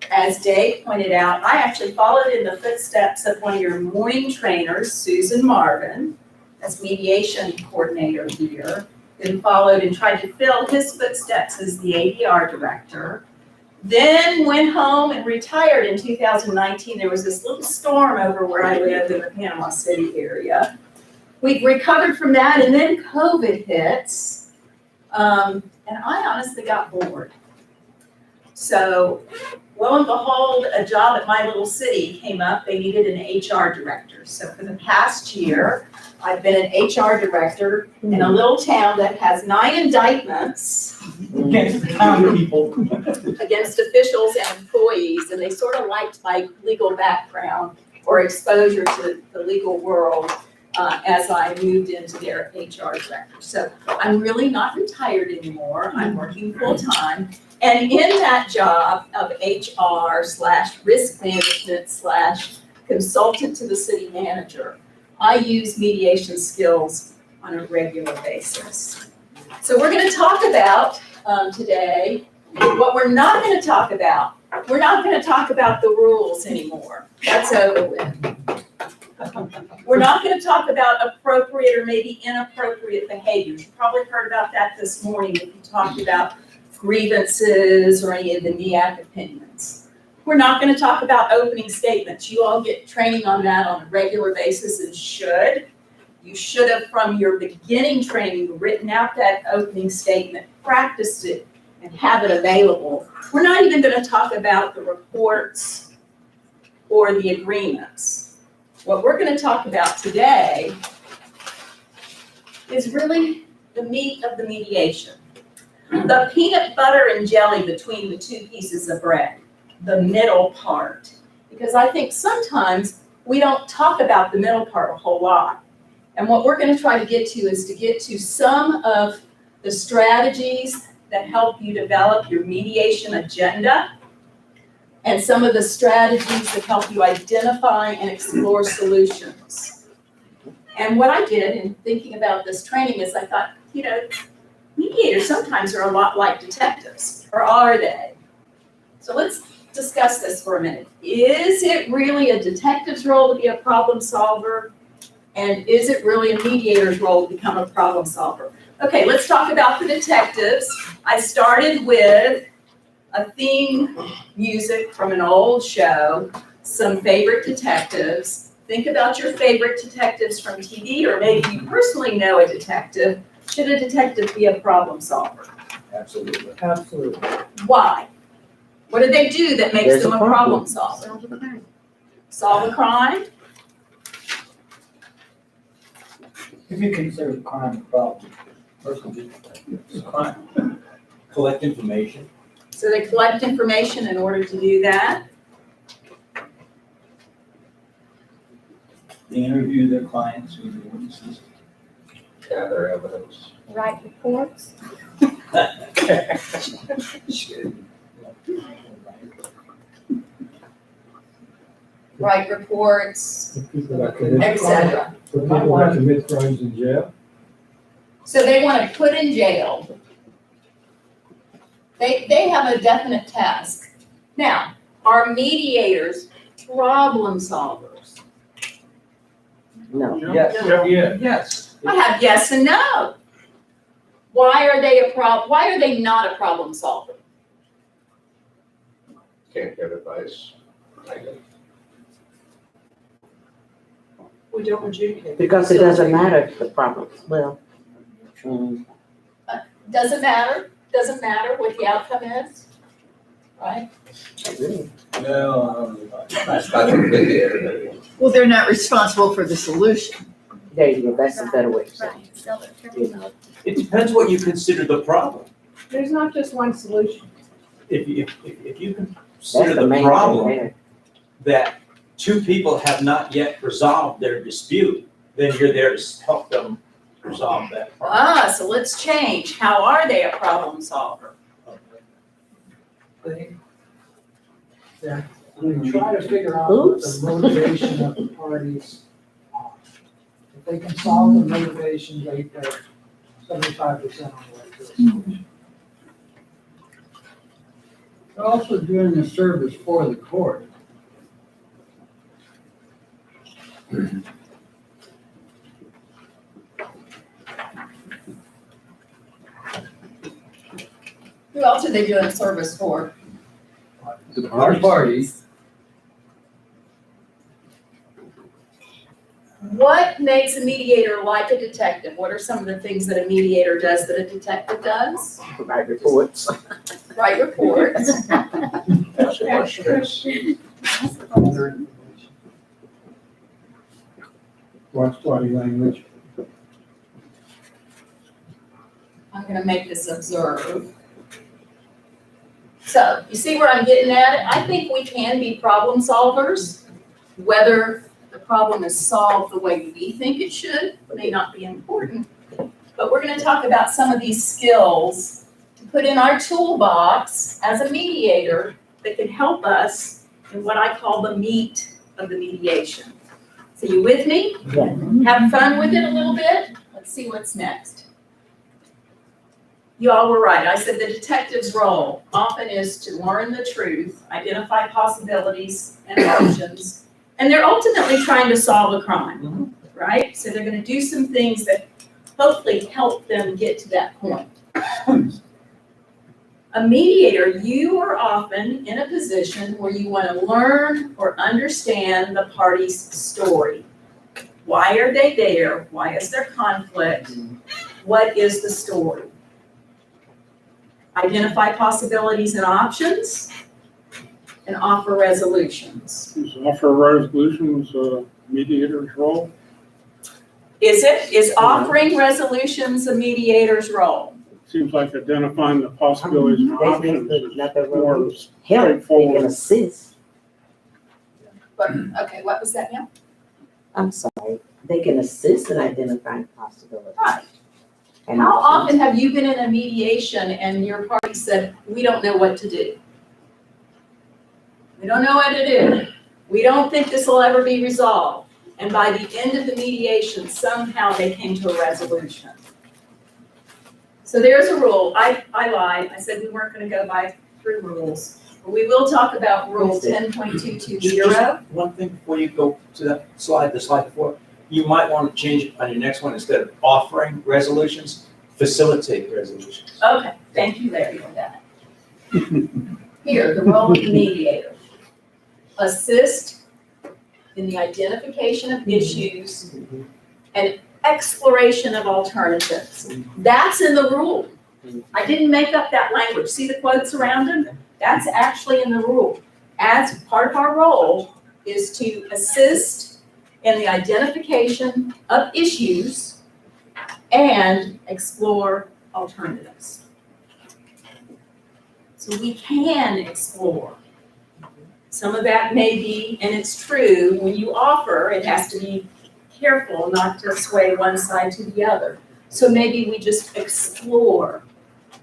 As Dave pointed out, I actually followed in the footsteps of one of your morning trainers, Susan Marvin, as mediation coordinator here. Then followed and tried to fill his footsteps as the ADR director. Then went home and retired in 2019. There was this little storm over where I lived in the Panama City area. We've recovered from that, and then COVID hits. And I honestly got bored. So lo and behold, a job at my little city came up. They needed an HR director. So for the past year, I've been an HR director in a little town that has 9 indictments
Against the town people.
against officials and employees, and they sort of liked my legal background or exposure to the legal world. as I moved into their HR director. So I'm really not retired anymore. I'm working full-time. And in that job of HR/risk management/consultant to the city manager, I use mediation skills on a regular basis. So we're going to talk about today what we're not going to talk about. We're not going to talk about the rules anymore. That's over with. We're not going to talk about appropriate or maybe inappropriate behaviors. You probably heard about that this morning if you talked about grievances or any of the NEAC opinions. We're not going to talk about opening statements. You all get training on that on a regular basis and should. You should have, from your beginning training, written out that opening statement, practiced it, and have it available. We're not even going to talk about the reports or the agreements. What we're going to talk about today is really the meat of the mediation. The peanut butter and jelly between the two pieces of bread, the middle part. Because I think sometimes we don't talk about the middle part a whole lot. And what we're going to try to get to is to get to some of the strategies that help you develop your mediation agenda and some of the strategies that help you identify and explore solutions. And what I did in thinking about this training is I thought, you know, mediators sometimes are a lot like detectives, or are they? So let's discuss this for a minute. Is it really a detective's role to be a problem solver? And is it really a mediator's role to become a problem solver? Okay, let's talk about the detectives. I started with a theme music from an old show, some favorite detectives. Think about your favorite detectives from TV, or maybe you personally know a detective. Should a detective be a problem solver?
Absolutely.
Absolutely.
Why? What do they do that makes them a problem solver? Solve a crime?
If you consider crime a problem, personally, it's a crime.
Collect information.
So they collect information in order to do that.
They interview their clients or their witnesses.
Gather evidence.
Write reports. Write reports,
For people that commit
etc.
For people that commit crimes in jail.
So they want to put in jail. They have a definite task. Now, are mediators problem solvers?
No.
Yes. Yeah.
Yes.
I have yes and no. Why are they not a problem solver?
Can't give advice. I do.
We don't adjudicate.
Because it doesn't matter the problems, well.
Doesn't matter what the outcome is, right?
No,
That's not the mediator.
Well, they're not responsible for the solution.
There you go, that's a better way to say it.
It depends what you consider the problem.
There's not just one solution.
If you
That's
consider
the
the
main
problem
thing there.
that two people have not yet resolved their dispute, then you're there to help them resolve that problem.
So let's change. How are they a problem solver?
Yeah, we try to figure out what the motivation of the parties are. If they can solve the motivation, they're 75% on the way to a solution. They're also doing a service for the court.
Who else are they doing a service for?
The parties.
What makes a mediator like a detective? What are some of the things that a mediator does that a detective does?
Write reports.
Write reports.
Watch body language.
I'm gonna make this observe. So, you see where I'm getting at it? I think we can be problem solvers, whether the problem is solved the way we think it should, may not be important. But we're gonna talk about some of these skills to put in our toolbox as a mediator that can help us in what I call the meat of the mediation. So you with me? Have fun with it a little bit? Let's see what's next. You all were right. I said the detective's role often is to learn the truth, identify possibilities and options, and they're ultimately trying to solve a crime, right? So they're gonna do some things that hopefully help them get to that point. A mediator, you are often in a position where you want to learn or understand the party's story. Why are they there? Why is there conflict? What is the story? Identify possibilities and options, and offer resolutions.
Is offer resolutions a mediator's role?
Is offering resolutions a mediator's role?
Seems like identifying the possibilities and options is more
Help, they
straightforward.
can assist.
But, okay, what was that now?
I'm sorry, they can assist in identifying possibilities.
Right.
And
How
options.
often have you been in a mediation and your party said, we don't know what to do? We don't know what to do. We don't think this will ever be resolved. And by the end of the mediation, somehow they came to a resolution. So there's a rule. I lied. I said we weren't going to go by 3 rules. But we will talk about rule 10.220.
One thing before you go to that slide, the slide before, you might want to change it on your next one, instead of offering resolutions, facilitate resolutions.
Okay, thank you, Larry, for that. Here, the role of the mediator. Assist in the identification of issues and exploration of alternatives. That's in the rule. I didn't make up that language. See the quotes around them? That's actually in the rule. As part of our role is to assist in the identification of issues and explore alternatives. So we can explore. Some of that may be, and it's true, when you offer, it has to be careful not to sway one side to the other. So maybe we just explore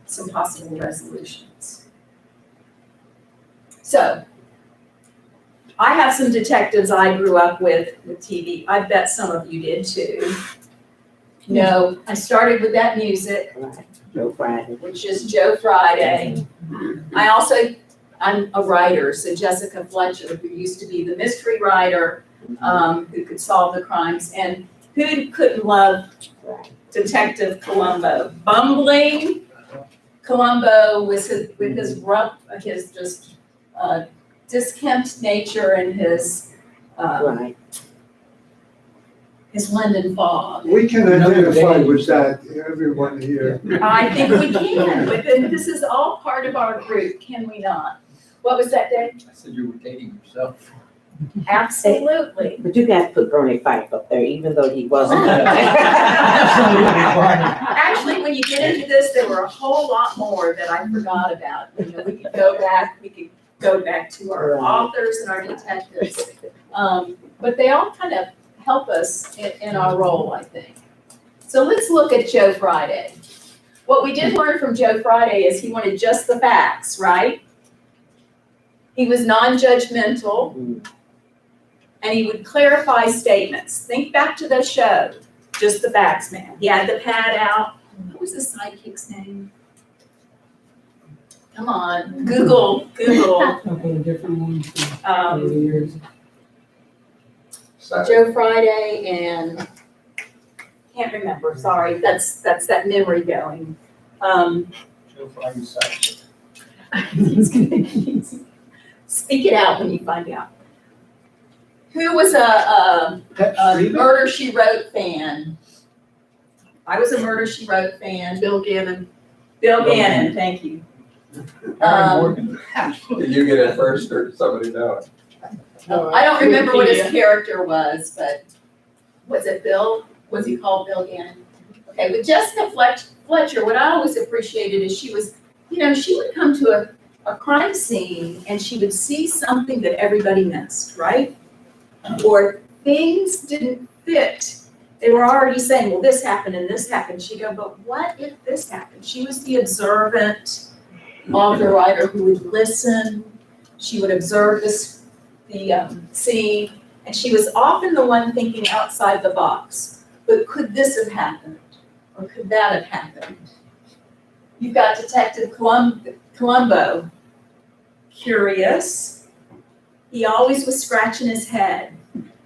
some possible resolutions. So, I have some detectives I grew up with TV. I bet some of you did too. No, I started with that music,
Joe Friday.
which is Joe Friday. I'm a writer, so Jessica Fletcher, who used to be the mystery writer, who could solve the crimes, and who couldn't love Detective Columbo? Bumbling Columbo with his rough, his just diskempt nature and his his London fog.
We can identify with that, everyone here.
I think we can, but then this is all part of our group, can we not? What was that, Dave?
I said you were dating yourself.
Absolutely.
But you got to put Bernie Fife up there, even though he wasn't.
Actually, when you get into this, there were a whole lot more that I forgot about. You know, we could go back to our authors and our detectives. But they all kind of help us in our role, I think. So let's look at Joe Friday. What we did learn from Joe Friday is he wanted just the facts, right? He was non-judgmental, and he would clarify statements. Think back to the show, Just the Facts Man. He had the pad out. What was his sidekick's name? Come on, Google.
Couple of different ones over the years.
Joe Friday and, can't remember, sorry, that's that memory going.
Joe Friday's sidekick.
Speak it out when you find out. Who was a Murder, She Wrote fan? I was a Murder, She Wrote fan. Bill Gannon, thank you.
Did you get it first or did somebody know it?
I don't remember what his character was, but was it Bill? Was he called Bill Gannon? Okay, with Jessica Fletcher, what I always appreciated is she was, she would come to a crime scene and she would see something that everybody missed, right? Or things didn't fit, they were already saying, well, this happened and this happened. She'd go, but what if this happened? She was the observant author writer who would listen. She would observe the scene, and she was often the one thinking outside the box. But could this have happened? Or could that have happened? You've got Detective Columbo, curious. He always was scratching his head.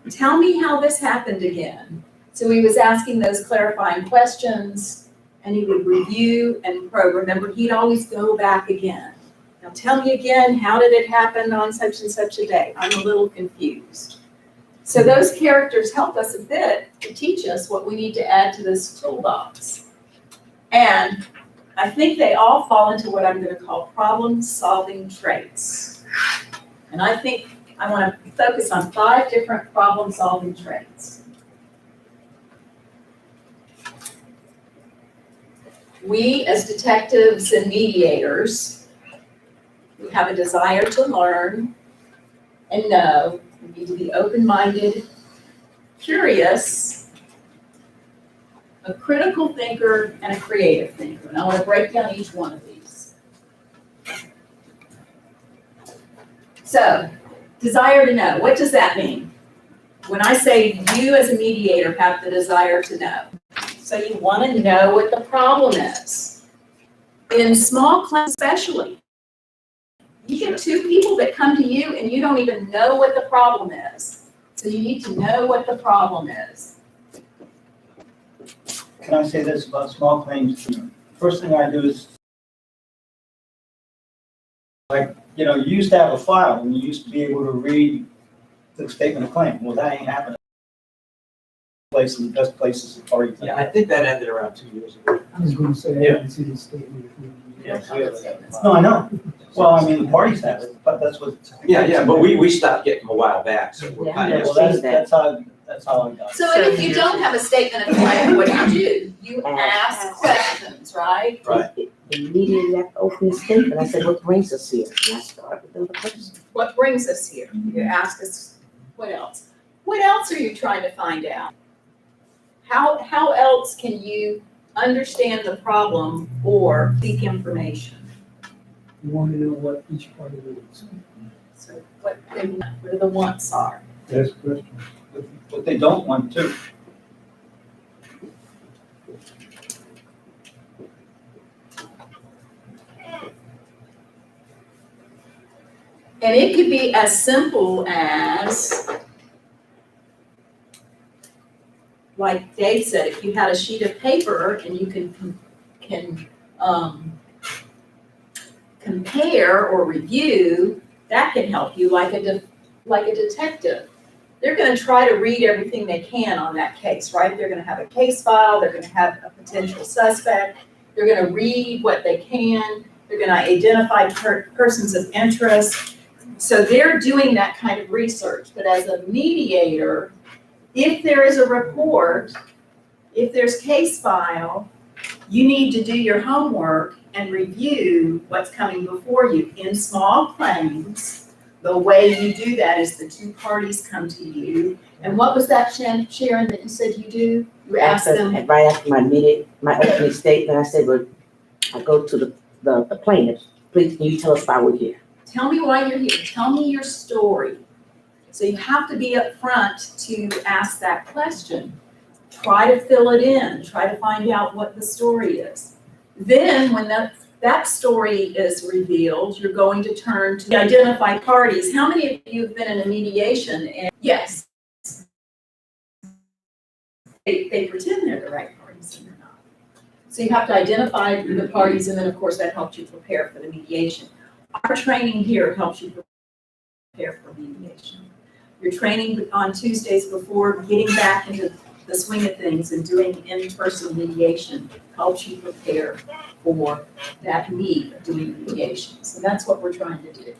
Tell me how this happened again. So he was asking those clarifying questions, and he would review and probe. Remember, he'd always go back again. Now tell me again, how did it happen on such and such a day? I'm a little confused. So those characters help us a bit to teach us what we need to add to this toolbox. And I think they all fall into what I'm going to call problem-solving traits. And I think I want to focus on 5 different problem-solving traits. We, as detectives and mediators, we have a desire to learn and know. We need to be open-minded, curious, a critical thinker, and a creative thinker. And I want to break down each one of these. So, desire to know. What does that mean? When I say you as a mediator have the desire to know. So you want to know what the problem is. In small claims especially, you get 2 people that come to you and you don't even know what the problem is. So you need to know what the problem is.
Can I say this about small claims? First thing I do is, like, you used to have a file and you used to be able to read the statement of claim. Well, that ain't happening. The best places are already.
Yeah, I think that ended around 2 years ago.
I was going to say, I didn't see the statement.
No, I know. Well, I mean, the parties have it, but that's what.
Yeah, but we stopped getting them a while back, so we're kind
Yeah,
of.
well, that's how I got it.
So if you don't have a statement of claim, what do? You ask questions, right?
Right.
Immediately after opening statement, I said, what brings us here? And I started with the other person.
What brings us here? You ask us, what else? What else are you trying to find out? How else can you understand the problem or seek information?
You want to know what each party wants.
So what do the wants are?
Yes, question.
What they don't want to.
And it could be as simple as, like Dave said, if you had a sheet of paper and you can compare or review, that can help you like a detective. They're going to try to read everything they can on that case, right? They're going to have a case file. They're going to have a potential suspect. They're going to read what they can. They're going to identify persons of interest. So they're doing that kind of research. But as a mediator, if there is a report, if there's case file, you need to do your homework and review what's coming before you. In small claims, the way you do that is the 2 parties come to you. And what was that, Sharon, that you said you do? You ask them.
And right after my opening statement, I said, well, I go to the plaintiff. Please, can you tell us why we're here?
Tell me why you're here. Tell me your story. So you have to be upfront to ask that question. Try to fill it in. Try to find out what the story is. Then when that story is revealed, you're going to turn to identify parties. How many of you have been in a mediation? And yes, they pretend they're the right parties and they're not. So you have to identify the parties, and then of course that helps you prepare for the mediation. Our training here helps you prepare for mediation. Your training on Tuesdays before getting back into the swing of things and doing in-person mediation helps you prepare for that need of doing mediation. So that's what we're trying to do.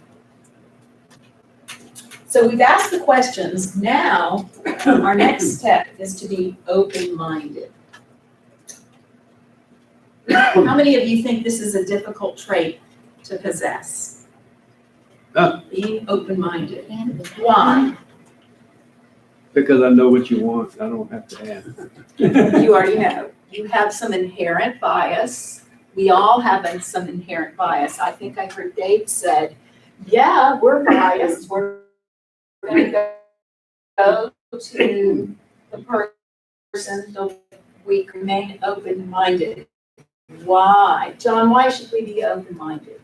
So we've asked the questions. Now, our next step is to be open-minded. How many of you think this is a difficult trait to possess? Being open-minded. Why?
Because I know what you want, I don't have to ask.
You already know. You have some inherent bias. We all have some inherent bias. I think I heard Dave said, yeah, we're biased. We're going to go to the person, we remain open-minded. Why? John, why should we be open-minded?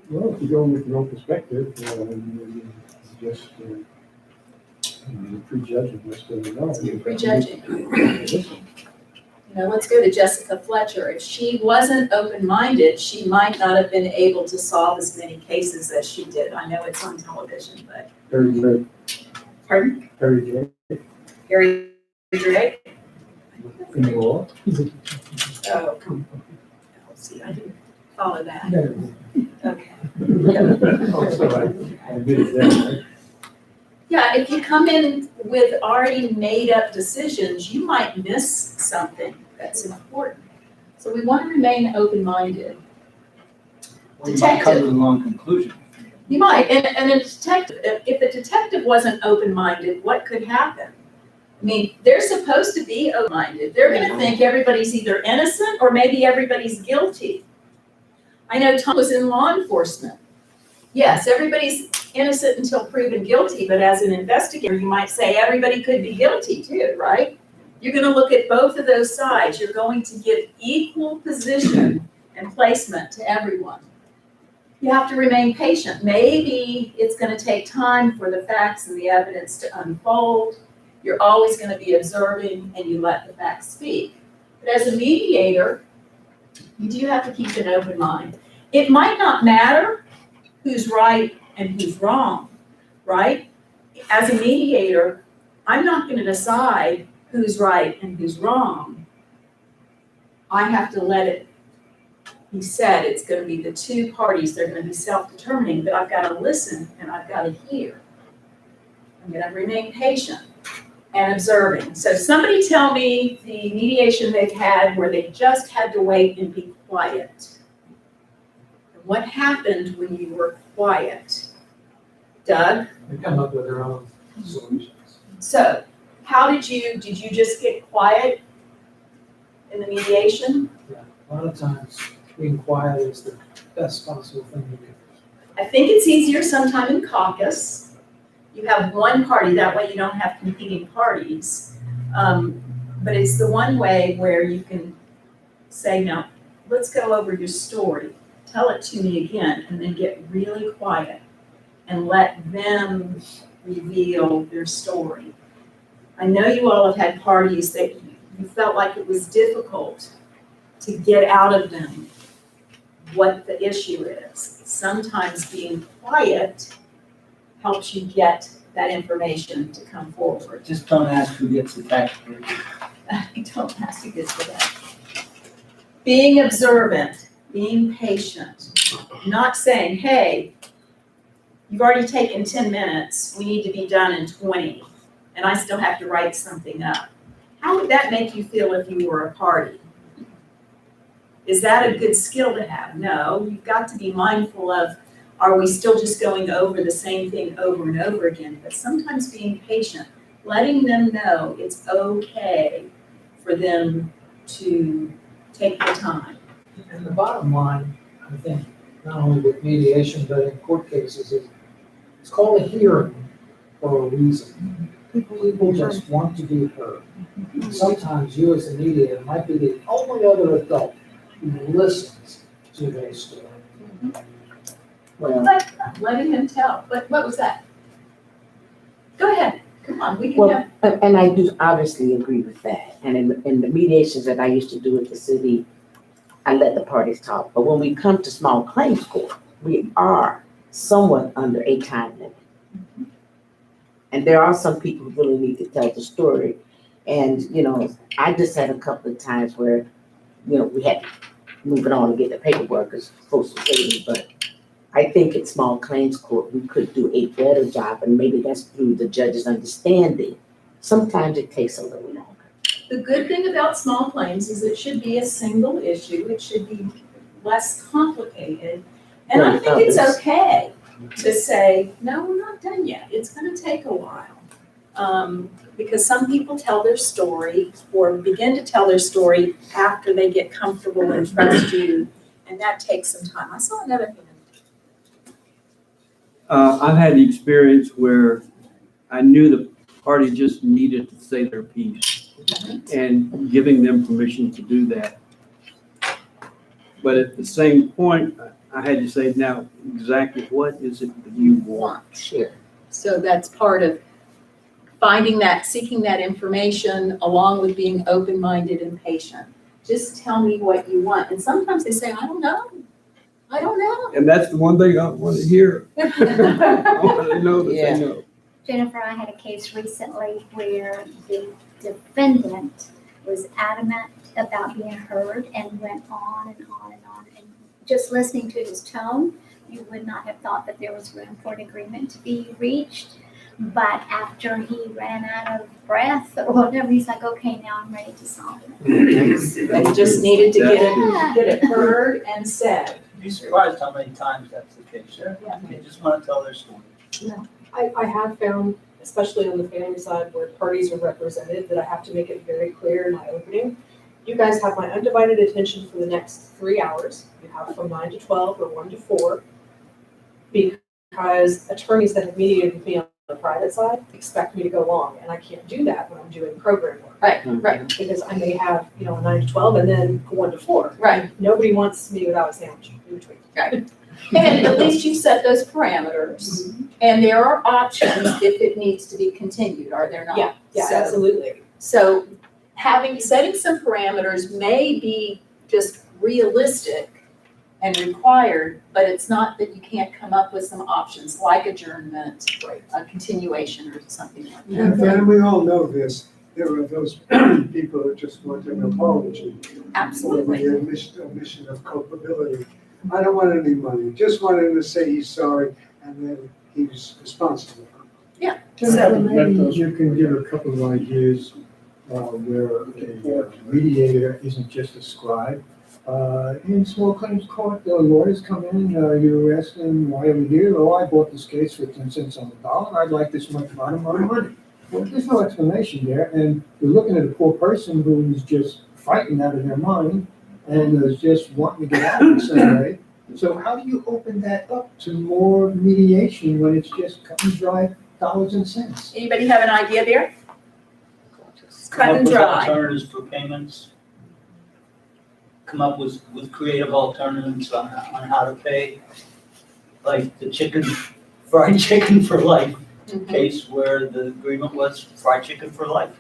Well, if you go with your own perspective, you just, you're prejudging what's going on.
You're prejudging. You know, let's go to Jessica Fletcher. If she wasn't open-minded, she might not have been able to solve as many cases as she did. I know it's on television, but.
Harry Drake.
Pardon?
Harry Drake.
Harry Drake?
In the law.
Oh, come on. Oh, see, I didn't follow that. Okay.
Oh, so I did it then, right?
Yeah, if you come in with already made-up decisions, you might miss something that's important. So we want to remain open-minded.
Well, you might come to the wrong conclusion.
You might, and a detective, if the detective wasn't open-minded, what could happen? I mean, they're supposed to be open-minded. They're gonna think everybody's either innocent or maybe everybody's guilty. I know Tom was in law enforcement. Yes, everybody's innocent until proven guilty, but as an investigator, you might say everybody could be guilty too, right? You're gonna look at both of those sides. You're going to give equal position and placement to everyone. You have to remain patient. Maybe it's gonna take time for the facts and the evidence to unfold. You're always gonna be observing and you let the facts speak. But as a mediator, you do have to keep an open mind. It might not matter who's right and who's wrong, right? As a mediator, I'm not gonna decide who's right and who's wrong. I have to let it be said. It's gonna be the two parties. They're gonna be self-determining, but I've gotta listen and I've gotta hear. I'm gonna remain patient and observing. So somebody tell me the mediation they've had where they just had to wait and be quiet. What happened when you were quiet? Doug?
They come up with their own solutions.
So how did you just get quiet in the mediation?
A lot of times, being quiet is the best possible thing to do.
I think it's easier sometime in caucus. You have one party, that way you don't have competing parties. But it's the one way where you can say, now, let's go over your story. Tell it to me again, and then get really quiet and let them reveal their story. I know you all have had parties that you felt like it was difficult to get out of them what the issue is. Sometimes being quiet helps you get that information to come forward.
Just don't ask who gets the tax break.
Don't ask who gets the that. Being observant. Being patient, not saying, hey, you've already taken 10 minutes, we need to be done in 20, and I still have to write something up. How would that make you feel if you were a party? Is that a good skill to have? No, you've got to be mindful of, are we still just going over the same thing over and over again? But sometimes being patient, letting them know it's okay for them to take the time.
And the bottom line, I think, not only with mediation, but in court cases, is it's called a hearing for a reason. People just want to be heard. Sometimes you as a mediator might be the only other adult who listens to their story.
Well,
Letting him tell. What was that? Go ahead. Come on, we can
Well,
have.
and I do obviously agree with that. And in the mediations that I used to do at the city, I let the parties talk. But when we come to small claims court, we are somewhat under a time limit. And there are some people who really need to tell the story. And, you know, I just had a couple of times where, you know, we had to move it on and get the paperwork as close to waiting. But I think at small claims court, we could do a better job. And maybe that's through the judge's understanding. Sometimes it takes a little longer.
The good thing about small claims is it should be a single issue. It should be less complicated. And I think it's okay to say, no, we're not done yet, it's gonna take a while. Because some people tell their story or begin to tell their story after they get comfortable and trust you, and that takes some time. I saw another hand.
I've had the experience where I knew the party just needed to say their piece and giving them permission to do that. But at the same point, I had to say, now, exactly what is it that you want?
Sure.
So that's part of finding that, seeking that information along with being open-minded and patient. Just tell me what you want. And sometimes they say, I don't know. I don't know.
And that's the one thing I want to hear. I want to know that they know.
Jennifer, I had a case recently where the defendant was adamant about being heard and went on and on and on. And just listening to his tone, you would not have thought that there was room for an agreement to be reached. But after he ran out of breath or whatever, he's like, okay, now I'm ready to solve it.
They just needed to get it heard and said.
You'd be surprised how many times that's the case.
Yeah.
They just want to tell their story.
I have found, especially on the family side where parties are represented, that I have to make it very clear in my opening. You guys have my undivided attention for the next 3 hours. You have from 9 to 12 or 1 to 4. Because attorneys that have mediated with me on the private side expect me to go long, and I can't do that when I'm doing program work.
Right.
Because I may have, a 9 to 12 and then 1 to 4.
Right.
Nobody wants me without a sandwich in between.
Right. And at least you've set those parameters. And there are options if it needs to be continued, are there not?
Yeah,
So-
absolutely.
So setting some parameters may be just realistic and required, but it's not that you can't come up with some options like adjournment, a continuation or something like that.
And we all know this, there are those people that just want an apology.
Absolutely.
The omission of culpability. I don't want any money, just want him to say he's sorry, and then he's responsible.
Jennifer, maybe you can give a couple of ideas where a mediator isn't just a scribe. In small claims court, the lawyers come in, you ask them, why are we here? Oh, I bought this case for 10 cents on the dollar, I'd like this much amount of money. Well, there's no explanation there, and you're looking at a poor person who's just fighting out of their mind and is just wanting to get out in some way. So how do you open that up to more mediation when it's just cut and dry dollars and cents?
Anybody have an idea there?
Come
Cut
up
and
with
dry.
alternatives for payments. Come up with creative alternatives on how to pay. Like the fried chicken for life case where the agreement was fried chicken for life.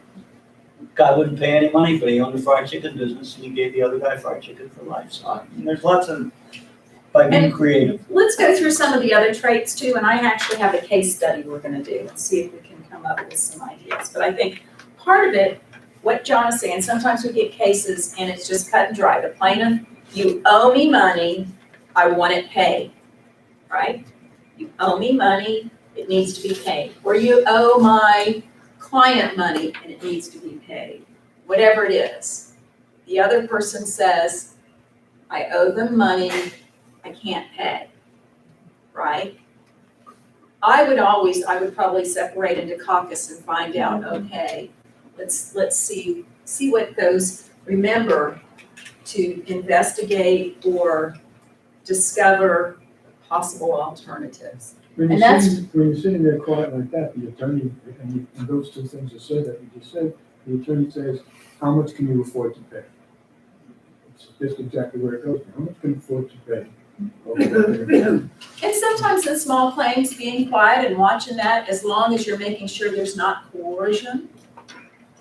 Guy wouldn't pay any money, but he owned the fried chicken business and he gave the other guy fried chicken for life. So I mean, there's lots of, by being creative.
Let's go through some of the other traits too, and I actually have a case study we're gonna do and see if we can come up with some ideas. But I think part of it, what John is saying, sometimes we get cases and it's just cut and dry. The plaintiff, you owe me money, I want it paid, right? You owe me money, it needs to be paid. Or you owe my client money and it needs to be paid, whatever it is. The other person says, I owe them money, I can't pay, right? I would probably separate into caucus and find out, okay, let's see what those, remember to investigate or discover possible alternatives.
When
And
you're sitting there quiet like that, the attorney, and those two things are said that you just said, the attorney says, how much can you afford to pay? It's just exactly where it goes. How much can you afford to pay?
And sometimes in small claims, being quiet and watching that, as long as you're making sure there's not coercion,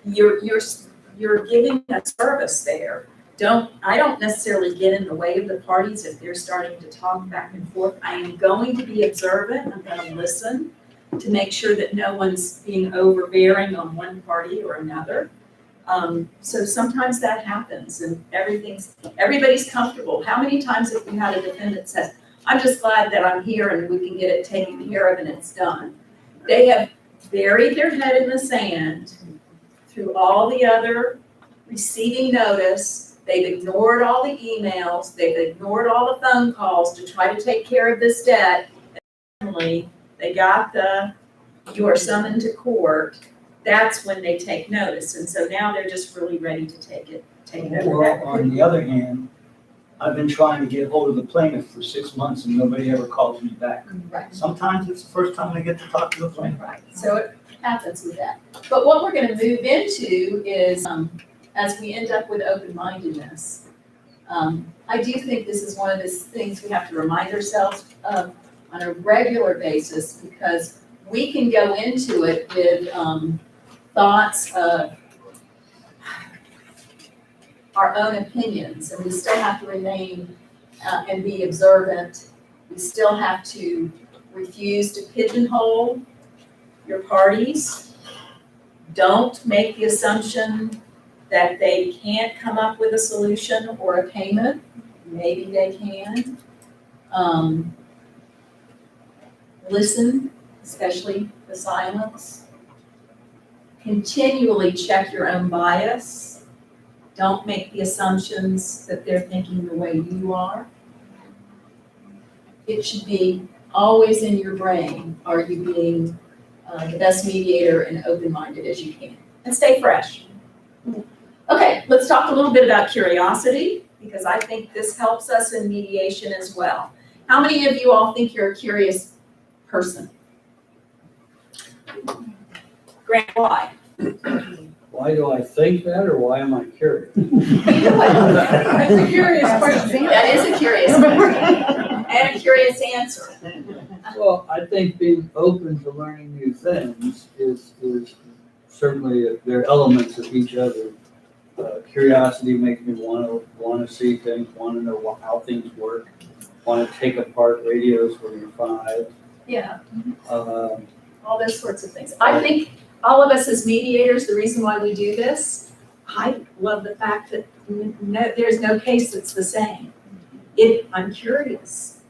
you're giving a service there. I don't necessarily get in the way of the parties if they're starting to talk back and forth. I am going to be observant, I'm gonna listen to make sure that no one's being overbearing on one party or another. So sometimes that happens and everybody's comfortable. How many times have we had a defendant says, I'm just glad that I'm here and we can get it taken care of and it's done. They have buried their head in the sand through all the other receiving notice. They've ignored all the emails, they've ignored all the phone calls to try to take care of this debt, family, they got you are summoned to court, that's when they take notice. And so now they're just really ready to take it over.
Well, on the other hand, I've been trying to get hold of the plaintiff for 6 months and nobody ever calls me back.
Right.
Sometimes it's the first time I get to talk to the plaintiff.
Right, so it happens with that. But what we're gonna move into is, as we end up with open-mindedness, I do think this is one of those things we have to remind ourselves of on a regular basis, because we can go into it with thoughts of our own opinions, and we still have to remain and be observant. We still have to refuse to pigeonhole your parties. Don't make the assumption that they can't come up with a solution or a payment. Maybe they can. Listen, especially the silence. Continually check your own bias. Don't make the assumptions that they're thinking the way you are. It should be always in your brain, are you being the best mediator and open-minded as you can? And stay fresh. Okay, let's talk a little bit about curiosity, because I think this helps us in mediation as well. How many of you all think you're a curious person? Grant, why?
Why do I think that, or why am I curious?
That's a curious question. That is a curious question. And a curious answer.
Well, I think being open to learning new things is certainly, there are elements of each other. Curiosity makes me want to see things, want to know how things work, want to take apart radios when you're 5.
Yeah.
All
those sorts of things. I think all of us as mediators, the reason why we do this, I love the fact that there's no case that's the same. I'm curious,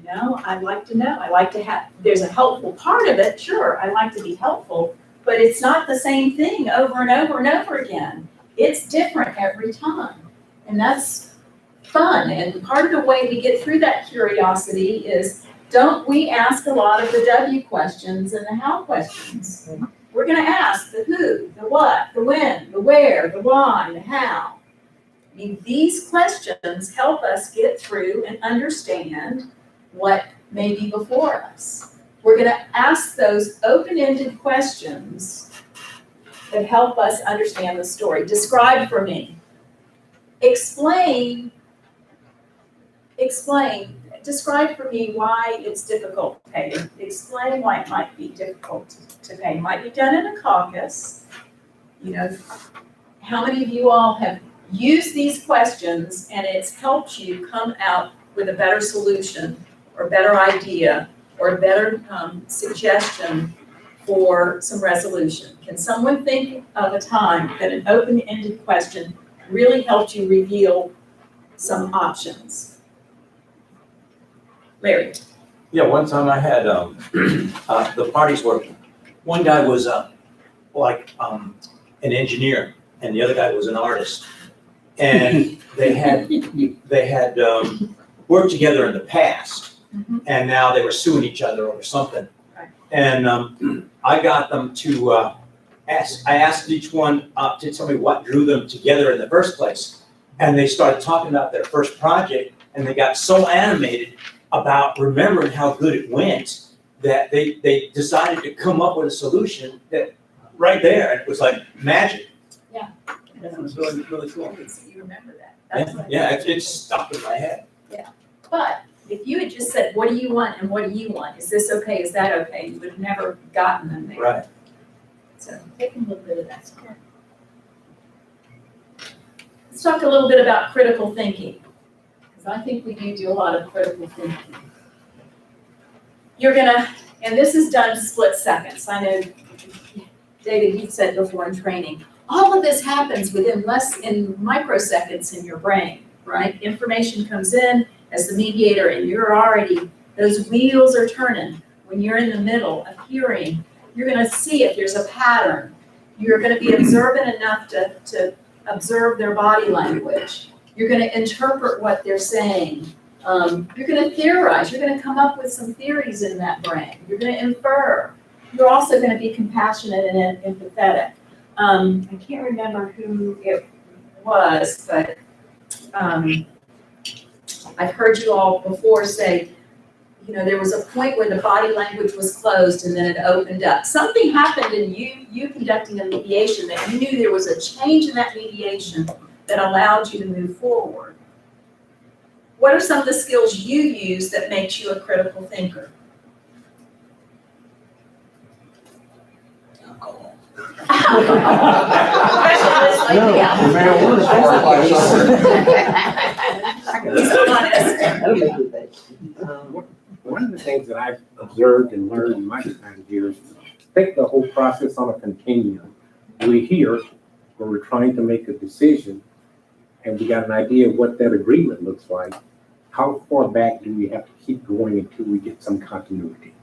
I'd like to know. I like to have, there's a helpful part of it, sure, I like to be helpful, but it's not the same thing over and over and over again. It's different every time, and that's fun. And part of the way we get through that curiosity is, don't we ask a lot of the W questions and the how questions? We're gonna ask the who, the what, the when, the where, the why, the how. I mean, these questions help us get through and understand what may be before us. We're gonna ask those open-ended questions that help us understand the story. Describe for me. Explain. Describe for me why it's difficult to pay. Explain why it might be difficult to pay. It might be done in a caucus. How many of you all have used these questions and it's helped you come out with a better solution or a better idea or a better suggestion for some resolution? Can someone think of a time that an open-ended question really helped you reveal some options? Larry.
Yeah, one time I had, the parties were, one guy was an engineer and the other guy was an artist. And they had worked together in the past, and now they were suing each other over something.
Right.
And I got them to I asked each one to tell me what drew them together in the first place. And they started talking about their first project, and they got so animated about remembering how good it went that they decided to come up with a solution that right there, and it was like magic.
Yeah.
It was really, really cool.
You remember that. That's what
Yeah, it's stuck in my head.
Yeah, but if you had just said, what do you want and what do you want? Is this okay? Is that okay? You would have never gotten them there.
Right.
So take a little bit of that. Let's talk a little bit about critical thinking, because I think we do a lot of critical thinking. You're gonna, and this is done split seconds. I know, David, you said before in training, all of this happens within microseconds in your brain, right? Information comes in as the mediator and you're already, those wheels are turning. When you're in the middle of hearing, you're gonna see if there's a pattern. You're gonna be observant enough to observe their body language. You're gonna interpret what they're saying. You're gonna theorize, you're gonna come up with some theories in that brain, you're gonna infer. You're also gonna be compassionate and empathetic. I can't remember who it was, but I've heard you all before say, you know, there was a point where the body language was closed and then it opened up. Something happened in you conducting a mediation that you knew there was a change in that mediation that allowed you to move forward. What are some of the skills you use that makes you a critical thinker? Specialists like me.
One of the things that I've observed and learned in my time here is take the whole process on a continuum. We're here where we're trying to make a decision and we got an idea of what that agreement looks like. How far back do we have to keep going until we get some continuity?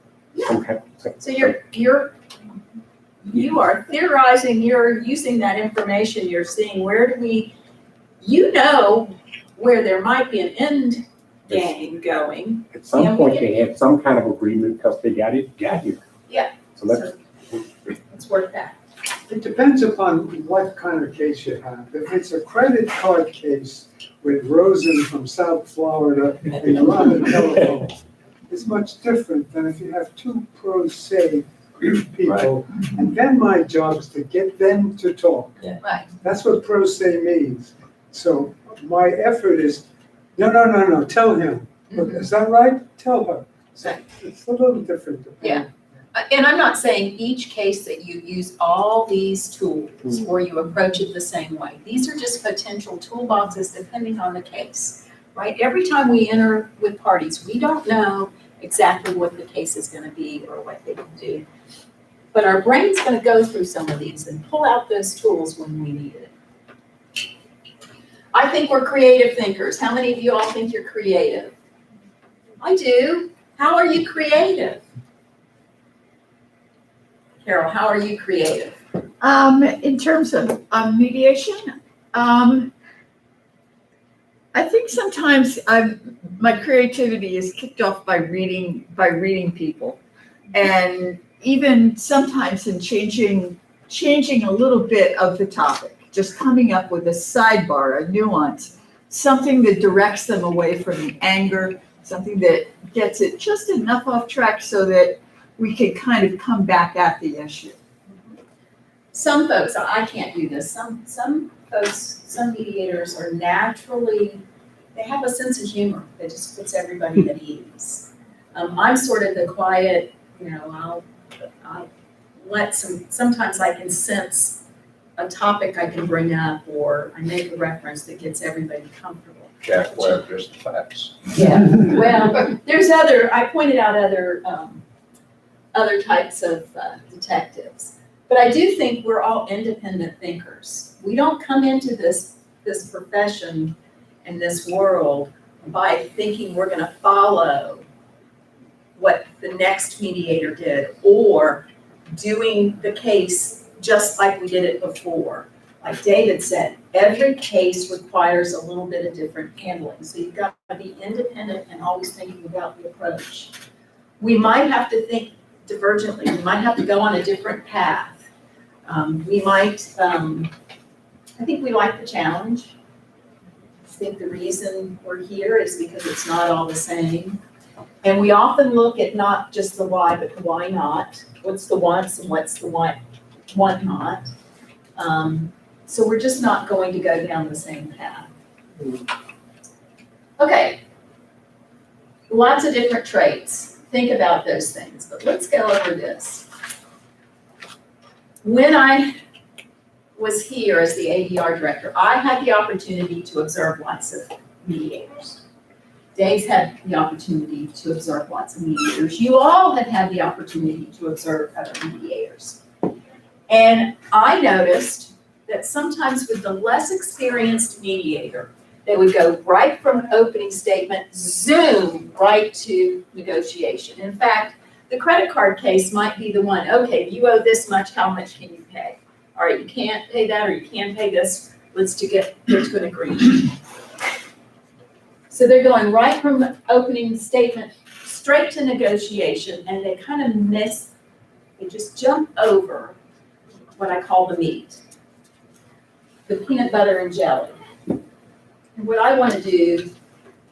So you are theorizing, you're using that information, you're seeing where do we, you know, where there might be an end game going.
At some point, they had some kind of agreement because they got here.
Yeah.
So let's
work that.
It depends upon what kind of case you have. If it's a credit card case with Rosen from South Florida and a lot of telephone, it's much different than if you have two pro se people. And then my job is to get them to talk.
Right.
That's what pro se means. So my effort is, no, tell him. Is that right? Tell her. So it's a little different.
Yeah. And I'm not saying each case that you use all these tools or you approach it the same way. These are just potential toolboxes depending on the case, right? Every time we enter with parties, we don't know exactly what the case is going to be or what they can do. But our brain's going to go through some of these and pull out those tools when we need it. I think we're creative thinkers. How many of you all think you're creative? I do. How are you creative? Carol, how are you creative?
In terms of mediation, I think sometimes my creativity is kicked off by reading people, and even sometimes in changing a little bit of the topic, just coming up with a sidebar, a nuance, something that directs them away from the anger, something that gets it just enough off track so that we can kind of come back at the issue.
Some folks, I can't do this, some folks, some mediators are naturally, they have a sense of humor that just puts everybody at ease. I'm sort of the quiet, you know, I'll let sometimes I can sense a topic I can bring up or I make a reference that gets everybody comfortable.
Jack Webb, just the facts.
Yeah, well, there's I pointed out other types of detectives. But I do think we're all independent thinkers. We don't come into this profession and this world by thinking we're gonna follow what the next mediator did or doing the case just like we did it before. Like David said, every case requires a little bit of different handling. So you've got to be independent and always thinking about the approach. We might have to think divergently. We might have to go on a different path. We might, I think we like the challenge. I think the reason we're here is because it's not all the same. And we often look at not just the why, but the why not. What's the wants and what's the what not. So we're just not going to go down the same path. Okay. Lots of different traits. Think about those things, but let's go over this. When I was here as the ADR director, I had the opportunity to observe lots of mediators. Dave's had the opportunity to observe lots of mediators. You all have had the opportunity to observe other mediators. And I noticed that sometimes with the less experienced mediator, they would go right from opening statement, zoom right to negotiation. In fact, the credit card case might be the one, okay, you owe this much, how much can you pay? All right, you can't pay that or you can pay this, let's get to an agreement. So they're going right from opening statement straight to negotiation, and they kind of they just jump over what I call the meat, the peanut butter and jelly. And what I want to do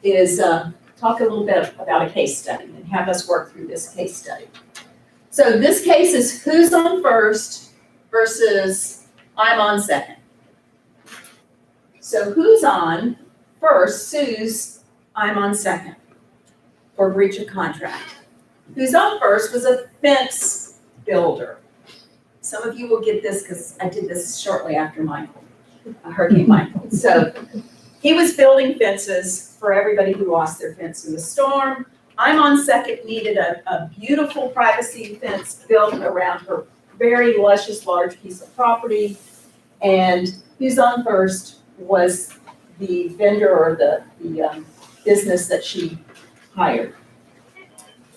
is talk a little bit about a case study and have us work through this case study. So this case is who's on first versus I'm on second. So who's on first sues I'm on second for breach of contract. Who's on first was a fence builder. Some of you will get this because I did this shortly after Hurricane Michael. So he was building fences for everybody who lost their fence in the storm. I'm on second needed a beautiful privacy fence built around her very luscious large piece of property. And who's on first was the vendor or the business that she hired.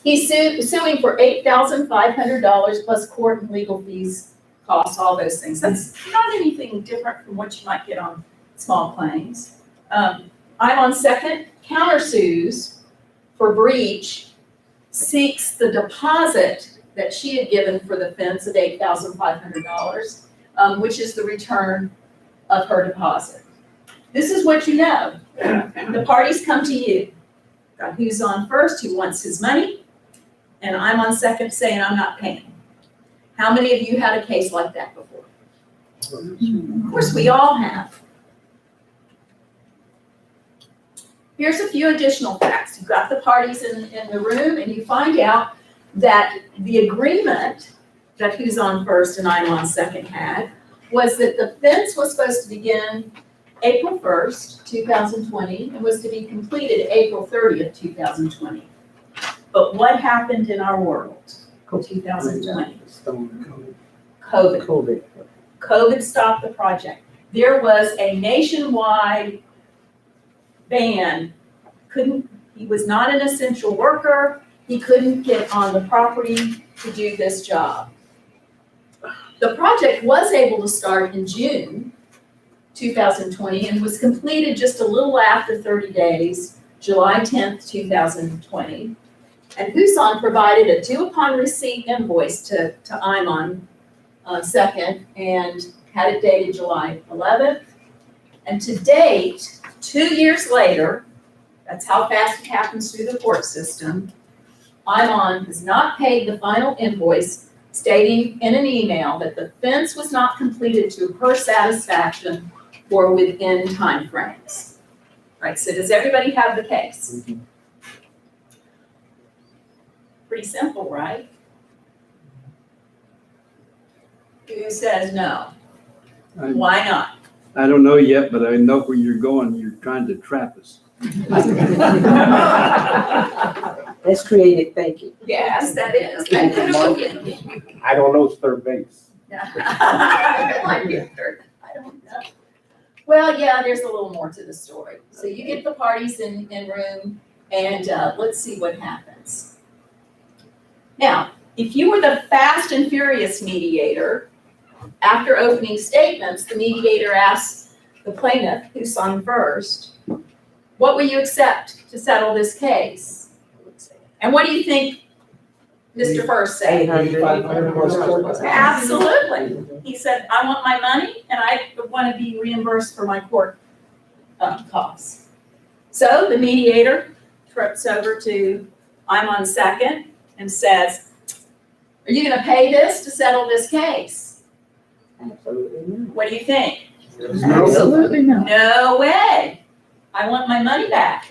He's suing for $8,500 plus court and legal fees, costs, all those things. That's not anything different from what you might get on small claims. I'm on second, countersues for breach, seeks the deposit that she had given for the fence of $8,500, which is the return of her deposit. This is what you know. The parties come to you. Got who's on first, who wants his money, and I'm on second saying I'm not paying. How many of you had a case like that before? Of course, we all have. Here's a few additional facts. You've got the parties in the room, and you find out that the agreement that who's on first and I'm on second had was that the fence was supposed to begin April 1st, 2020, and was to be completed April 30th, 2020. But what happened in our world in 2020? COVID stopped the project. There was a nationwide ban. He was not an essential worker. He couldn't get on the property to do this job. The project was able to start in June 2020 and was completed just a little after 30 days, July 10th, 2020. And Huson provided a due upon receipt invoice to I'm on second and had it dated July 11th. And to date, 2 years later, that's how fast it happens through the court system, I'm on has not paid the final invoice, stating in an email that the fence was not completed to her satisfaction or within timeframes. Right, so does everybody have the case?
Mm-hmm.
Pretty simple, right? Who says no? Why not?
I don't know yet, but I know where you're going. You're trying to trap us.
That's creative thinking.
Yes, that is.
I don't know, it's third base.
I don't know. Well, yeah, there's a little more to the story. So you get the parties in room, and let's see what happens. Now, if you were the fast and furious mediator, after opening statements, the mediator asks the plaintiff, who's on first, what will you accept to settle this case? And what do you think Mr. First said? Absolutely. He said, I want my money and I want to be reimbursed for my court costs. So the mediator trips over to I'm on second and says, are you going to pay this to settle this case?
Absolutely not.
What do you think?
Absolutely not.
No way. I want my money back.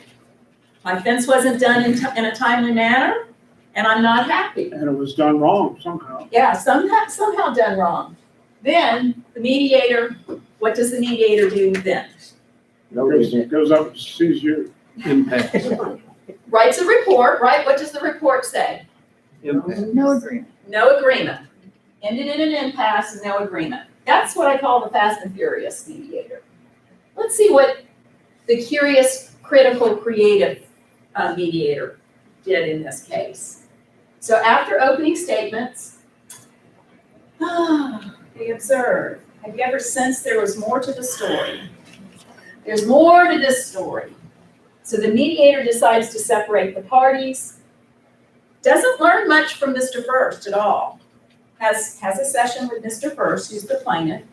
My fence wasn't done in a timely manner, and I'm not happy.
And it was done wrong somehow.
Yeah, somehow done wrong. Then the mediator, what does the mediator do then?
Goes up and sees you.
Impact.
Writes a report, right? What does the report say?
Impact.
No agreement.
No agreement. Ended in an impasse and no agreement. That's what I call the fast and furious mediator. Let's see what the curious, critical, creative mediator did in this case. So after opening statements, they observe. Have you ever sensed there was more to the story? There's more to this story. So the mediator decides to separate the parties, doesn't learn much from Mr. First at all. Has a session with Mr. First, who's the plaintiff,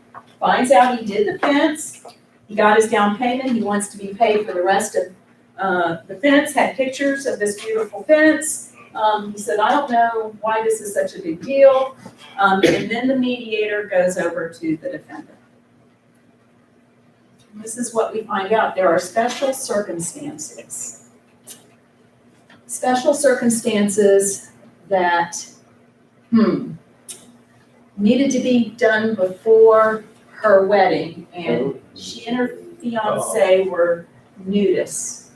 finds out he did the fence, he got his down payment, he wants to be paid for the rest of the fence, had pictures of this beautiful fence. He said, I don't know why this is such a big deal. And then the mediator goes over to the defendant. This is what we find out. There are special circumstances. Special circumstances that, needed to be done before her wedding. And she and her fiance were nudists.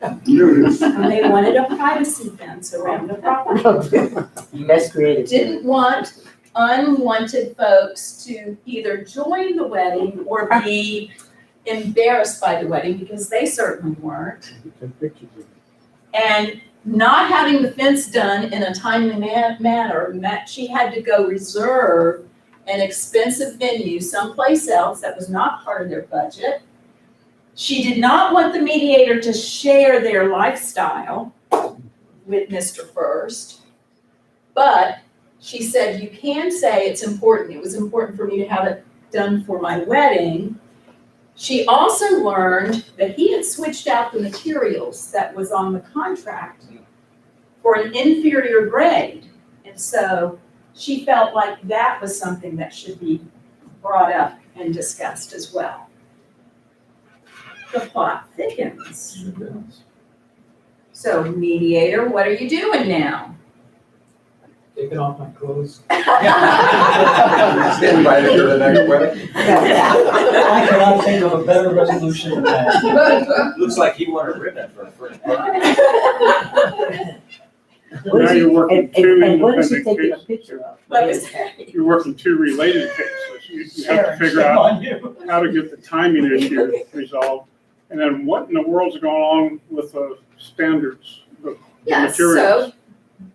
And they wanted a privacy fence around the property.
That's creative.
Didn't want unwanted folks to either join the wedding or be embarrassed by the wedding, because they certainly weren't. And not having the fence done in a timely manner meant she had to go reserve an expensive venue someplace else that was not part of their budget. She did not want the mediator to share their lifestyle with Mr. First, but she said, you can say it's important. It was important for me to have it done for my wedding. She also learned that he had switched out the materials that was on the contract for an inferior grade. And so she felt like that was something that should be brought up and discussed as well. The plot thickens. So mediator, what are you doing now?
Taking off my clothes.
Stand by to the next wedding.
I cannot think of a better resolution than that.
Looks like he wanted a ribbon for the first party.
Now you're working two
And what is she
independent
taking a
cases.
picture of?
What is that?
You're working two related cases. You have to figure out how to get the timing issue resolved. And then what in the world's going on with the standards, the
Yes,
materials?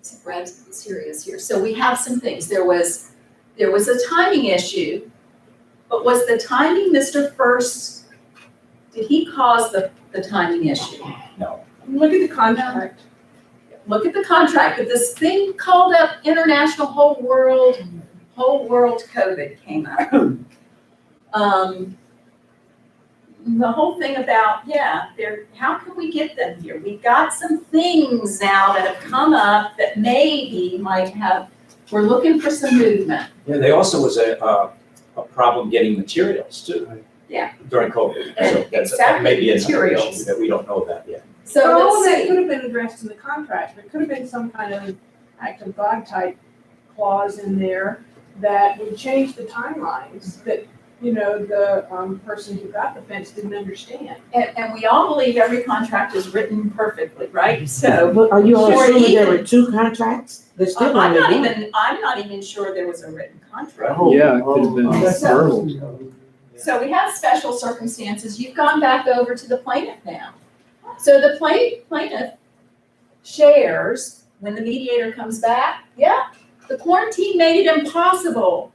so, Brad's serious here. So we have some things. There was a timing issue, but was the timing Mr. First, did he cause the timing issue?
No.
Look at the contract. Look at the contract. But this thing called up international whole world COVID came up. The whole thing about, how can we get them here? We've got some things now that have come up that maybe might have, we're looking for some movement.
Yeah, there also was a problem getting materials too.
Yeah.
During COVID.
And
So that's
exactly,
maybe another
materials.
issue that we don't know about yet.
So
all of
let's
that
see.
could have been addressed in the contract. There could have been some kind of act of God type clause in there that would change the timelines that, the person who got the fence didn't understand.
And we all believe every contract is written perfectly, right? So
But are you all
Or
assuming there
even-
were two contracts? There's still
I'm
only
not
one.
I'm not even sure there was a written contract.
Oh,
Yeah, it could have been
oh,
verbal.
So we have special circumstances. You've gone back over to the plaintiff now. So the plaintiff shares, when the mediator comes back, the quarantine made it impossible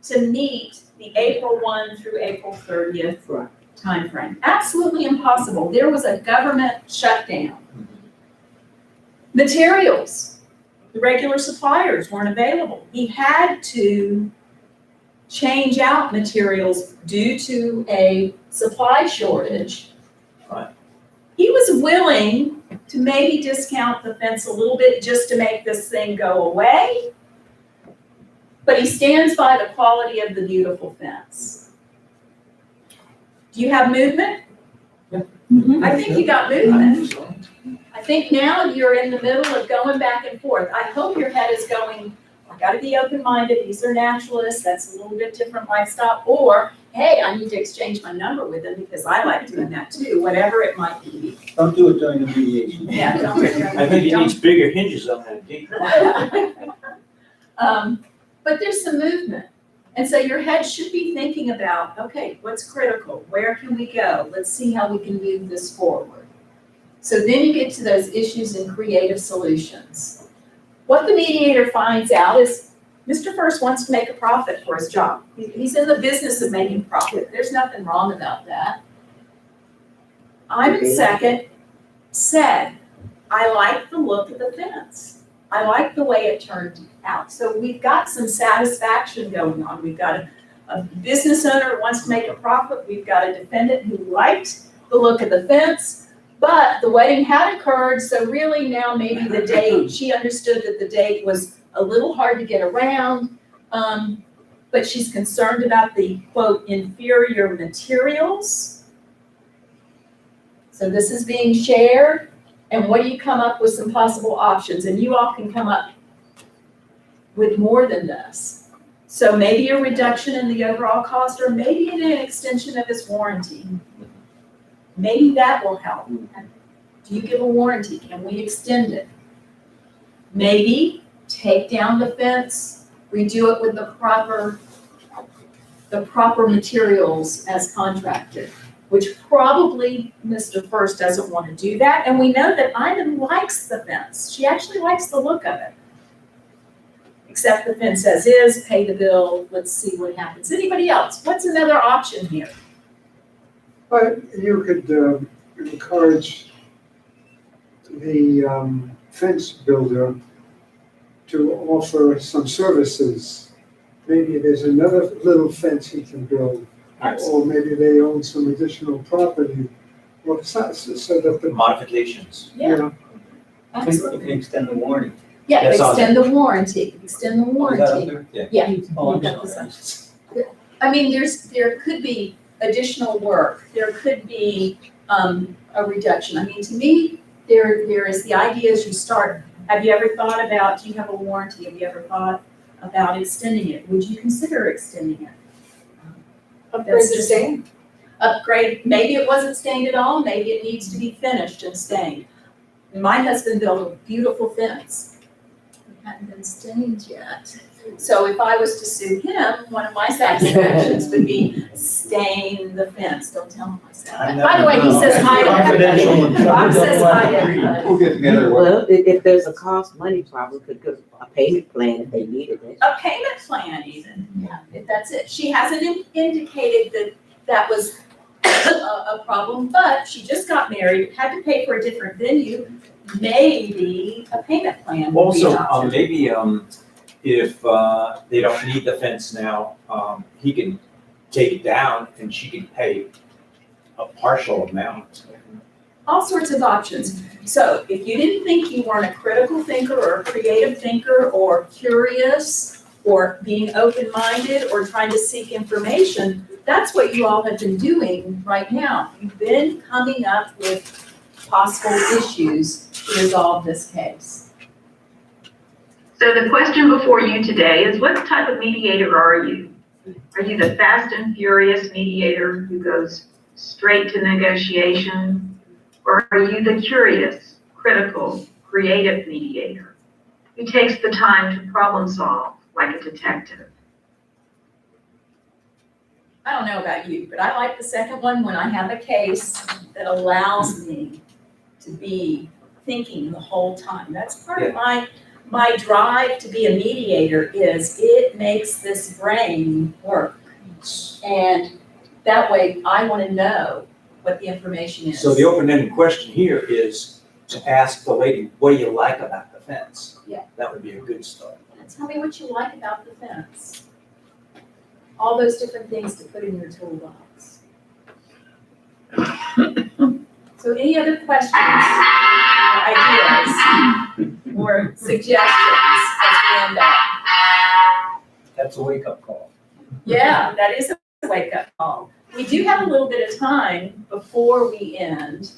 to meet the April 1 through April 30th timeframe. Absolutely impossible. There was a government shutdown. Materials, the regular suppliers weren't available. He had to change out materials due to a supply shortage.
Right.
He was willing to maybe discount the fence a little bit just to make this thing go away, but he stands by the quality of the beautiful fence. Do you have movement? I think you got movement. I think now you're in the middle of going back and forth. I hope your head is going, I gotta be open-minded, these are naturalists, that's a little bit different lifestyle, or, hey, I need to exchange my number with them because I like doing that too, whatever it might be.
Don't do it during the mediation.
Yeah, don't.
I think he needs bigger hinges on that gate.
But there's some movement. And so your head should be thinking about, okay, what's critical? Where can we go? Let's see how we can move this forward. So then you get to those issues and creative solutions. What the mediator finds out is Mr. First wants to make a profit for his job. He's in the business of making profit. There's nothing wrong about that. I'm in second. said, I like the look of the fence. I like the way it turned out. So we've got some satisfaction going on. We've got a business owner who wants to make a profit. We've got a defendant who liked the look of the fence, but the wedding had occurred. So really now maybe the date, she understood that the date was a little hard to get around. But she's concerned about the quote, inferior materials. So this is being shared. And what do you come up with some possible options? And you all can come up with more than this. So maybe a reduction in the overall cost, or maybe an extension of his warranty. Maybe that will help. Do you give a warranty? Can we extend it? Maybe take down the fence, redo it with the proper materials as contracted, which probably Mr. First doesn't want to do that. And we know that Ida likes the fence. She actually likes the look of it. Accept the fence as is, pay the bill, let's see what happens. Anybody else? What's another option here?
But you could encourage the fence builder to offer some services. Maybe there's another little fence he can build, or maybe they own some additional property, or so that the.
Modifications.
Yeah,
You
absolutely.
can extend the warranty.
Yeah,
That's on
extend the warranty, extend the
Oh, is that up
warranty.
there?
Yeah.
Oh, I'm
Yeah.
sorry.
I mean, there could be additional work, there could be, a reduction. I mean, to me, there is the idea as you start, have you ever thought about, do you have a warranty? Have you ever thought about extending it? Would you consider extending it?
Upgrade the stain?
Upgrade, maybe it wasn't stained at all, maybe it needs to be finished and stained. My husband built a beautiful fence. It hadn't been stained yet. So if I was to sue him, one of my satisfactions would be stain the fence. Don't tell him I said that. By the way, he says hi to everybody. Bob says hi to everybody.
We'll get together with.
Well, if there's a cost, money problem, could give a payment plan if they needed it.
A payment plan even, yeah, if that's it. She hasn't indicated that that was a problem, but she just got married, had to pay for a different venue. Maybe a payment plan would be
Also,
an option.
maybe, if, they don't need the fence now, he can take it down and she can pay a partial amount.
All sorts of options. So if you didn't think you weren't a critical thinker or a creative thinker or curious or being open-minded or trying to seek information, that's what you all have been doing right now. You've been coming up with possible issues to resolve this case.
So the question before you today is, what type of mediator are you? Are you the fast and furious mediator who goes straight to negotiation? Or are you the curious, critical, creative mediator who takes the time to problem solve like a detective?
I don't know about you, but I like the second one when I have a case that allows me to be thinking the whole time. That's part of my drive to be a mediator is it makes this brain work. And that way I want to know what the information is.
So the open-ended question here is to ask the lady, what do you like about the fence?
Yeah.
That would be a good start.
Tell me what you like about the fence. All those different things to put in your toolbox. So any other questions or ideas or suggestions as we end up?
That's a wake-up call.
Yeah, that is a wake-up call. We do have a little bit of time before we end.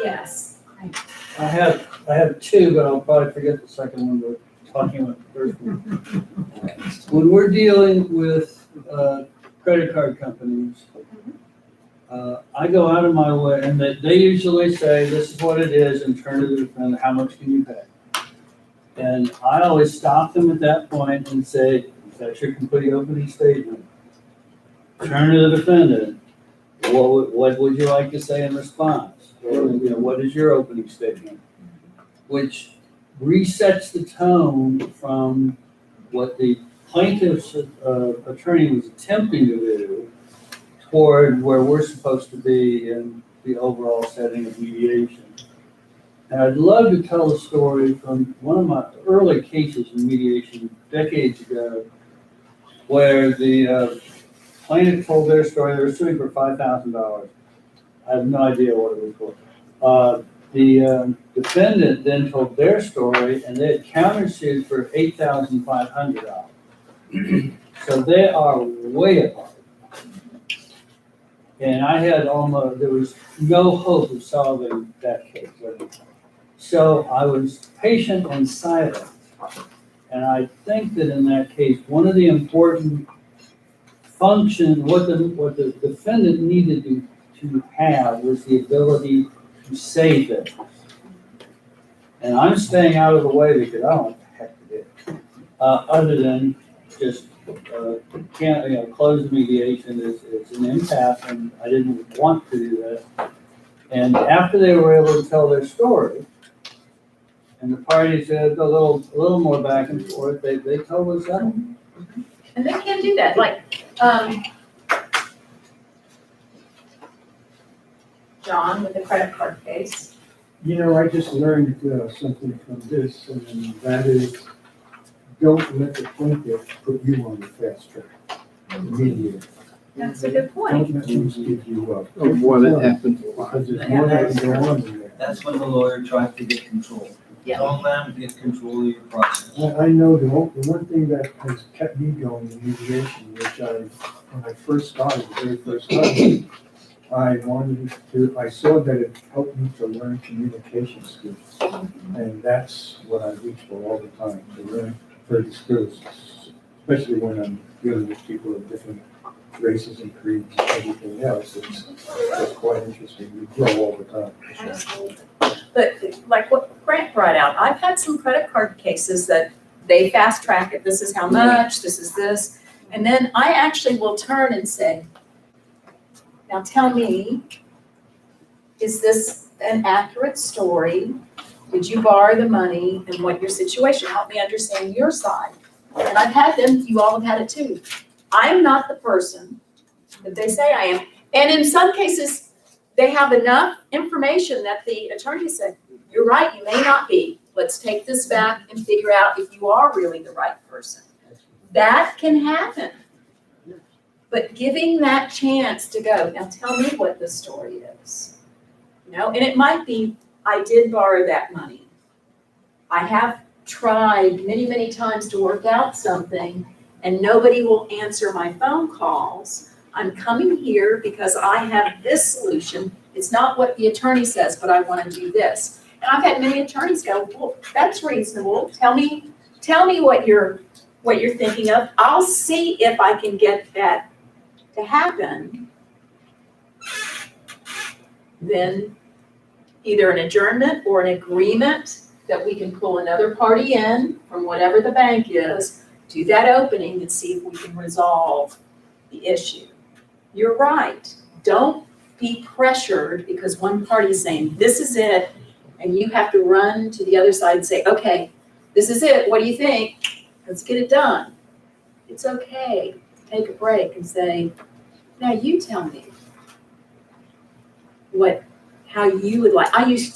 Yes.
I have two, but I'll probably forget the second one, but talking about the first one. When we're dealing with credit card companies, I go out of my way, and they usually say, this is what it is, and turn to the defendant, how much can you pay? And I always stop them at that point and say, that's your complete opening statement. Turn to the defendant, what would you like to say in response? Or, what is your opening statement? Which resets the tone from what the plaintiff's attorney was attempting to do toward where we're supposed to be in the overall setting of mediation. And I'd love to tell a story from one of my early cases in mediation decades ago, where the plaintiff told their story. They were suing for $5,000. I have no idea what it was for. The defendant then told their story, and they had countersued for $8,500. So they are way apart. And I had there was no hope of solving that case. So I was patient and silent. And I think that in that case, one of the important functions, what the defendant needed to have was the ability to say things. And I'm staying out of the way because I don't know what the heck to do. Other than just close the mediation is an impasse, and I didn't want to do that. And after they were able to tell their story, and the parties had a little more back and forth, they totally settled.
And they can do that, like, John with the credit card case.
You know, I just learned something from this, and that is, don't let the plaintiff put you on the fast track. The mediator.
That's a good point.
Don't let them give you up.
Or more that happens.
Because there's more that can go on in there.
That's when the lawyer tries to get control.
Yeah.
Don't let him get control of your process.
I know the one thing that has kept me going in mediation, which when I first started, the very first time, I saw that it helped me to learn communication skills. And that's what I reach for all the time, to learn certain skills, especially when I'm dealing with people of different races and creeds and everything else. It's quite interesting. We grow all the time.
Absolutely. But like what Grant brought out, I've had some credit card cases that they fast track it. This is how much, this is this. And then I actually will turn and say, now tell me, is this an accurate story? Did you borrow the money, and what your situation? Help me understand your side. And I've had them, you all have had it too. I'm not the person that they say I am. And in some cases, they have enough information that the attorney said, you're right, you may not be. Let's take this back and figure out if you are really the right person. That can happen. But giving that chance to go, now tell me what the story is. You know, and it might be, I did borrow that money. I have tried many, many times to work out something, and nobody will answer my phone calls. I'm coming here because I have this solution. It's not what the attorney says, but I want to do this. And I've had many attorneys go, well, that's reasonable. Tell me what you're thinking of. I'll see if I can get that to happen. Then either an adjournment or an agreement that we can pull another party in from whatever the bank is, do that opening and see if we can resolve the issue. You're right. Don't be pressured because one party is saying, this is it, and you have to run to the other side and say, okay, this is it. What do you think? Let's get it done. It's okay. Take a break and say, now you tell me how you would like,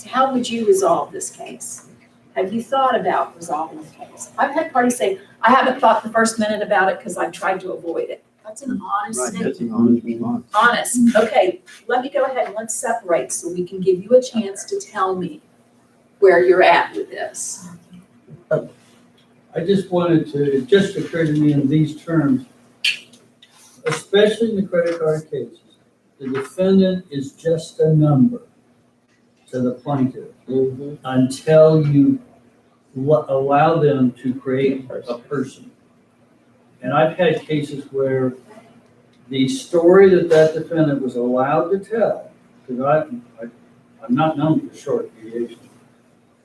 how would you resolve this case? Have you thought about resolving the case? I've had parties say, I haven't thought the first minute about it because I've tried to avoid it. That's an honest statement.
That's an honest response.
Honest. Okay, let me go ahead and let's separate so we can give you a chance to tell me where you're at with this.
I just wanted to, it just occurred to me in these terms, especially in the credit card cases, the defendant is just a number to the plaintiff until you allow them to create a person. And I've had cases where the story that defendant was allowed to tell, because I'm not known for short mediation,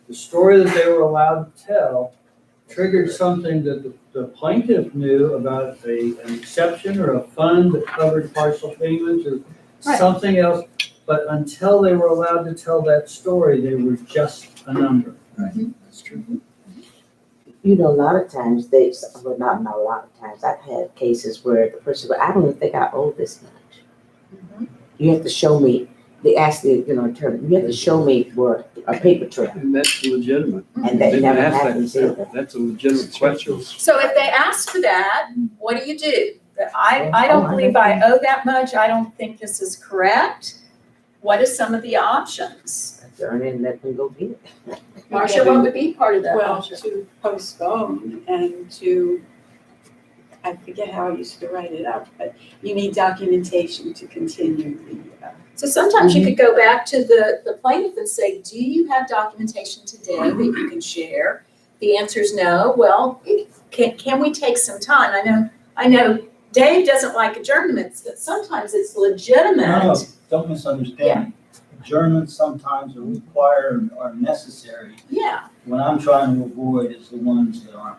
the story that they were allowed to tell triggered something that the plaintiff knew about an exception or a fund that covered partial payments or something else. But until they were allowed to tell that story, they were just a number.
Right. That's true. You know, a lot of times not a lot of times, I've had cases where the person, I don't even think I owe this much. You have to show me they ask the, attorney, you have to show me where a paper trail,
And that's legitimate.
and that
They
never
ask that.
happens either.
That's a legitimate question.
So if they ask for that, what do you do? I don't believe I owe that much, I don't think this is correct. What are some of the options?
Adjourn it and let them go get it.
Marcia, what would be part of that
Well,
option?
to postpone and to, I forget how I used to write it up, but you need documentation to continue the,
So sometimes you could go back to the plaintiff and say, do you have documentation today that you can share? The answer is no. Well, can we take some time? I know Dave doesn't like adjournments, but sometimes it's legitimate.
No, don't misunderstand. Adjournments sometimes are required or necessary.
Yeah.
What I'm trying to avoid is the ones that aren't.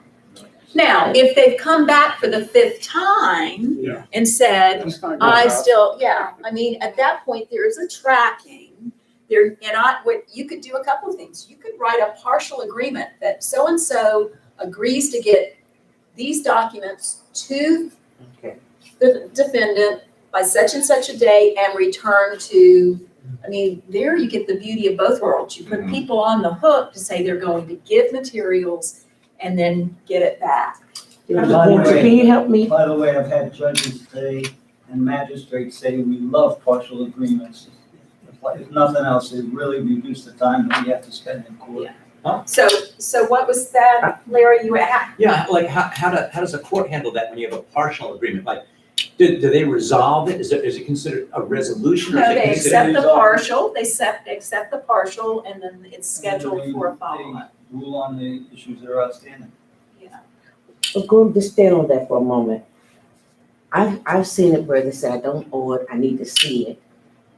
Now, if they've come back for the 5th time
Yeah.
and said,
That's not good
I
enough.
still, yeah, I mean, at that point, there is a tracking. What you could do a couple of things. You could write a partial agreement that so-and-so agrees to get these documents to the defendant by such and such a day and return to, there you get the beauty of both worlds. You put people on the hook to say they're going to give materials and then get it back.
Can you help me?
By the way, I've had judges say and magistrates say we love partial agreements. If nothing else, it really reduced the time that we have to spend in court.
So what was that, Larry, you asked?
Yeah, like how does a court handle that when you have a partial agreement? Like, do they resolve it? Is it considered a resolution? Or
No,
is it
they
considered
accept the partial, they accept the partial, and then it's scheduled for a follow-up.
Rule on the issues that are outstanding.
So go just stand on that for a moment. I've seen it where they say, I don't owe it, I need to see it.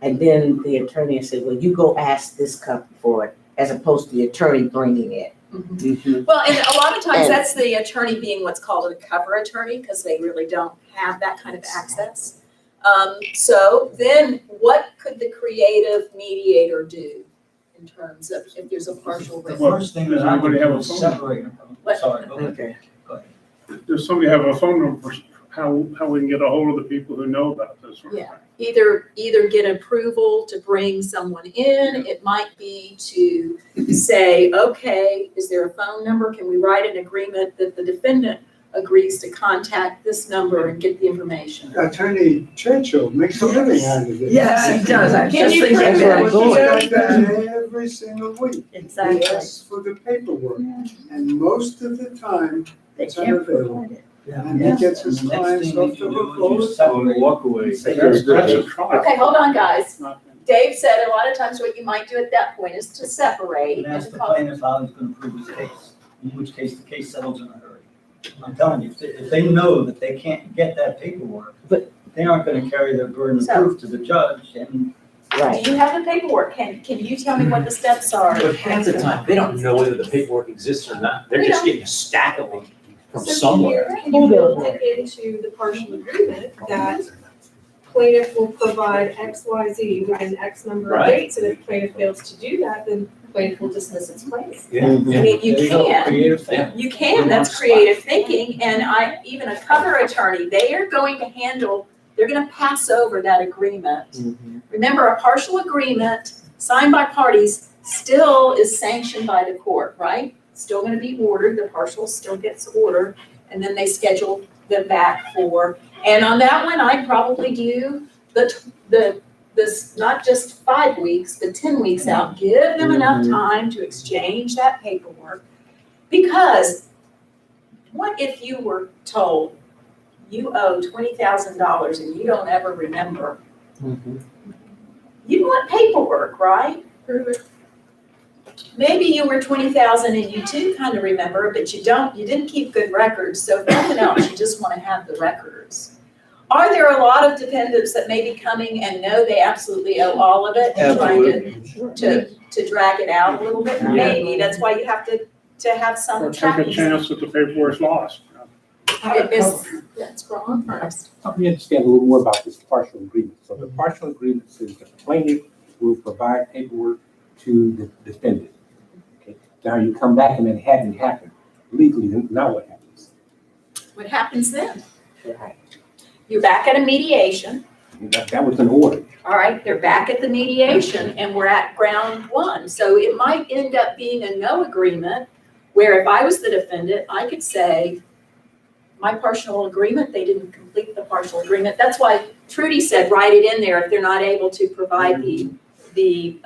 And then the attorney said, well, you go ask this company for it, as opposed to the attorney bringing it.
Well, and a lot of times that's the attorney being what's called a cover attorney, because they really don't have that kind of access. So then what could the creative mediator do in terms of if there's a partial
The
resolution?
first thing that I would do is separate them.
What?
Sorry, go ahead.
Okay.
Go ahead.
Does somebody have a phone number for how we can get a hold of the people who know about this? Sort of
Yeah.
thing?
Either get approval to bring someone in, it might be to say, okay, is there a phone number? Can we write an agreement that the defendant agrees to contact this number and get the information?
Attorney Churchill makes a living out of it.
Yes, he does. I
Can
just
you
think
prove
that-
it?
He does that every single week.
Exactly.
He asks for the paperwork, and most of the time,
They
it's
can't
unavailable.
provide it.
And he gets his
And the next
clients
thing
off
that
the
you
hook
do
all
is you
the time.
Or walk away.
That's a trial.
Okay, hold on, guys.
Not-
Dave said a lot of times what you might do at that point is to separate
And
and
ask
to
the
call.
plaintiff how he's gonna prove his case, in which case the case settles in a hurry. I'm telling you, if they know that they can't get that paperwork,
But-
they aren't gonna carry their burden of
So-
proof to the judge, and
Right.
Do you have the paperwork? Can you tell me what the steps are?
But half the time, they don't know whether the paperwork exists or not. They're
We
just
don't.
getting a stack of them from
So
somewhere.
can you build it into the partial agreement that plaintiff will provide X, Y, Z within X number of
Right.
dates, and if plaintiff fails to do that, then plaintiff will dismiss its claim.
Yeah.
I mean, you
there go,
can.
creative thinking.
You can, that's creative thinking, and even a cover attorney, they are going to handle, they're gonna pass over that agreement. Remember, a partial agreement signed by parties still is sanctioned by the court, right? Still gonna be ordered, the partial still gets ordered, and then they schedule them back for, and on that one, I'd probably do this, not just 5 weeks, but 10 weeks out, give them enough time to exchange that paperwork. Because what if you were told you owe $20,000 and you don't ever remember? You want paperwork, right?
Prove it.
Maybe you were 20,000 and you do kind of remember, but you didn't keep good records, so if nothing else, you just want to have the records. Are there a lot of dependents that may be coming and know they absolutely owe all of it and trying to drag it out a little bit? Maybe, that's why you have to have some
Or take a
tracking.
chance that the paperwork's lost.
That's wrong first.
Help me understand a little more about this partial agreement. So the partial agreement says the plaintiff will provide paperwork to the defendant. Okay. Now you come back and it hadn't happened legally, then now what happens?
What happens then?
Right.
You're back at a mediation.
That was an order.
All right, they're back at the mediation and we're at ground one. So it might end up being a no agreement where if I was the defendant, I could say, my partial agreement, they didn't complete the partial agreement. That's why Trudy said, write it in there. If they're not able to provide the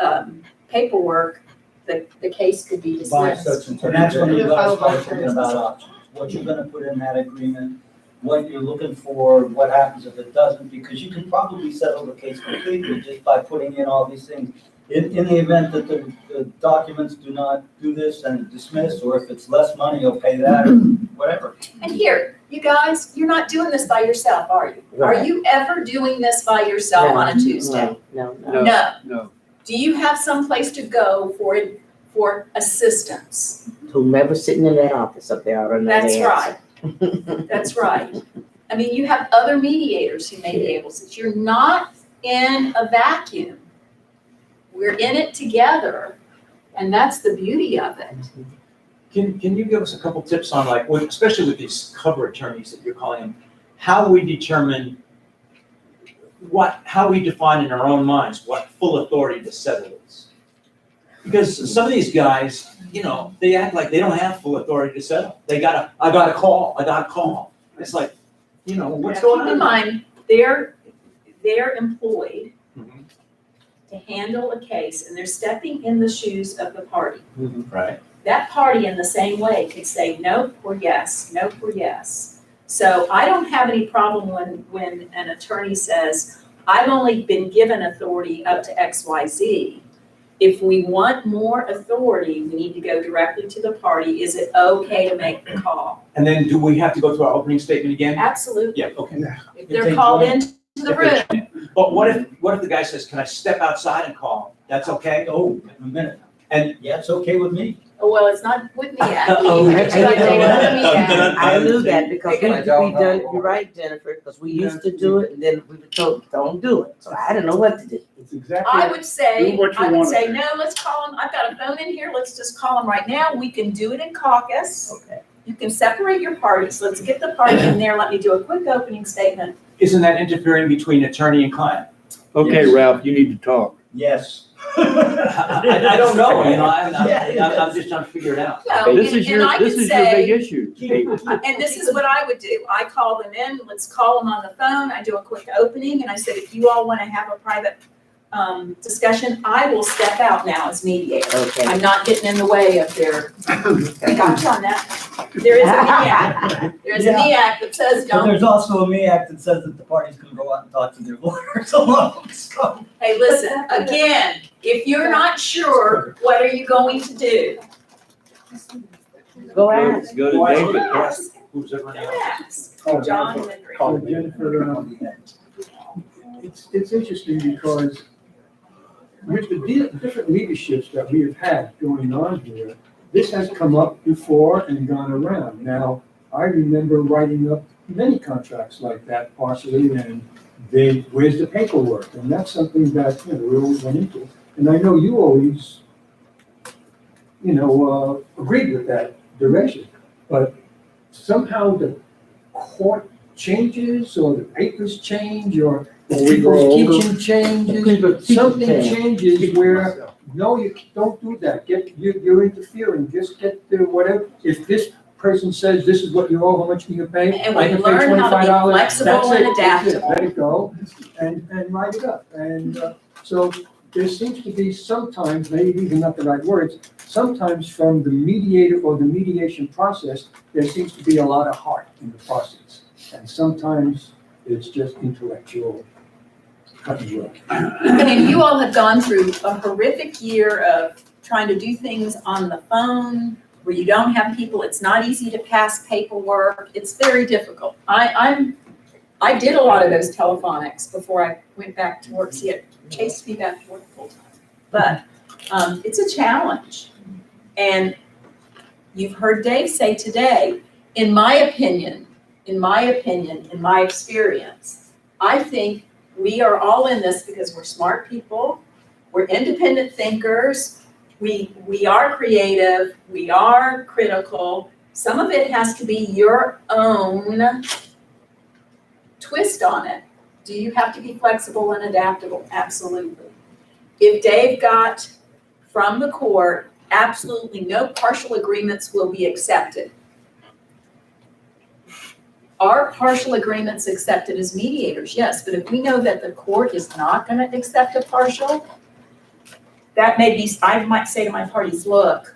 paperwork, the case could be
By
dismissed.
such and that's when you gotta start thinking about options. What you're gonna put in that agreement, what you're looking for, what happens if it doesn't, because you can probably settle the case completely just by putting in all these things. In the event that the documents do not do this and dismiss, or if it's less money, you'll pay that, or whatever.
And here, you guys, you're not doing this by yourself, are you?
Right.
Are you ever doing this by yourself
No,
on a Tuesday?
No.
No. Do you have some place to go for assistance?
Whomever's sitting in that office up there, I don't know.
That's
the
right.
answer.
That's right. I mean, you have other mediators who may be able to. You're not in a vacuum. We're in it together, and that's the beauty of it.
Can you give us a couple tips on like, especially with these cover attorneys that you're calling them, how we determine how we define in our own minds what full authority to settle is? Because some of these guys, they act like they don't have full authority to settle. I got a call. It's like, what's going on?
Keep in mind, they're employed to handle a case, and they're stepping in the shoes of the party.
Right.
That party in the same way could say nope or yes, nope or yes. So I don't have any problem when an attorney says, I've only been given authority up to XYZ. If we want more authority, we need to go directly to the party. Is it okay to make the call?
And then do we have to go through our opening statement again?
Absolutely.
Yeah, okay.
If they're called into the room.
But what if the guy says, can I step outside and call? That's okay?
Oh, a minute.
And
yeah, it's okay with me.
Well, it's not with me yet.
Oh,
It's not taken with me yet.
I knew that because we
I don't
done,
know.
you're right, Jennifer, because we used to do it and then we were told, don't do it. So I didn't know what to do.
It's exactly.
I would say,
Do what you wanna do.
no, let's call them. I've got a phone in here. Let's just call them right now. We can do it in caucus.
Okay.
You can separate your parties. Let's get the party in there. Let me do a quick opening statement.
isn't that interfering between attorney and client?
Okay,
Yes.
Ralph, you need to talk.
Yes.
I don't know, I'm just trying to figure it out.
No,
This
and-
is
and I
your
could
big
say,
issue.
and this is what I would do. I call them in, let's call them on the phone. I do a quick opening and I said, if you all want to have a private discussion, I will step out now as mediator.
Okay.
I'm not getting in the way of their, gotcha on that. There is a MEAC. There's a MEAC that says
But
don't.
there's also a MEAC that says that the parties can go out and talk to their lawyers alone, so.
Hey, listen, again, if you're not sure, what are you going to do?
Go ask.
Go to David.
Ask.
Who's everyone else?
Ask. John Henry.
So Jennifer, it's interesting because with the different leaderships that we have had going on here, this has come up before and gone around. Now, I remember writing up many contracts like that partially, and where's the paperwork? And that's something that, we always went into. And I know you always, agreed with that direction. But somehow the court changes, or the papers change, or
we grow older.
teaching changes, something changes where, no, you don't do that. You're interfering, just get the whatever. If this person says this is what you owe, how much can you pay?
And
I
we
can pay
learn how to be
$25.
flexible
That's
and
it, that's it.
adaptable.
Let it go and write it up. And so there seems to be sometimes, maybe these are not the right words, sometimes from the mediator or the mediation process, there seems to be a lot of heart in the process. And sometimes it's just intellectual cut and dry.
I mean, you all have gone through a horrific year of trying to do things on the phone where you don't have people. It's not easy to pass paperwork. It's very difficult. I did a lot of those telephonics before I went back to work. See, it chased me back to work full time. But it's a challenge. And you've heard Dave say today, in my opinion, in my experience, I think we are all in this because we're smart people, we're independent thinkers, we are creative, we are critical. Some of it has to be your own twist on it. Do you have to be flexible and adaptable? Absolutely. If Dave got from the court, absolutely no partial agreements will be accepted. Are partial agreements accepted as mediators? Yes, but if we know that the court is not gonna accept a partial, that may be, I might say to my parties, look,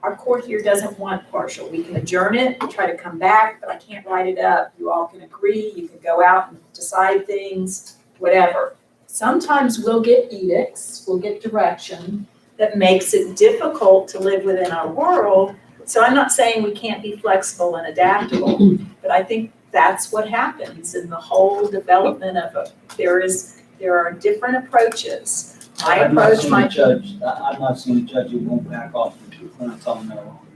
our court here doesn't want partial. We can adjourn it, try to come back, but I can't write it up. You all can agree, you can go out and decide things, whatever. Sometimes we'll get edicts, we'll get direction that makes it difficult to live within our world. So I'm not saying we can't be flexible and adaptable, but I think that's what happens in the whole development of there are different approaches. My
I'm not
approach
seeing a
might
judge, I'm not seeing a judge who won't back off when I tell them they're wrong.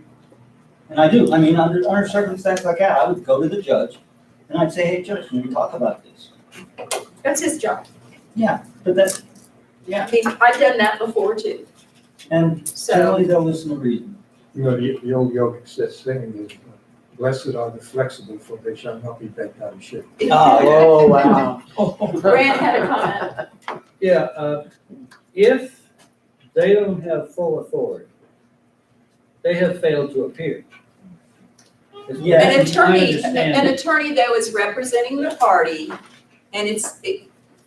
And I do, I mean, under circumstances like that, I would go to the judge and I'd say, hey, judge, can we talk about this?
That's his job.
Yeah, but that's,
I mean, I've done that before too.
and
So,
generally they'll listen to reason.
You know, the old yogic saying is, blessed are the flexible, for they shall not be bent out of shape.
Oh, wow.
Grant had a comment.
Yeah, if they don't have full authority, they have failed to appear.
Yeah.
An attorney,
I understand
an
it.
attorney though is representing the party, and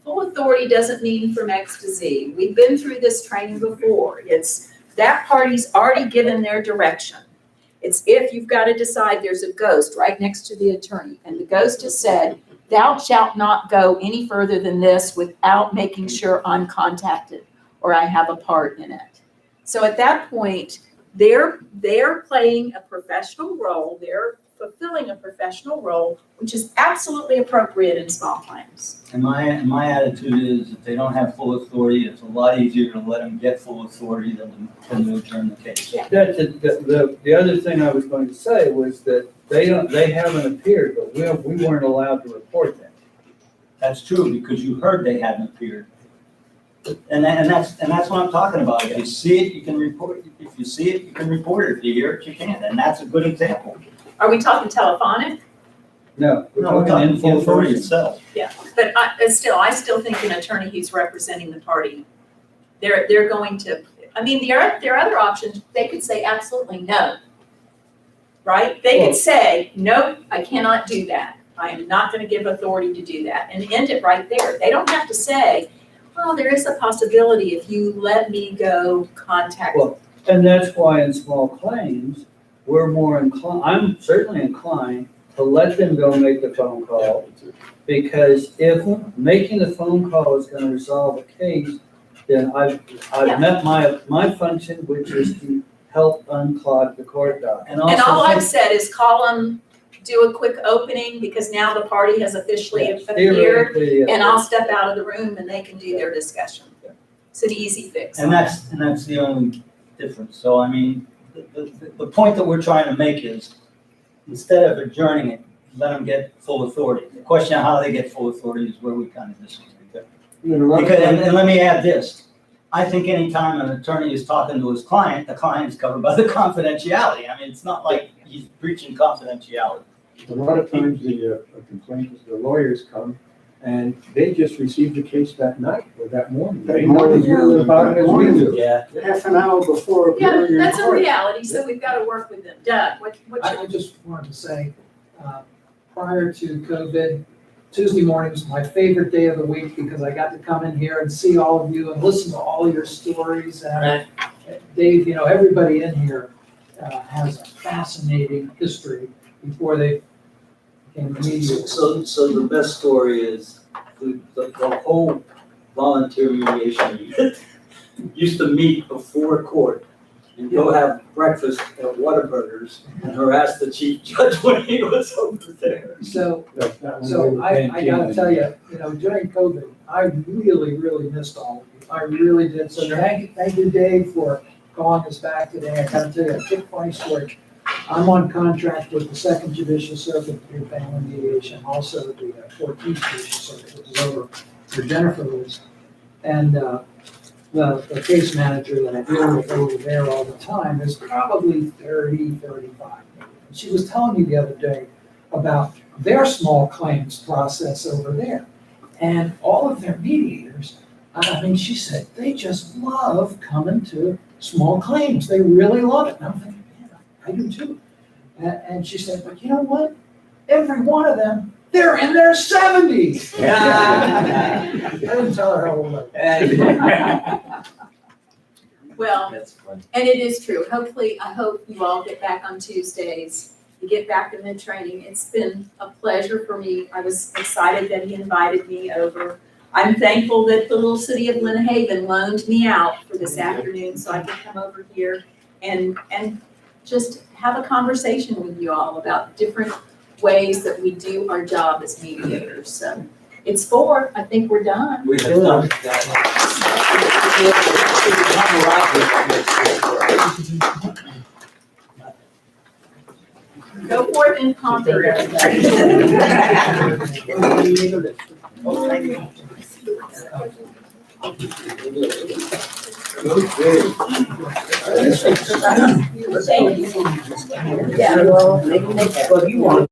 full authority doesn't mean from X to Z. We've been through this training before. It's that party's already given their direction. It's if you've got to decide, there's a ghost right next to the attorney, and the ghost has said, thou shalt not go any further than this without making sure I'm contacted or I have a part in it. So at that point, they're playing a professional role, they're fulfilling a professional role, which is absolutely appropriate in small claims.
And my attitude is if they don't have full authority, it's a lot easier to let them get full authority than to adjourn the case.
Yeah.
That's it. The other thing I was going to say was that they haven't appeared, but we weren't allowed to report that.
That's true, because you heard they hadn't appeared. And that's what I'm talking about. If you see it, you can report it. If you see it, you can report it. If you hear it, you can. And that's a good example.
Are we talking telephonic?
No, we're
No, we're
talking in
talking
full
authority
person.
itself.
Yeah, but I still think an attorney who's representing the party, they're going to, I mean, there are other options. They could say absolutely no, right? They could say, nope, I cannot do that. I am not going to give authority to do that, and end it right there. They don't have to say, oh, there is a possibility if you let me go contact.
Well, and that's why in small claims, we're more inclined, I'm certainly inclined to let them go make the phone call. Because if making the phone call is gonna resolve a case, then I've met my function, which is to help unclog the court docket.
And all I've said is call them, do a quick opening, because now the party has officially appeared,
Theoretically, yes.
and I'll step out of the room and they can do their discussion. It's an easy fix.
And that's the only difference. So I mean, the point that we're trying to make is, instead of adjourning it, let them get full authority. The question of how they get full authority is where we kind of disagree. Because, and let me add this, I think anytime an attorney is talking to his client, the client is covered by the confidentiality. I mean, it's not like he's breaching confidentiality.
A lot of times the complaint is the lawyers come and they just received the case that night or that morning. They know as little about it as we do.
Yeah.
Half an hour before.
Yeah,
appearing in
that's a
court.
reality, so we've got to work with them. Doug, what's
I just wanted to say, prior to COVID, Tuesday mornings, my favorite day of the week, because I got to come in here and see all of you and listen to all your stories. And Dave, you know, everybody in here has a fascinating history before they became mediators.
So the best story is the whole volunteer mediation unit used to meet before court and go have breakfast at Whataburgers and harass the chief judge when he was over there.
So I gotta tell you, you know, during COVID, I really, really missed all of you. I really did. So thank you, Dave, for calling us back today. I gotta tell you a quick funny story. I'm on contract with the Second Judicial Circuit to do family mediation, also the 14th Judicial Circuit, which is over where Jennifer lives. And the case manager that I deal with over there all the time is probably 30, 35. And she was telling me the other day about
their small claims process over there. And all of their mediators, I mean, she said, they just love coming to small claims. They really love it. And I'm thinking, yeah, I do too. And she said, but you know what? Every one of them, they're in their 70s. I didn't tell her how old I was.
Well,
That's funny.
and it is true. Hopefully, I hope you all get back on Tuesdays. You get back in the training. It's been a pleasure for me. I was excited that he invited me over. I'm thankful that the little city of Lynn Haven loaned me out for this afternoon so I could come over here and just have a conversation with you all about different ways that we do our job as mediators. So it's 4. I think we're done.
We have done
Go forth and conquer everybody. Thank you.
Yeah, well, you want.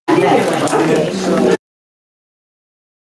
Yeah.